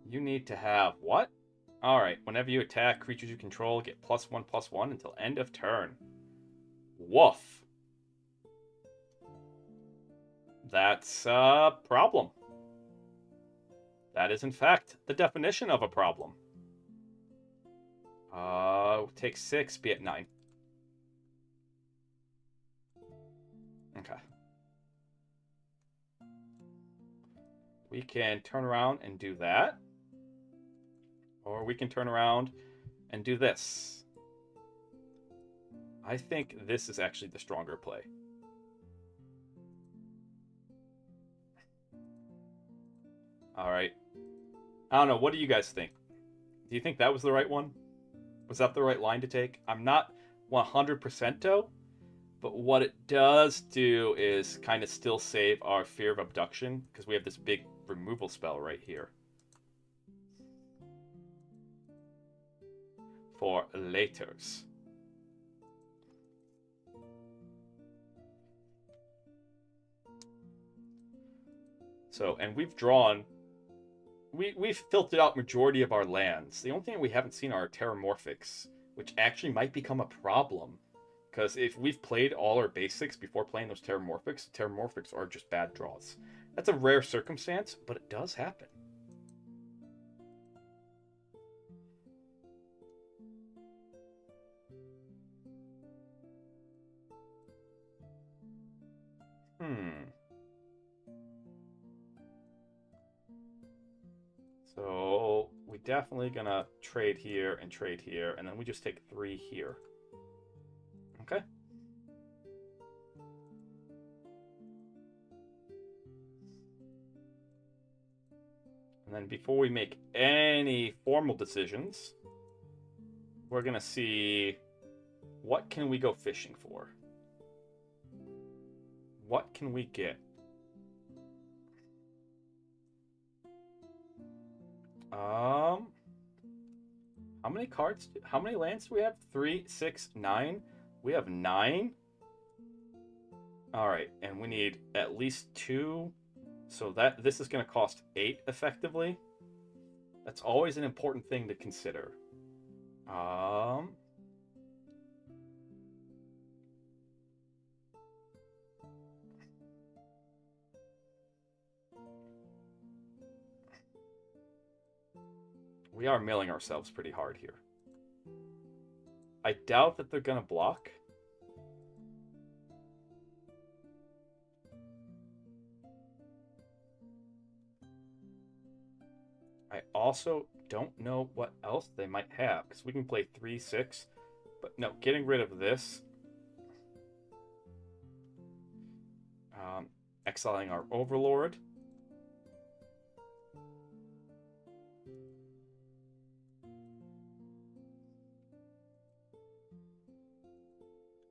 You need to have what? Alright, whenever you attack creatures you control, get +1/+1 until end of turn. Woof. That's a problem. That is, in fact, the definition of a problem. Take 6, be at 9. Okay. We can turn around and do that. Or we can turn around and do this. I think this is actually the stronger play. Alright. I don't know, what do you guys think? Do you think that was the right one? Was that the right line to take? I'm not 100% though, but what it does do is kind of still save our Fear of Abduction, because we have this big removal spell right here. For laters. So, and we've drawn... We've filtered out majority of our lands. The only thing we haven't seen are Terramorphics, which actually might become a problem. Because if we've played all our basics before playing those Terramorphics are just bad draws. That's a rare circumstance, but it does happen. So we definitely gonna trade here, and then we just take 3 here. Okay. And then before we make any formal decisions, we're gonna see what can we go fishing for. What can we get? How many cards? How many lands do we have? 3, 6, 9. We have 9. All right, and we need at least 2. So this is going to cost 8 effectively. That's always an important thing to consider. We are milling ourselves pretty hard here. I doubt that they're going to block. I also don't know what else they might have, because we can play 3, 6. But no, getting rid of this. Exiling our Overlord.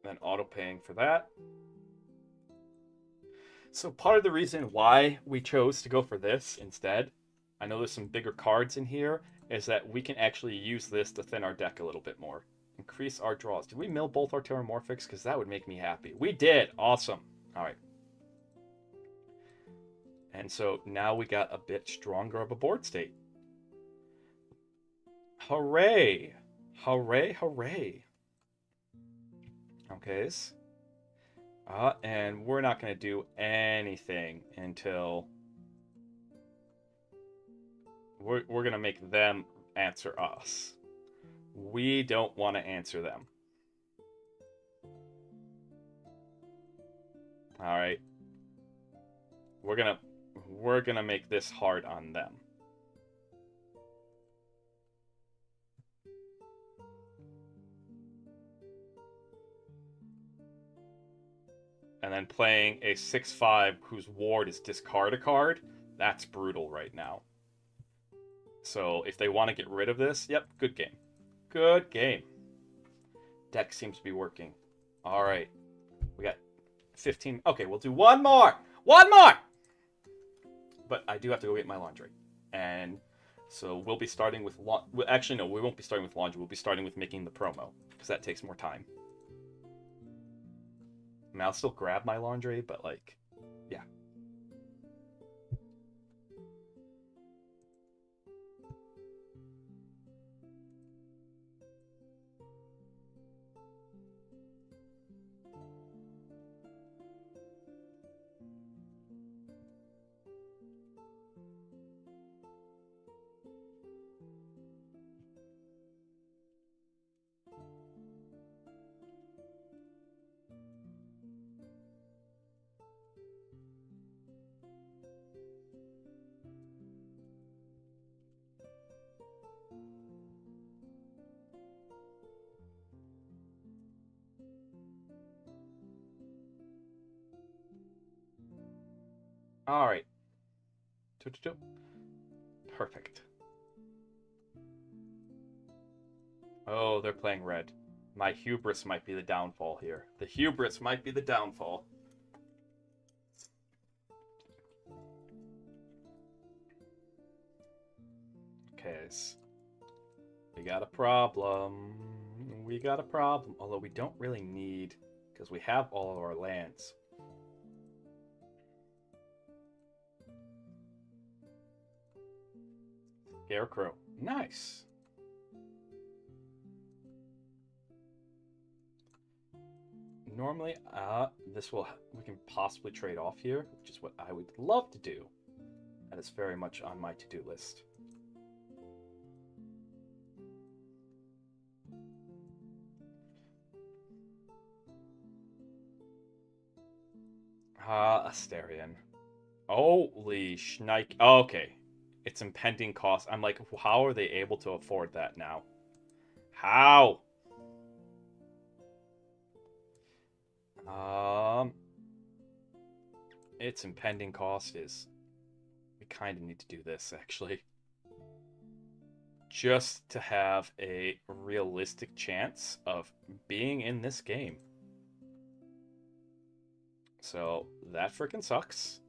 Then auto-paying for that. So part of the reason why we chose to go for this instead, I know there's some bigger cards in here, is that we can actually use this to thin our deck a little bit more. Increase our draws. Did we mill both our Terramorphics? Because that would make me happy. We did! Awesome. Alright. And so now we got a bit stronger of a board state. Hooray! Hooray, hooray. Okay. And we're not going to do anything until... We're going to make them answer us. We don't want to answer them. Alright. We're gonna make this hard on them. And then playing a 6/5 whose ward is discard a card, that's brutal right now. So if they want to get rid of this, yep, good game. Good game. Deck seems to be working. Alright. We got 15. Okay, we'll do one more! One more! but I do have to go get my laundry. And so we'll be starting with actually, no, we won't be starting with laundry. We'll be starting with making the promo because that takes more time. I mean, I'll still grab my laundry, but like, yeah. All right. Perfect. Oh, they're playing red. My hubris might be the downfall here. The hubris might be the downfall. Okay, we got a problem. We got a problem. Although we don't really need, because we have all of our lands. Scarecrow. Nice. Normally, we can possibly trade off here, which is what I would love to do. That is very much on my to-do list. Asterion. Holy schneik. Oh, okay. It's impending cost. I'm like, how are they able to afford that now? How? Its impending cost is... We kind of need to do this, actually. Just to have a realistic chance of being in this game. So, that freaking sucks.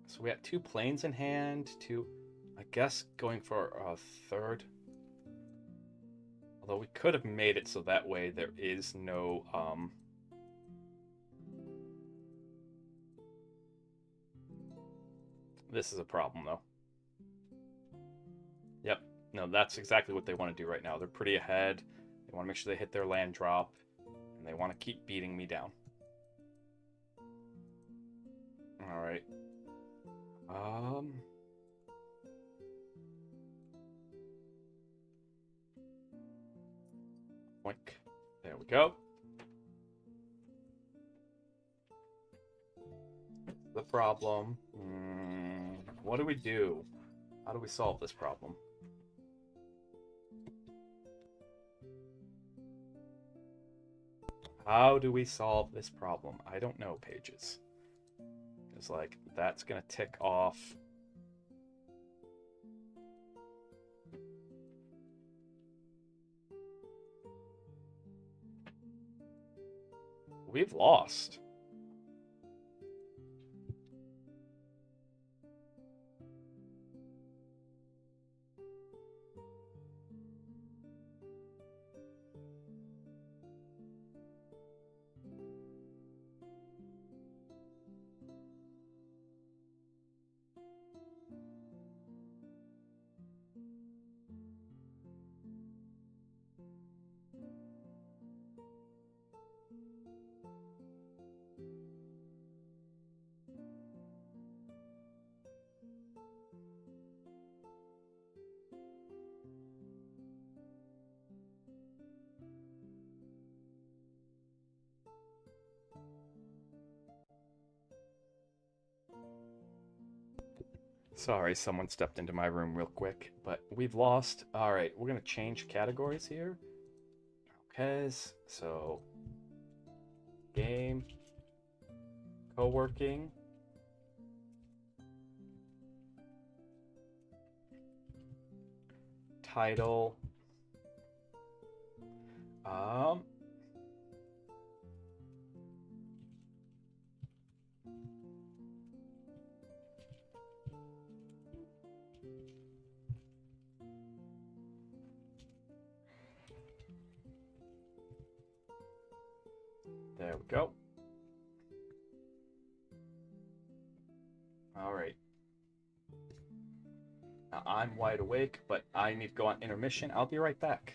So we have 2 planes in hand, I guess going for a third. Although we could have made it so that way there is no, This is a problem, though. Yep. No, that's exactly what they want to do right now. They're pretty ahead. They want to make sure they hit their land drop. And they want to keep beating me down. Alright. Boink. There we go. The problem. What do we do? How do we solve this problem? How do we solve this problem? I don't know, Pages. It's like, that's gonna tick off. We've lost. Sorry, someone stepped into my room real quick, but we've lost. All right, we're going to change categories here. Okay, so game, co-working, title. Um. There we go. All right. Now I'm wide awake, but I need to go on intermission. I'll be right back.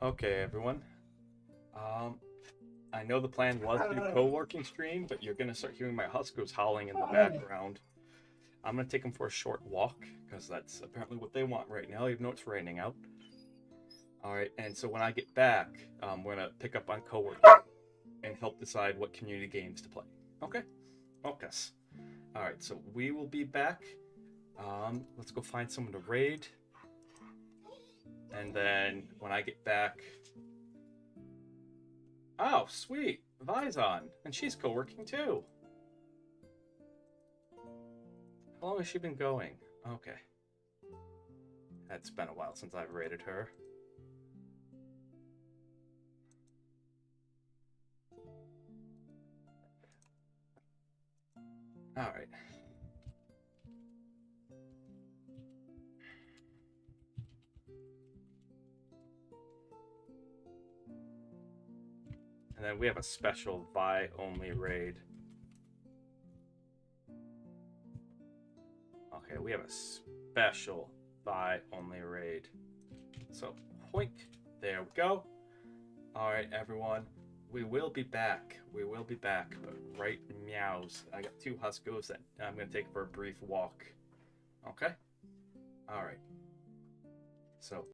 Okay, everyone. I know the plan was to do co-working stream, but you're gonna start hearing my huskers howling in the background. I'm gonna take them for a short walk because that's apparently what they want right now, even though it's raining out. All right, and so when I get back, we're gonna pick up on co-working and help decide what community games to play. Okay? Focus. All right, so we will be back. Let's go find someone to raid. And then when I get back... Oh, sweet. Vi's on. And she's co-working too. How long has she been going? Okay. It's been a while since I've raided her. Alright. And then we have a special Vi-only raid. Okay, we have a special Vi-only raid. So, hoink. There we go. Alright, everyone. We will be back. We will be back. But right meows. I got 2 huskos that I'm going to take for a brief walk. Okay? Alright. So,